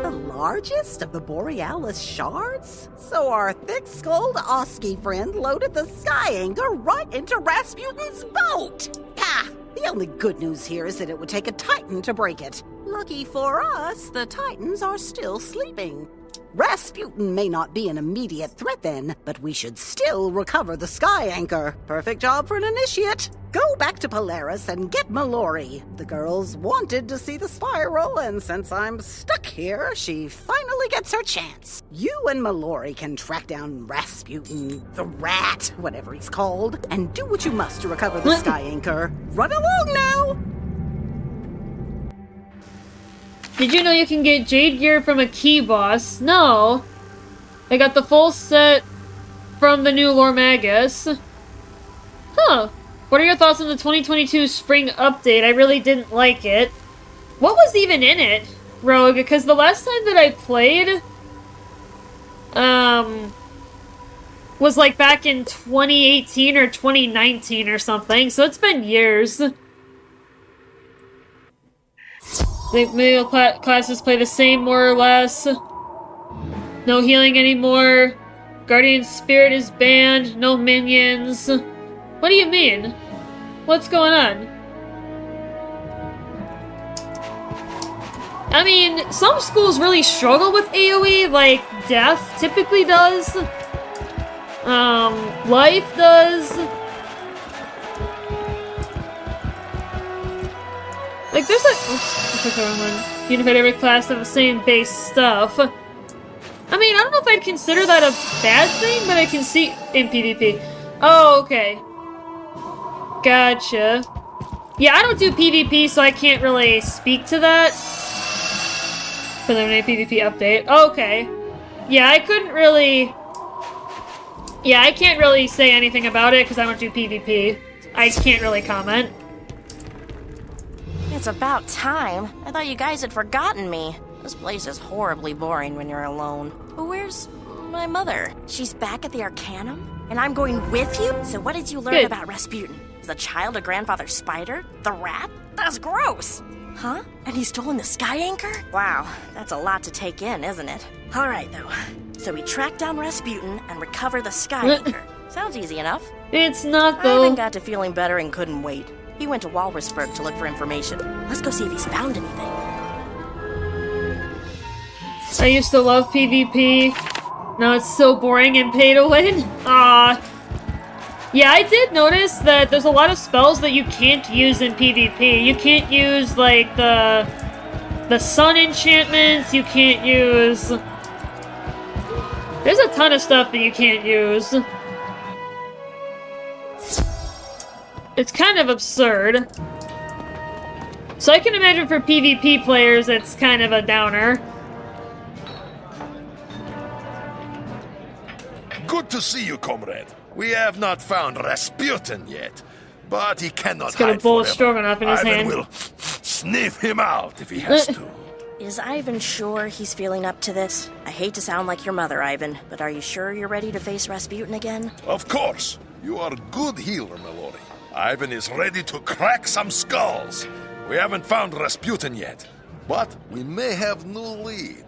The largest of the Borealis shards? So our thick-skulled Oski friend loaded the sky anchor right into Rasputin's boat! Ha! The only good news here is that it would take a Titan to break it. Lucky for us, the Titans are still sleeping. Rasputin may not be an immediate threat then, but we should still recover the sky anchor. Perfect job for an initiate. Go back to Polaris and get Mallory. The girls wanted to see the spiral, and since I'm stuck here, she finally gets her chance. You and Mallory can track down Rasputin, the rat, whatever he's called, and do what you must to recover the sky anchor. Run along now! Did you know you can get Jade gear from a key boss? No. I got the full set from the new Lore Magus. Huh. What are your thoughts on the 2022 spring update? I really didn't like it. What was even in it, Rogue? Because the last time that I played, was like back in 2018 or 2019 or something, so it's been years. Maybe classes play the same, more or less. No healing anymore. Guardian Spirit is banned. No minions. What do you mean? What's going on? I mean, some schools really struggle with AoE, like Death typically does. Life does. Like, there's oops, I took the wrong one. Unified every class to have the same base stuff. I mean, I don't know if I'd consider that a bad thing, but I can see in PvP. Oh, okay. Gotcha. Yeah, I don't do PvP, so I can't really speak to that. Preliminary PvP update. Okay. Yeah, I couldn't really... Yeah, I can't really say anything about it, because I don't do PvP. I can't really comment. It's about time. I thought you guys had forgotten me. This place is horribly boring when you're alone. But where's my mother? She's back at the Arcanum? And I'm going with you? So what did you learn about Rasputin? Is the child a grandfather spider? The rat? That's gross! Huh? And he's stolen the sky anchor? Wow, that's a lot to take in, isn't it? Alright, though. So we track down Rasputin and recover the sky anchor. Sounds easy enough. It's not, though. I even got to feeling better and couldn't wait. He went to Walrusburg to look for information. Let's go see if he's found anything. I used to love PvP. Now it's so boring and pay to win. Yeah, I did notice that there's a lot of spells that you can't use in PvP. You can't use, like, the sun enchantments. You can't use... There's a ton of stuff that you can't use. It's kind of absurd. So I can imagine for PvP players, it's kind of a downer. Good to see you, comrade. We have not found Rasputin yet, but he cannot He's got a hide bowl of forever. stroganoff in his Ivan hand. will sniff him out if he has to. Is Ivan sure he's feeling up to this? I hate to sound like your mother, Ivan, but are you sure you're ready to face Rasputin again? Of course. You are a good healer, Mallory. Ivan is ready to crack some skulls. We haven't found Rasputin yet, but we may have new lead.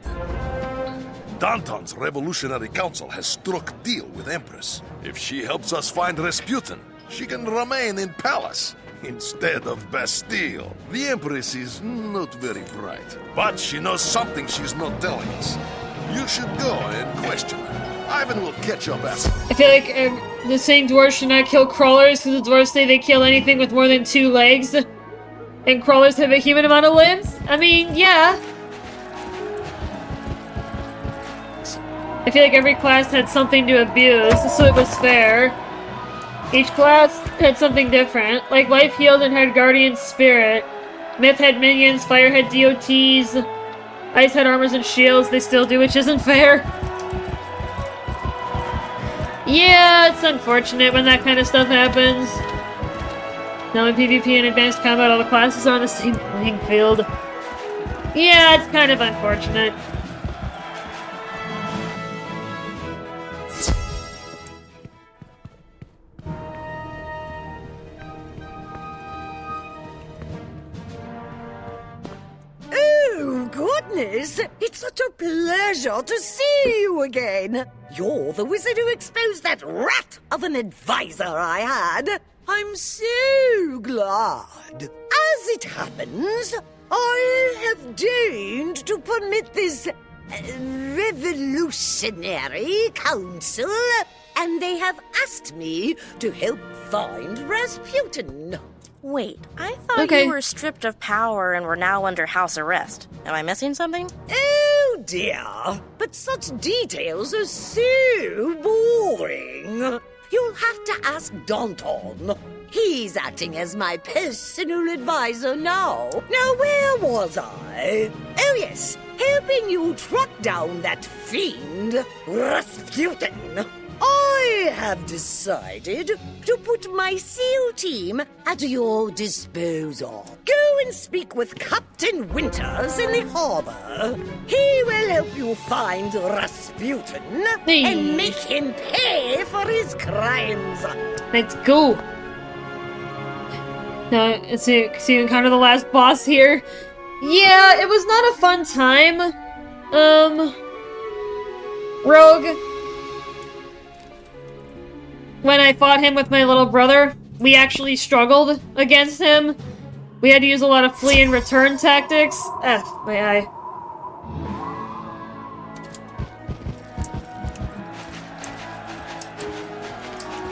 Danton's Revolutionary Council has struck deal with Empress. If she helps us find Rasputin, she can remain in palace instead of Bastille. The Empress is not very bright, but she knows something she's not telling us. You should go and question her. Ivan will catch up after. I feel like the same dwarves should not kill crawlers because the dwarves say they kill anything with more than 2 legs. And crawlers have a human amount of limbs? I mean, yeah. I feel like every class had something to abuse, so it was fair. Each class had something different. Like Life Healed and had Guardian Spirit. Myth had minions, Fire had DOTs, Ice had armors and shields, they still do, which isn't fair. Yeah, it's unfortunate when that kind of stuff happens. Now in PvP and Advanced Combat, all the classes are on the same playing field. Yeah, it's kind of unfortunate. Oh, goodness! It's such a pleasure to see you again! You're the wizard who exposed that rat of an advisor I had! I'm so glad! As it happens, I have deigned to permit this revolutionary council, and they have asked me to help find Rasputin. Wait, I thought you were stripped of power and were now under house arrest. Am I missing something? Oh dear, but such details are so boring. You'll have to ask Danton. He's acting as my personal advisor now. Now, where was I? Oh yes, helping you track down that fiend, Rasputin. I have decided to put my SEAL team at your disposal. Go and speak with Captain Winters in the harbor. He will help you find Rasputin and make him pay for his crimes. Let's go. Now, it's kind of the last boss here. Yeah, it was not a fun time. Rogue. When I fought him with my little brother, we actually struggled against him. We had to use a lot of flee and return tactics. My eye.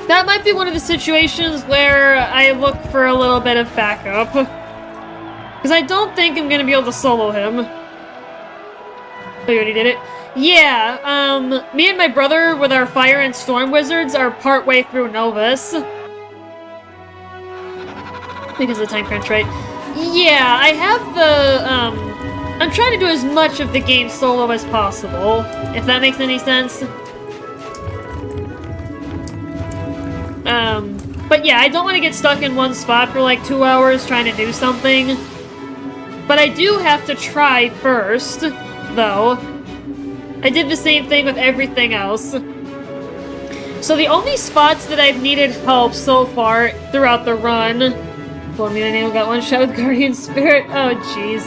That might be one of the situations where I look for a little bit of backup. Because I don't think I'm going to be able to solo him. Oh, you already did it? Yeah, me and my brother with our Fire and Storm Wizards are partway through Novus. Because of the time crunch, right? Yeah, I have the, I'm trying to do as much of the game solo as possible, if that makes any sense. But yeah, I don't want to get stuck in one spot for like 2 hours trying to do something. But I do have to try first, though. I did the same thing with everything else. So the only spots that I've needed help so far throughout the run... Well, I mean, I never got one shot with Guardian Spirit. Oh, jeez.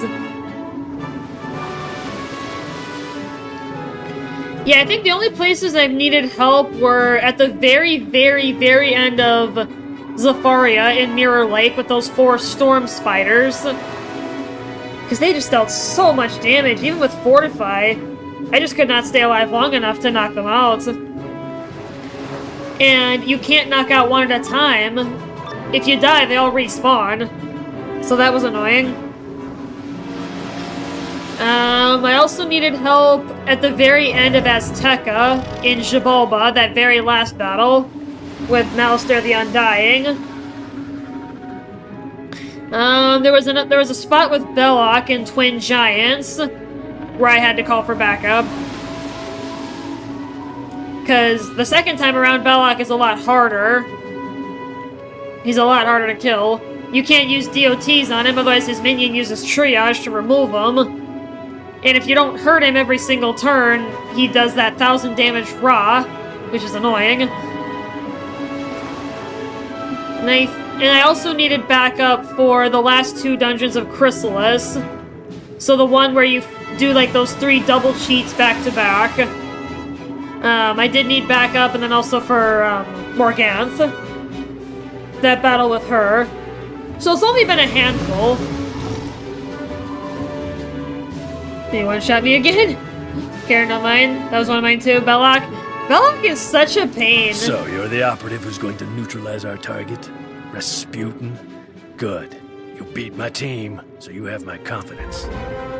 Yeah, I think the only places I've needed help were at the very, very, very end of Zafaria in Mirror Lake with those 4 storm spiders. Because they just dealt so much damage, even with Fortify. I just could not stay alive long enough to knock them out. And you can't knock out one at a time. If you die, they all respawn. So that was annoying. I also needed help at the very end of Azteca in Xibalba, that very last battle with Malister the Undying. There was a spot with Belloc and Twin Giants where I had to call for backup. Because the second time around, Belloc is a lot harder. He's a lot harder to kill. You can't use DOTs on him, otherwise his minion uses triage to remove him. And if you don't hurt him every single turn, he does that 1000 damage raw, which is annoying. And I also needed backup for the last 2 dungeons of Chrysalis. So the one where you do like those 3 double cheats back to back. I did need backup, and then also for Morganth. That battle with her. So it's only been a handful. You one-shot me again? Care not mine. That was one of mine too. Belloc. Belloc is such a pain. So, you're the operative who's going to neutralize our target? Rasputin? Good. You beat my team, so you have my confidence.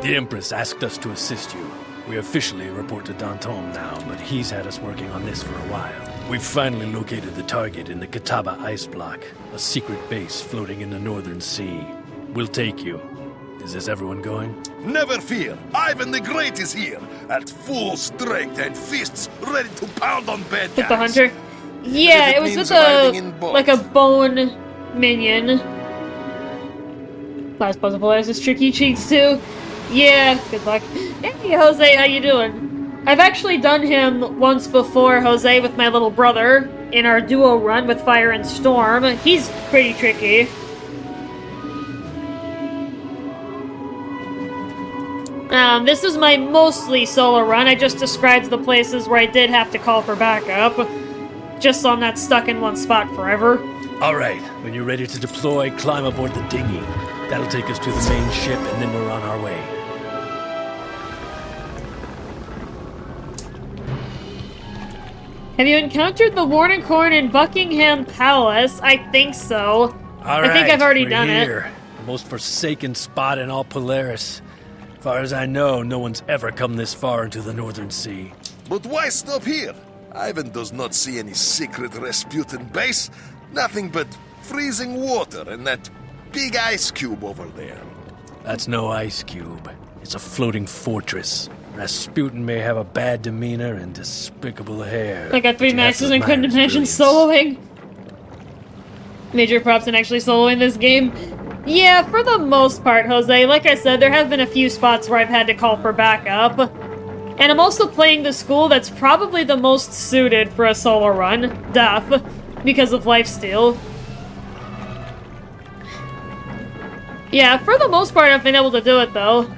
The Empress asked us to assist you. We officially report to Danton now, but he's had us working on this for a while. We've finally located the target in the Catawba ice block, a secret base floating in the Northern Sea. We'll take you. Is this everyone going? Never fear. Ivan the Great is here, at full strength and fists ready to pound on bad guys. With the hunter? Yeah, it was with a bone minion. Last puzzle players is tricky cheats too. Yeah, good luck. Hey Jose, how you doing? I've actually done him once before, Jose, with my little brother in our duo run with Fire and Storm. He's pretty tricky. This is my mostly solo run. I just described the places where I did have to call for backup, just so I'm not stuck in one spot forever. All right, when you're ready to deploy, climb aboard the dinghy. That'll take us to the main ship, and then we're on our way. Have you encountered the Warnicorn in Buckingham Palace? I think so. All right, I think I've already done it. The most forsaken spot in all Polaris. As far as I know, no one's ever come this far into the Northern Sea. But why stop here? Ivan does not see any secret Rasputin base. Nothing but freezing water and that big ice cube over there. That's no ice cube. It's a floating fortress. Rasputin may have a bad demeanor and despicable hair. I got 3 maxes and couldn't imagine soloing. Major props in actually soloing this game. Yeah, for the most part, Jose. Like I said, there have been a few spots where I've had to call for backup. And I'm also playing the school that's probably the most suited for a solo run, Death, because of lifesteal. Yeah, for the most part, I've been able to do it, though.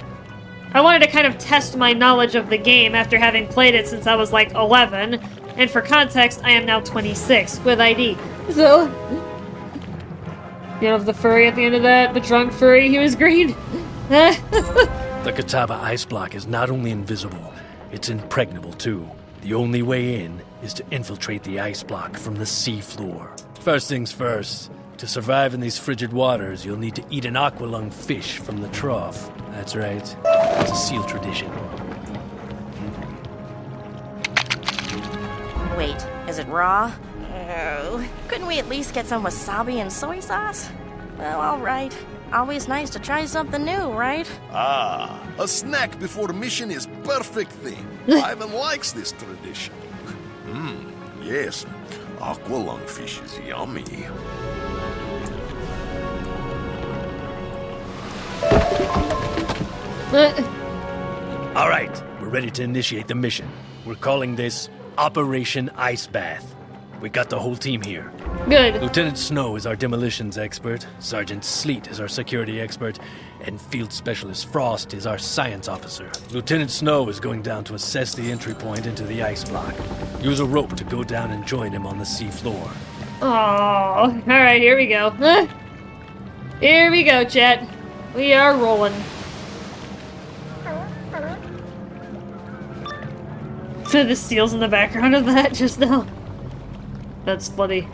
I wanted to kind of test my knowledge of the game after having played it since I was like 11. And for context, I am now 26 with ID. So, you know, the furry at the end of that, the drunk furry, he was green. The Catawba ice block is not only invisible, it's impregnable too. The only way in is to infiltrate the ice block from the sea floor. First things first, to survive in these frigid waters, you'll need to eat an aqualung fish from the trough. That's right, it's a seal tradition. Wait, is it raw? Oh, couldn't we at least get some wasabi and soy sauce? Well, alright. Always nice to try something new, right? Ah, a snack before mission is perfect thing. Ivan likes this tradition. Yes, aqualung fish is yummy. All right, we're ready to initiate the mission. We're calling this Operation Ice Bath. We got the whole team here. Good. Lieutenant Snow is our demolitions expert, Sergeant Sleet is our security expert, and Field Specialist Frost is our science officer. Lieutenant Snow is going down to assess the entry point into the ice block. Use a rope to go down and join him on the sea floor. Oh, alright, here we go. Here we go, chat. We are rolling. The seals in the background of that just now. That's bloody.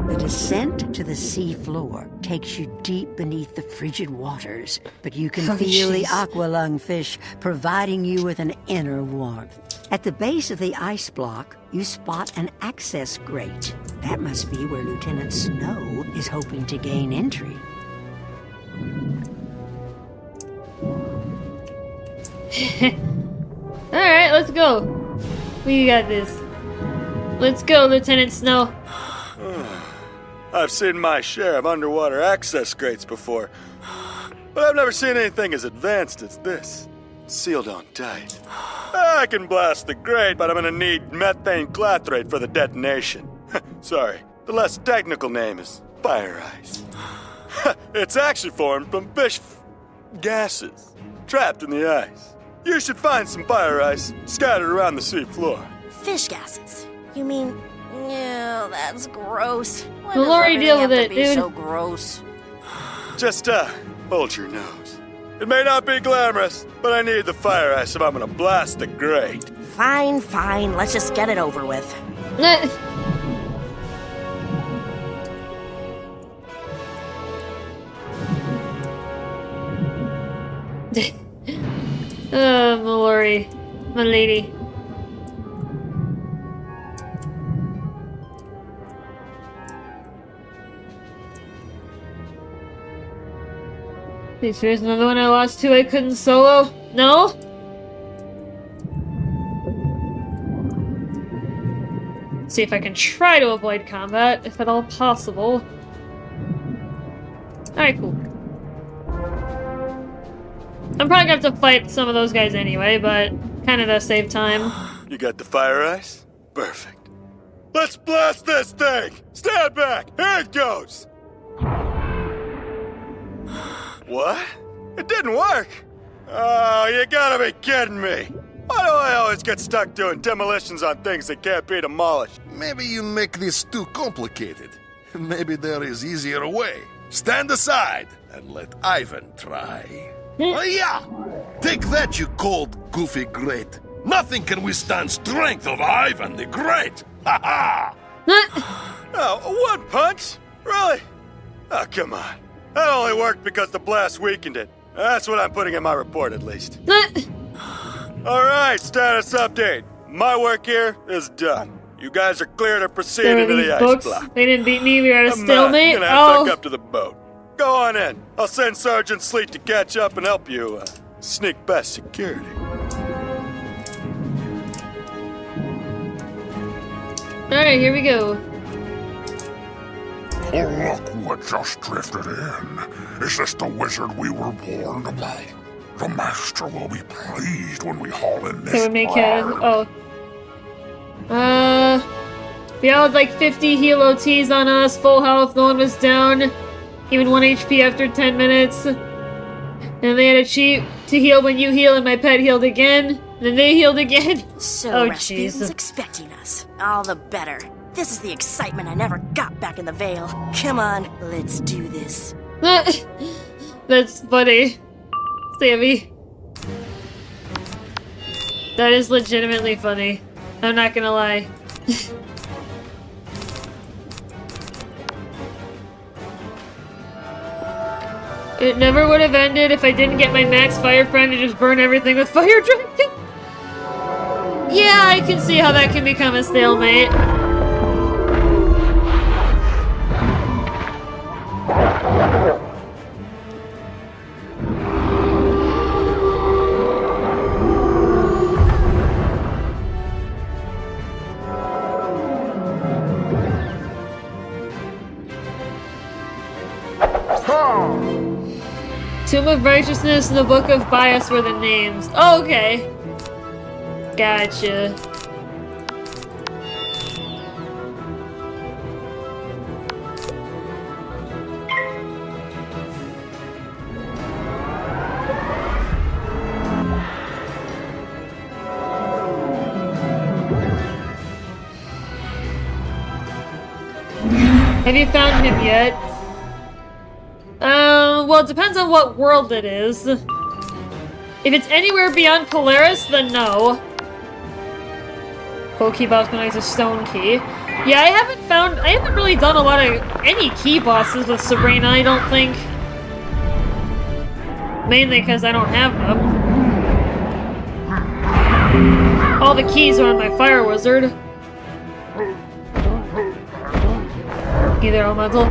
The descent to the sea floor takes you deep beneath the frigid waters, but you can feel the aqualung fish providing you with an inner warmth. At the base of the ice block, you spot an access grate. That must be where Lieutenant Snow is hoping to gain entry. Alright, let's go. We got this. Let's go, Lieutenant Snow. I've seen my share of underwater access grates before, but I've never seen anything as advanced as this. Sealed on tight. I can blast the grate, but I'm gonna need methane clathrate for the detonation. Sorry, the less technical name is fire ice. It's actually formed from fish gases trapped in the ice. You should find some fire ice scattered around the sea floor. Fish gases? You mean... Yeah, that's gross. Why We'll does already deal everything with have it, to be dude. so gross? Just, hold your nose. It may not be glamorous, but I need the fire ice if I'm gonna blast the grate. Fine, fine. Let's just get it over with. Mallory. My lady. There's another one I lost to I couldn't solo? No? Let's see if I can try to avoid combat, if at all possible. Alright, cool. I'm probably gonna have to fight some of those guys anyway, but kinda to save time. You got the fire ice? Perfect. Let's blast this thing! Stand back! Here it goes! What? It didn't work? Oh, you gotta be kidding me! Why do I always get stuck doing demolitions on things that can't be demolished? Maybe you make this too complicated. Maybe there is easier way. Stand aside and let Ivan try. Oh yeah! Take that, you cold, goofy great. Nothing can withstand strength of Ivan the Great! Ha ha! Oh, one punch? Really? Oh, come on. That only worked because the blast weakened it. That's what I'm putting in my report, at least. Alright, status update. My work here is done. You guys are clear to proceed into the ice block. They didn't beat me, we were at a I'm stalemate? gonna have to hook up to the boat. Go on in. I'll send Sergeant Sleet to catch up and help you sneak past security. Alright, here we go. Oh, look what just drifted in. Is this the wizard we were warned about? The master will be pleased when we haul in this So we make bird. we all had like 50 heal OTs on us, full health, no one was down. Even 1 HP after 10 minutes. And they had a cheat to heal when you heal and my pet healed again. And then they healed again. So oh, Rasputin's jeez. expecting us. All the better. This is the excitement I never got back in the Vale. Come on, let's do this. That's funny. Sammy. That is legitimately funny. I'm not gonna lie. It never would have ended if I didn't get my max fire friend to just burn everything with fire dragon. Yeah, I can see how that can become a stalemate. Tomb of Righteousness and the Book of Bias were the names. Oh, okay. Gotcha. Have you found him yet? Well, it depends on what world it is. If it's anywhere beyond Polaris, then no. Cold key boss when it's a stone key. Yeah, I haven't really done a lot of any key bosses with Sabrina, I don't think. Mainly because I don't have them. All the keys are on my fire wizard. Either elemental.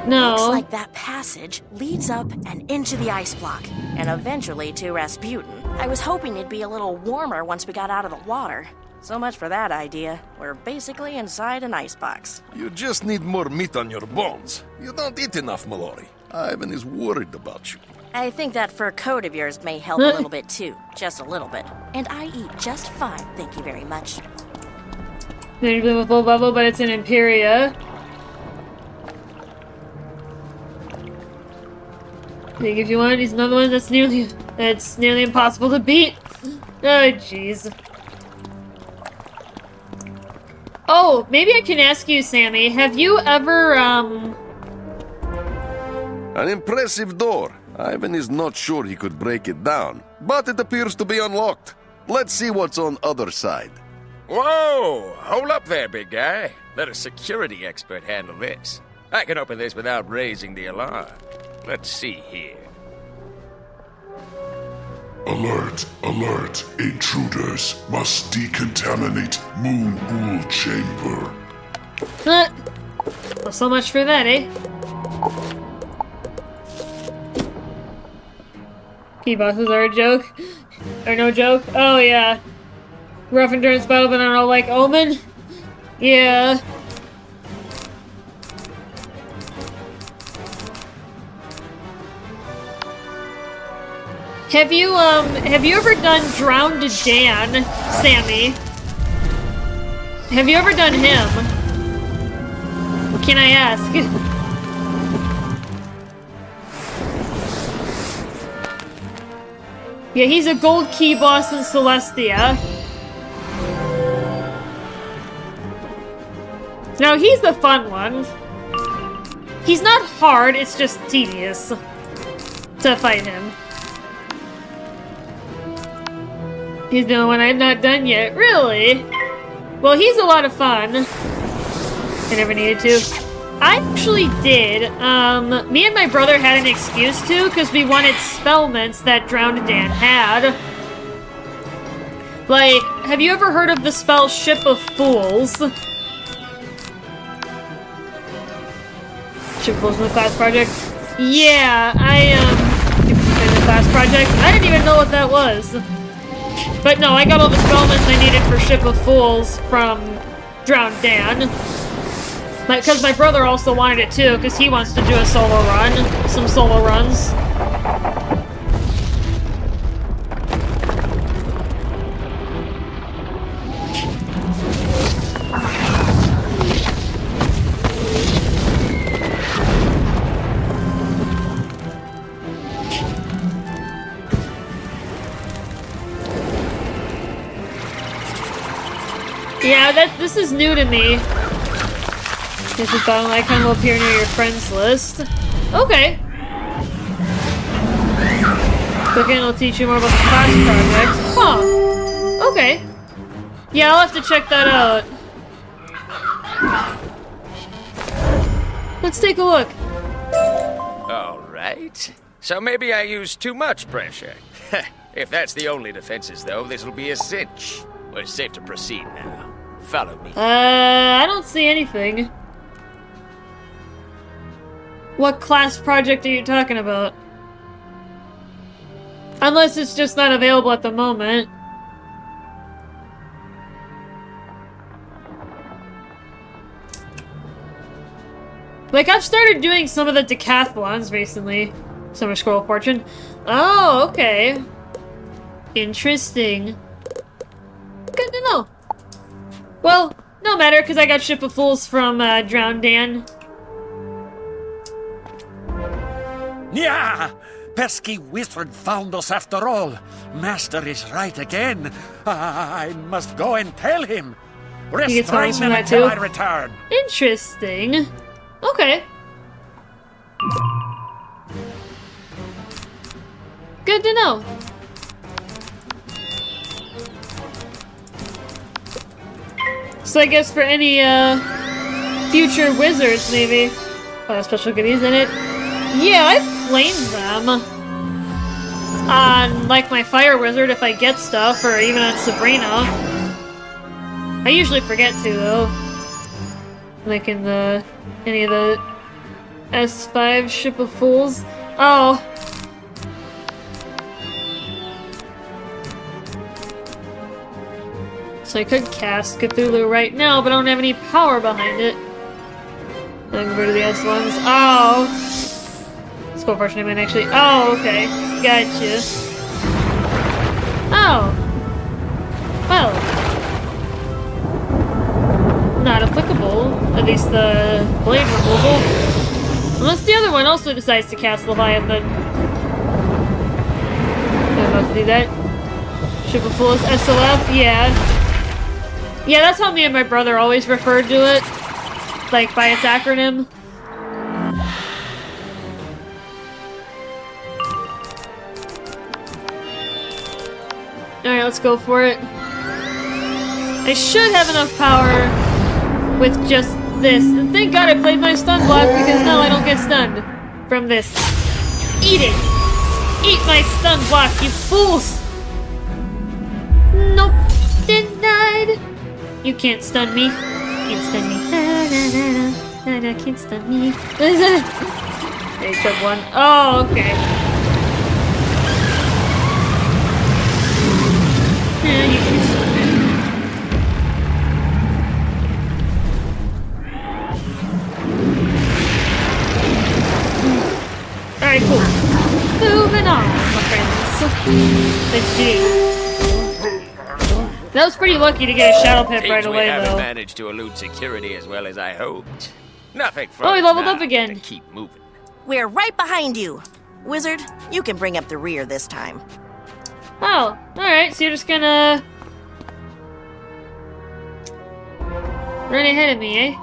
No. Looks like that passage leads up and into the ice block, and eventually to Rasputin. I was hoping it'd be a little warmer once we got out of the water. So much for that idea. We're basically inside an icebox. You just need more meat on your bones. You don't eat enough, Mallory. Ivan is worried about you. I think that fur coat of yours may help a little bit too. Just a little bit. And I eat just fine, thank you very much. Then you're with low level, but it's an Imperia. I think if you want, he's another one that's nearly impossible to beat. Oh, jeez. Oh, maybe I can ask you, Sammy. Have you ever, An impressive door. Ivan is not sure he could break it down, but it appears to be unlocked. Let's see what's on other side. Whoa! Hold up there, big guy. Let a security expert handle this. I can open this without raising the alarm. Let's see here. Alert, alert. Intruders must decontaminate Moon Ghoul Chamber. Well, so much for that, eh? Key bosses are a joke. Or no joke? Oh, yeah. Rough endurance battle, but I don't know, like Omen? Yeah. Have you ever done Drowned Dan, Sammy? Have you ever done him? What can I ask? Yeah, he's a gold key boss in Celestia. No, he's the fun one. He's not hard, it's just tedious to fight him. He's the only one I've not done yet. Really? Well, he's a lot of fun. I never needed to. I actually did. Me and my brother had an excuse to, because we wanted spellments that Drowned Dan had. Like, have you ever heard of the spell Ship of Fools? Ship of Fools in the class project? Yeah, in the class project. I didn't even know what that was. But no, I got all the spellments I needed for Ship of Fools from Drowned Dan. Because my brother also wanted it too, because he wants to do a solo run. Some solo runs. Yeah, this is new to me. This is battle icon will appear near your friends list. Okay. Clicking will teach you more about the class project. Huh. Okay. Yeah, I'll have to check that out. Let's take a look. All right. So maybe I used too much pressure. If that's the only defenses, though, this'll be a cinch. We're safe to proceed now. Follow me. I don't see anything. What class project are you talking about? Unless it's just not available at the moment. Like, I've started doing some of the decathlons recently. Summer Scroll of Fortune. Oh, okay. Interesting. Good to know. Well, no matter, because I got Ship of Fools from Drowned Dan. Yeah! Pesky wizard found us after all. Master is right again. I must go and tell him. Restrain them until I return. Interesting. Okay. Good to know. So I guess for any, future wizards, maybe. Special goodies in it. Yeah, I've claimed them. On, like, my fire wizard if I get stuff, or even on Sabrina. I usually forget to, though. Like in the... any of the... S5 Ship of Fools. Oh. So I could cast Cthulhu right now, but I don't have any power behind it. I can go to the S1s. Oh! Skull Fortune, I mean, actually. Oh, okay. Gotcha. Oh. Well. Not applicable. At least the blade removal. Unless the other one also decides to cast Leviathan. I'm about to do that. Ship of Fools, SLF, yeah. Yeah, that's how me and my brother always referred to it. Like, by its acronym. Alright, let's go for it. I should have enough power with just this. And thank God I played my stun block, because now I don't get stunned from this. Eat it! Eat my stun block, you fools! Nope. Denied! You can't stun me. Can't stun me. Can't stun me. They said one. Oh, okay. Yeah, you can stun me. Alright, cool. Moving on, my friends. Let's do. That was pretty lucky to get a shadow pip right away, we haven't though. managed to elude security as well as I hoped. Nothing from Oh, he leveled now up again. to keep moving. We're right behind you. Wizard, you can bring up the rear this time. Oh, alright, so you're just gonna... run ahead of me, eh?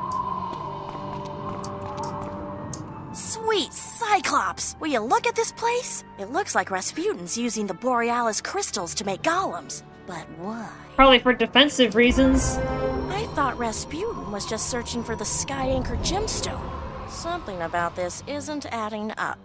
Sweet Cyclops! Will you look at this place? It looks like Rasputin's using the Borealis crystals to make golems. But why? Probably for defensive reasons. I thought Rasputin was just searching for the Sky Anchor gemstone. Something about this isn't adding up.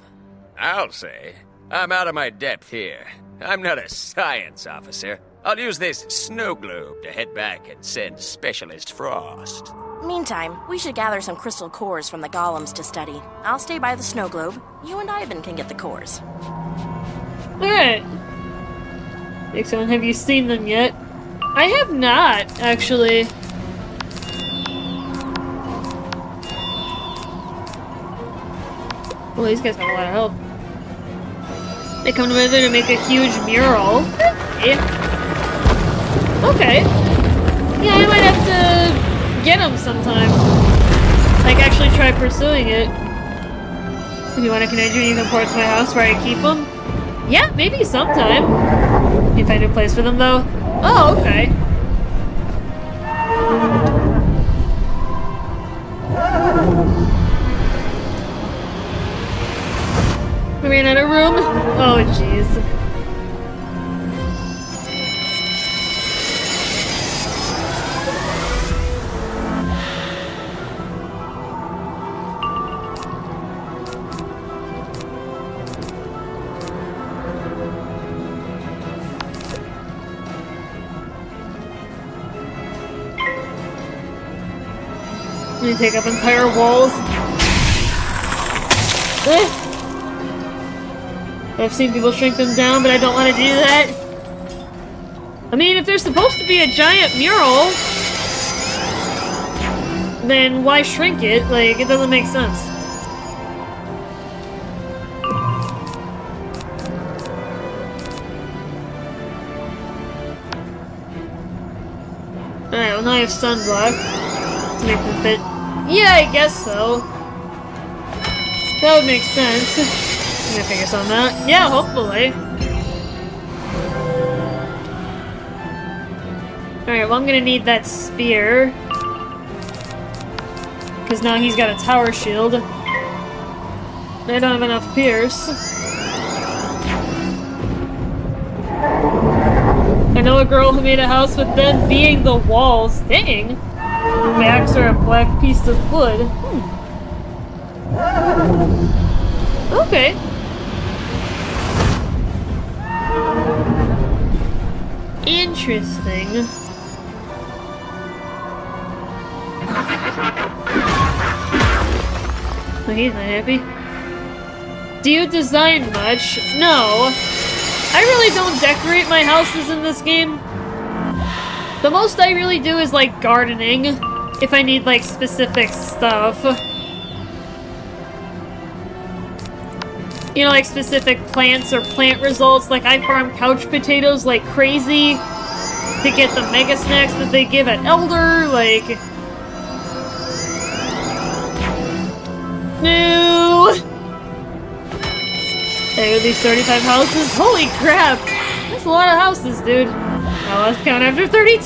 I'll say. I'm out of my depth here. I'm not a science officer. I'll use this snow globe to head back and send Specialist Frost. Meantime, we should gather some crystal cores from the golems to study. I'll stay by the snow globe. You and Ivan can get the cores. Alright. Excellent. Have you seen them yet? I have not, actually. Well, these guys have a lot of help. They come together to make a huge mural. Okay. Okay. Yeah, I might have to get them sometime. Like, actually try pursuing it. If you want to connect you can port to my house where I keep them? Yeah, maybe sometime. You find a place for them, though? Oh, okay. We ran out of room? Oh, jeez. You take up entire walls. I've seen people shrink them down, but I don't want to do that. I mean, if there's supposed to be a giant mural, then why shrink it? Like, it doesn't make sense. Alright, well now I have sunblock to make them fit. Yeah, I guess so. That would make sense. I'm gonna figure something out. Yeah, hopefully. Alright, well I'm gonna need that spear. Because now he's got a tower shield. I don't have enough pierce. I know a girl who made a house with them being the walls. Dang! backs are a black piece of wood. Okay. Interesting. Oh, he's not happy. Do you design much? No. I really don't decorate my houses in this game. The most I really do is like gardening, if I need like specific stuff. You know, like specific plants or plant results. Like I farm couch potatoes like crazy to get the mega snacks that they give at Elder, like... No! Hey, are these 35 houses? Holy crap! That's a lot of houses, dude. Oh, let's count after 32!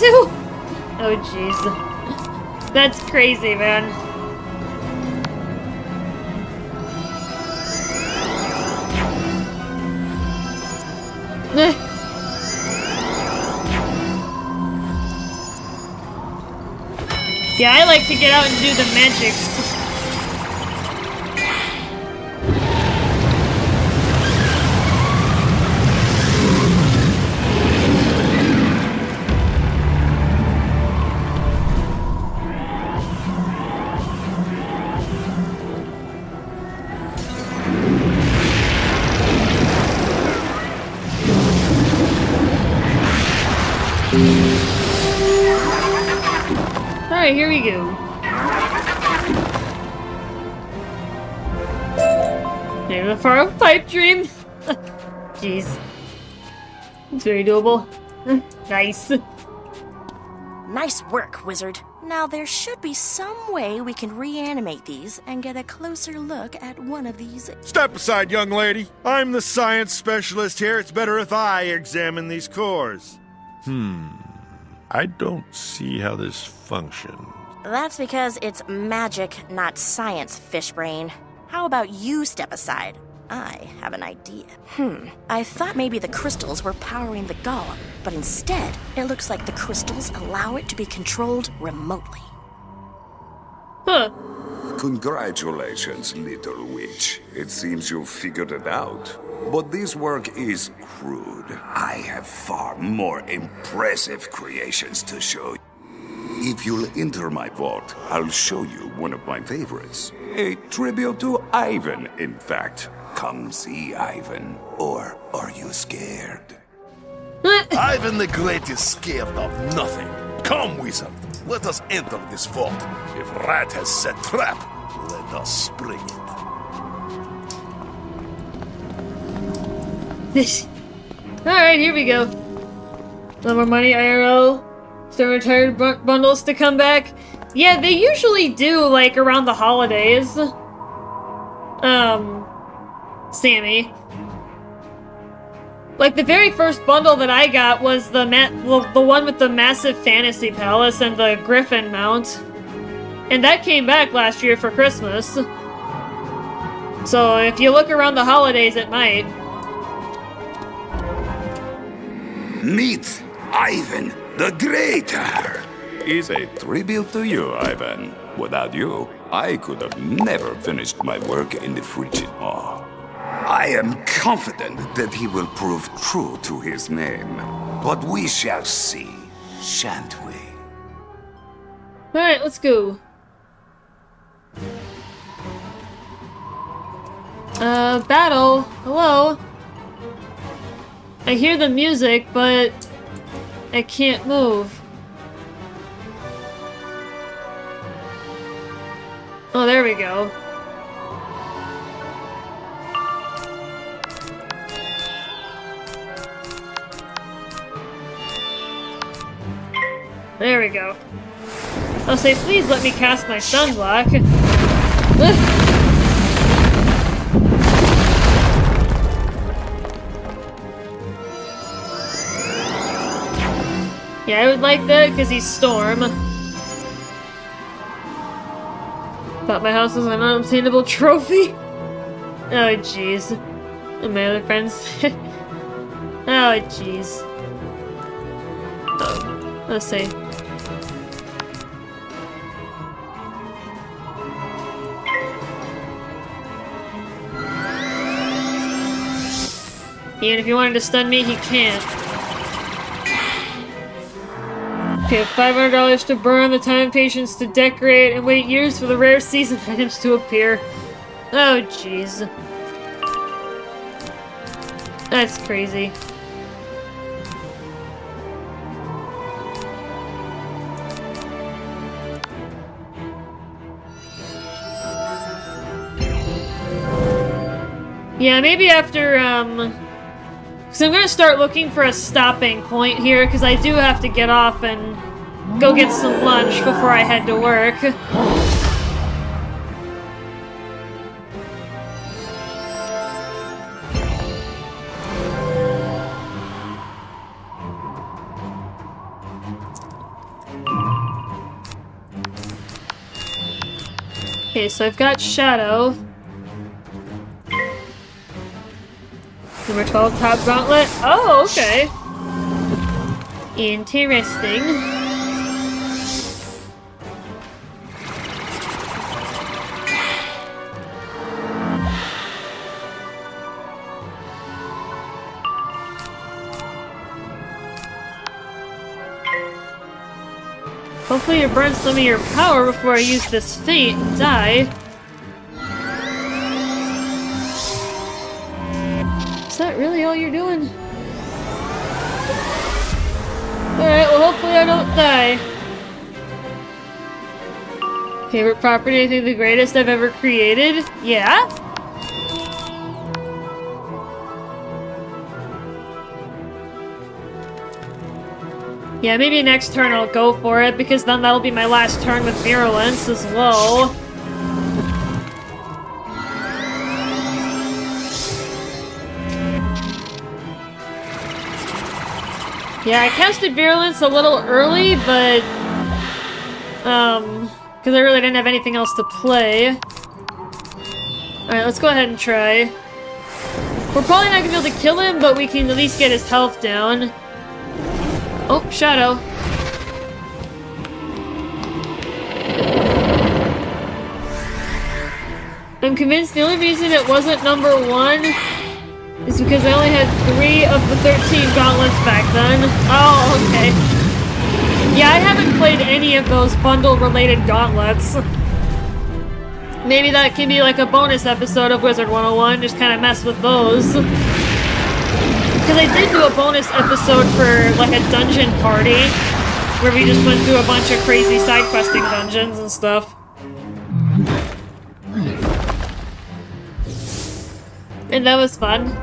Oh, jeez. That's crazy, man. Yeah, I like to get out and do the magics. Alright, here we go. Maybe a far off pipe dream. Jeez. It's very doable. Nice. Nice work, Wizard. Now there should be some way we can reanimate these and get a closer look at one of these. Step aside, young lady. I'm the science specialist here. It's better if I examine these cores. I don't see how this functions. That's because it's magic, not science, Fishbrain. How about you step aside? I have an idea. I thought maybe the crystals were powering the golem, but instead, it looks like the crystals allow it to be controlled remotely. Huh. Congratulations, little witch. It seems you've figured it out. But this work is crude. I have far more impressive creations to show you. If you'll enter my vault, I'll show you one of my favorites. A tribute to Ivan, in fact. Come see Ivan. Or are you scared? Ivan the Great is scared of nothing. Come, Wizard. Let us enter this vault. If Rat has set trap, let us spring it. Alright, here we go. No more money, IRL. Some retired bundles to come back. Yeah, they usually do, like, around the holidays. Sammy. Like, the very first bundle that I got was the one with the massive fantasy palace and the griffin mount. And that came back last year for Christmas. So, if you look around the holidays, it might. Meet Ivan the Greater. Is a tribute to you, Ivan. Without you, I could have never finished my work in the frigid maw. I am confident that he will prove true to his name. But we shall see, shan't we? Alright, let's go. Battle. Hello. I hear the music, but I can't move. Oh, there we go. There we go. I'll say, please let me cast my sunblock. Yeah, I would like that because he's Storm. Thought my house was an unobtainable trophy. Oh, jeez. And my other friends. Oh, jeez. Oh, let's see. Even if he wanted to stun me, he can't. Okay, $500 to burn, the time and patience to decorate, and wait years for the rare season items to appear. Oh, jeez. That's crazy. Yeah, maybe after, because I'm gonna start looking for a stopping point here, because I do have to get off and go get some lunch before I head to work. Okay, so I've got Shadow. Number 12, top gauntlet. Oh, okay. Interesting. Hopefully you burn some of your power before I use this feat and die. Is that really all you're doing? Alright, well hopefully I don't die. Favorite property, I think the greatest I've ever created? Yeah? Yeah, maybe next turn I'll go for it, because then that'll be my last turn with Virulence as well. Yeah, I casted Virulence a little early, but because I really didn't have anything else to play. Alright, let's go ahead and try. We're probably not gonna be able to kill him, but we can at least get his health down. Oh, Shadow. I'm convinced the only reason it wasn't number 1 is because I only had 3 of the 13 gauntlets back then. Oh, okay. Yeah, I haven't played any of those bundle-related gauntlets. Maybe that can be like a bonus episode of Wizard101, just kind of mess with those. Because I did do a bonus episode for like a dungeon party, where we just went through a bunch of crazy side-questing dungeons and stuff. And that was fun.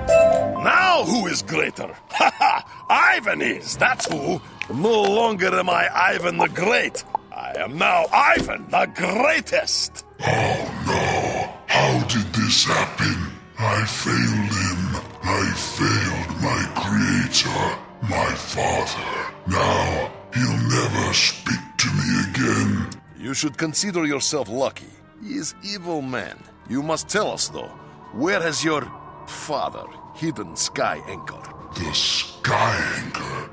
Now who is greater? Haha! Ivan is, that's who! No longer am I Ivan the Great. I am now Ivan the Greatest! Oh no! How did this happen? I failed him. I failed my creator, my father. Now he'll never speak to me again. You should consider yourself lucky. He is evil man. You must tell us though, where has your father hidden Sky Anchor? The Sky Anchor?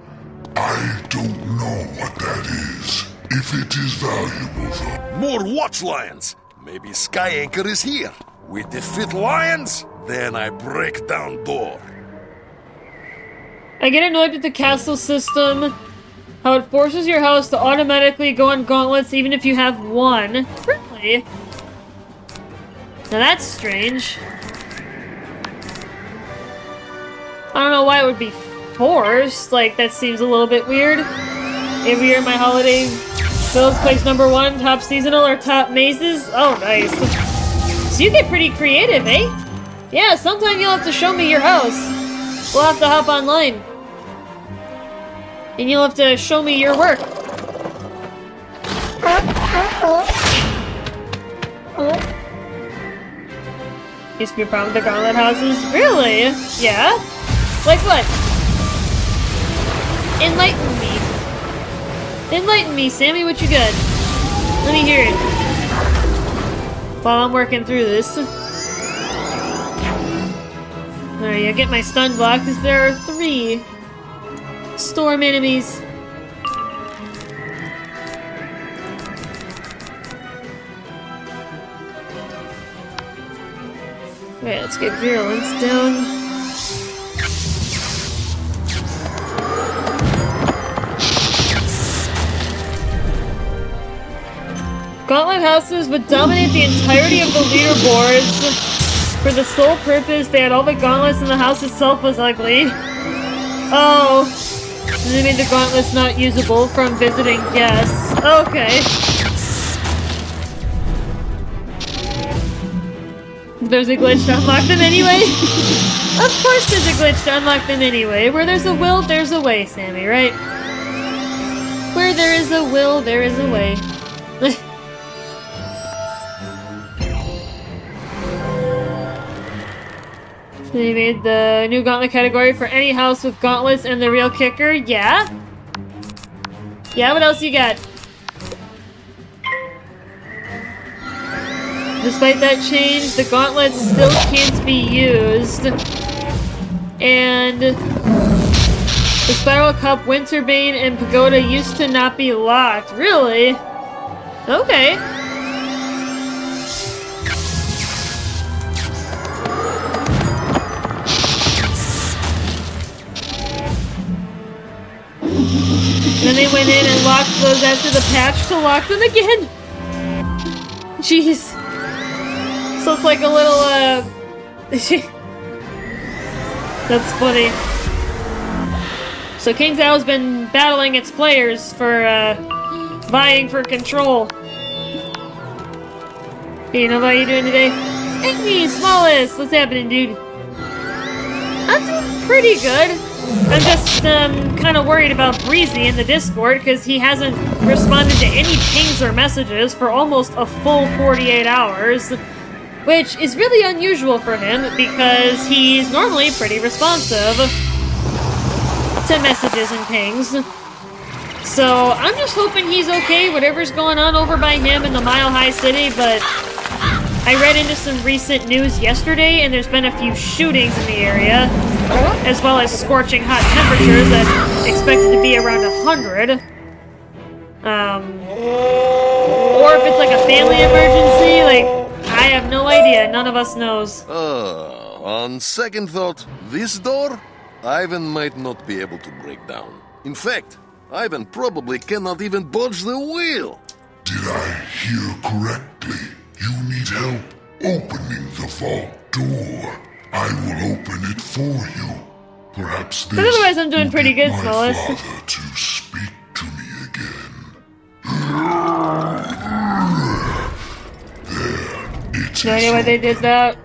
I don't know what that is. If it is valuable though. More Watch Lions! Maybe Sky Anchor is here. We defeat lions, then I break down door. I get annoyed with the castle system. How it forces your house to automatically go on gauntlets even if you have 1. Really? Now that's strange. I don't know why it would be forced. Like, that seems a little bit weird. Every year my holiday builds place number 1, top seasonal or top mazes. Oh, nice. So you get pretty creative, eh? Yeah, sometime you'll have to show me your house. We'll have to hop online. And you'll have to show me your work. Used to be a problem with the gauntlet houses? Really? Yeah? Like what? Enlighten me. Enlighten me, Sammy, what you got? Let me hear it. While I'm working through this. Alright, I get my stun block because there are 3 storm enemies. Alright, let's get Virulence down. Gauntlet houses would dominate the entirety of the leaderboards. For the sole purpose they had all the gauntlets and the house itself was ugly. Oh. Does it mean the gauntlet's not usable from visiting guests? Okay. There's a glitch to unlock them anyway? Of course there's a glitch to unlock them anyway. Where there's a will, there's a way, Sammy, right? Where there is a will, there is a way. They made the new gauntlet category for any house with gauntlets and the real kicker. Yeah? Yeah, what else you got? Despite that change, the gauntlets still can't be used. And the Spiral Cup, Winterbane, and Pagoda used to not be locked. Really? Okay. Then they went in and locked those after the patch to lock them again. Jeez. So it's like a little, That's funny. So King's Owl has been battling its players for, vying for control. Hey, you know how you doing today? Hey, Smallest! What's happening, dude? I'm doing pretty good. I'm just, kind of worried about Breezy in the Discord, because he hasn't responded to any pings or messages for almost a full 48 hours. Which is really unusual for him, because he's normally pretty responsive to messages and pings. So, I'm just hoping he's okay, whatever's going on over by him in the Mile High City, but I read into some recent news yesterday, and there's been a few shootings in the area, as well as scorching hot temperatures that expected to be around 100. Or if it's like a family emergency, like, I have no idea. None of us knows. On second thought, this door, Ivan might not be able to break down. In fact, Ivan probably cannot even budge the wheel. Did I hear correctly? You need help opening the vault door. I will open it for you. Perhaps this but otherwise, I'm doing pretty good, Smallest. Father to speak to me again. No idea why they did that.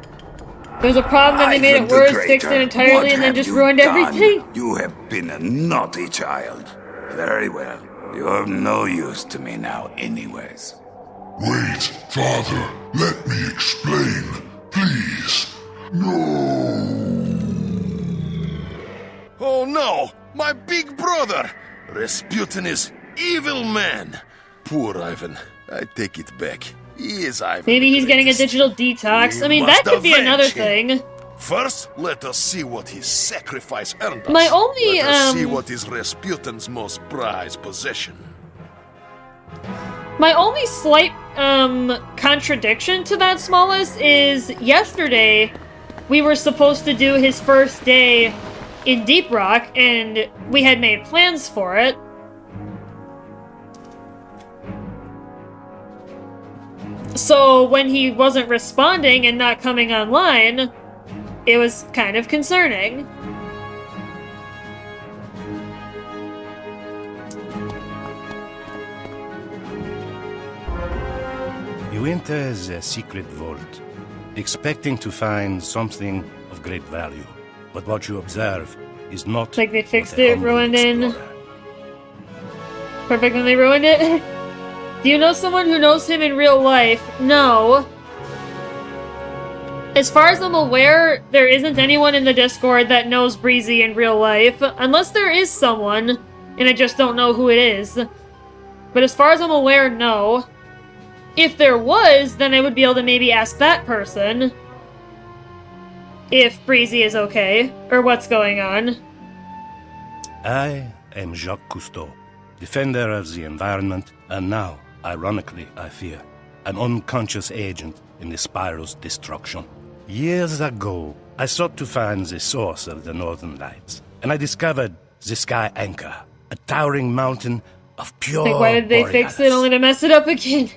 There's a problem and they made it worse, fixed it entirely, and then just ruined everything. You have been a naughty child. Very well. You're of no use to me now anyways. Wait, Father, let me explain. Please. No. Oh no! My big brother! Rasputin is evil man! Poor Ivan. I take it back. He is Ivan. Maybe he's getting a digital detox. I mean, that could be another thing. First, let us see what his sacrifice earned us. My only, let us see what is Rasputin's most prized possession. My only slight, contradiction to that, Smallest, is yesterday we were supposed to do his first day in Deep Rock, and we had made plans for it. So when he wasn't responding and not coming online, it was kind of concerning. You enter the secret vault, expecting to find something of great value. But what you observe is not... Like they fixed it, ruined it. Perfect when they ruined it. Do you know someone who knows him in real life? No. As far as I'm aware, there isn't anyone in the Discord that knows Breezy in real life. Unless there is someone, and I just don't know who it is. But as far as I'm aware, no. If there was, then I would be able to maybe ask that person if Breezy is okay, or what's going on. I am Jacques Cousteau, defender of the environment, and now, ironically, I fear, an unconscious agent in the Spiral's destruction. Years ago, I sought to find the source of the Northern Lights, and I discovered the Sky Anchor, a towering mountain of pure Like, why did they fix it only to mess it up again?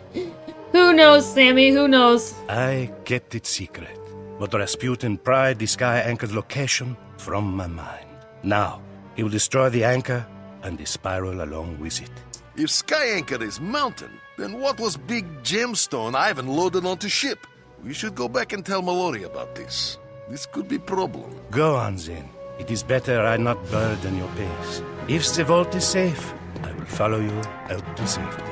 Who knows, Sammy? Who knows? I kept it secret, but Rasputin pried the sky anchor's location from my mind. Now, he will destroy the anchor and the spiral along with it. If sky anchor is mountain, then what was big gemstone Ivan loaded onto ship? We should go back and tell Mallory about this. This could be problem. Go on, then. It is better I not burden your pace. If the vault is safe, I will follow you out to safety.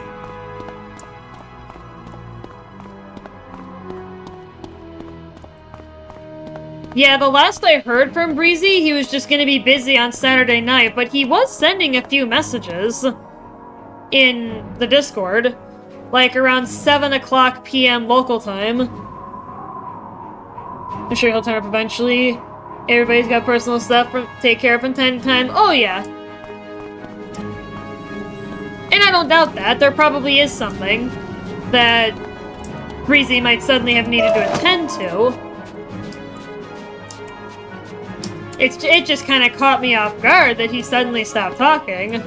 Yeah, the last I heard from Breezy, he was just gonna be busy on Saturday night, but he was sending a few messages in the Discord, like around 7 o'clock p.m. local time. I'm sure he'll turn up eventually. Everybody's got personal stuff to take care of from time to time. Oh, yeah. And I don't doubt that. There probably is something that Breezy might suddenly have needed to attend to. It just kind of caught me off guard that he suddenly stopped talking.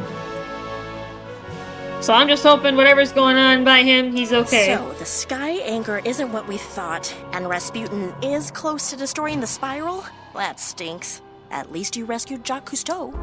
So I'm just hoping whatever's going on by him, he's okay. So, the sky anchor isn't what we thought, and Rasputin is close to destroying the spiral? That stinks. At least you rescued Jacques Cousteau.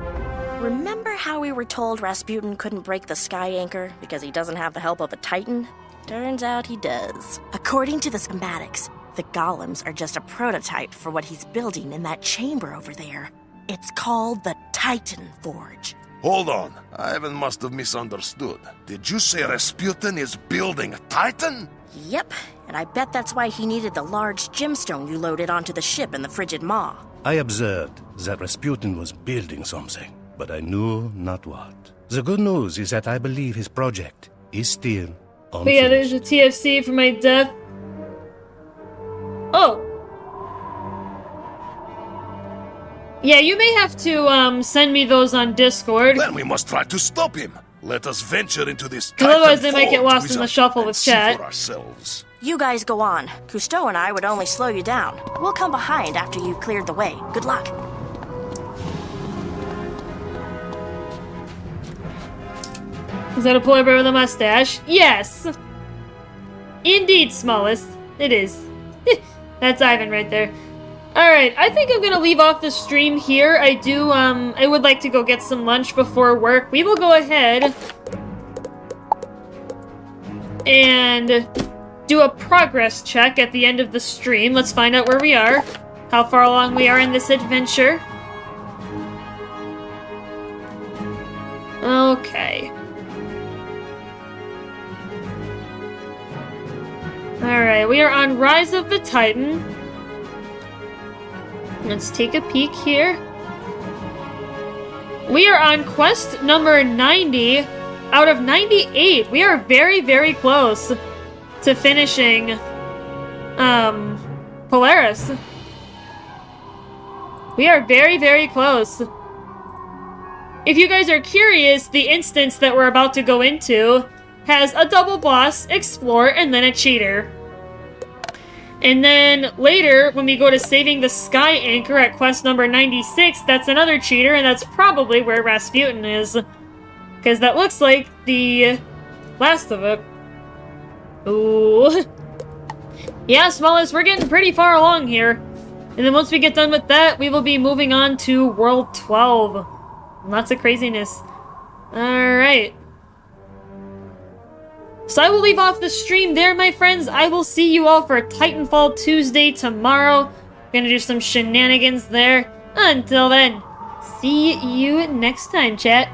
Remember how we were told Rasputin couldn't break the sky anchor because he doesn't have the help of a Titan? Turns out he does. According to the schematics, the golems are just a prototype for what he's building in that chamber over there. It's called the Titan Forge. Hold on. Ivan must have misunderstood. Did you say Rasputin is building a Titan? Yep, and I bet that's why he needed the large gemstone you loaded onto the ship in the Frigid Maw. I observed that Rasputin was building something, but I knew not what. The good news is that I believe his project is still unfinished. But yeah, there's a TFC for my death. Oh. Yeah, you may have to send me those on Discord. Then we must try to stop him. Let us venture into this otherwise they might get lost in the shuffle with chat. For ourselves. You guys go on. Cousteau and I would only slow you down. We'll come behind after you've cleared the way. Good luck. Is that a polar bear with a mustache? Yes! Indeed, smallest. It is. That's Ivan right there. Alright, I think I'm gonna leave off the stream here. I would like to go get some lunch before work. We will go ahead and do a progress check at the end of the stream. Let's find out where we are, how far along we are in this adventure. Okay. Alright, we are on Rise of the Titan. Let's take a peek here. We are on quest number 90 out of 98. We are very, very close to finishing Polaris. We are very, very close. If you guys are curious, the instance that we're about to go into has a double boss, explore, and then a cheater. And then later, when we go to saving the sky anchor at quest number 96, that's another cheater, and that's probably where Rasputin is. Because that looks like the last of it. Ooh. Yeah, smallest, we're getting pretty far along here. And then once we get done with that, we will be moving on to World 12. Lots of craziness. Alright. So I will leave off the stream there, my friends. I will see you all for Titanfall Tuesday tomorrow. Gonna do some shenanigans there. Until then, see you next time, chat.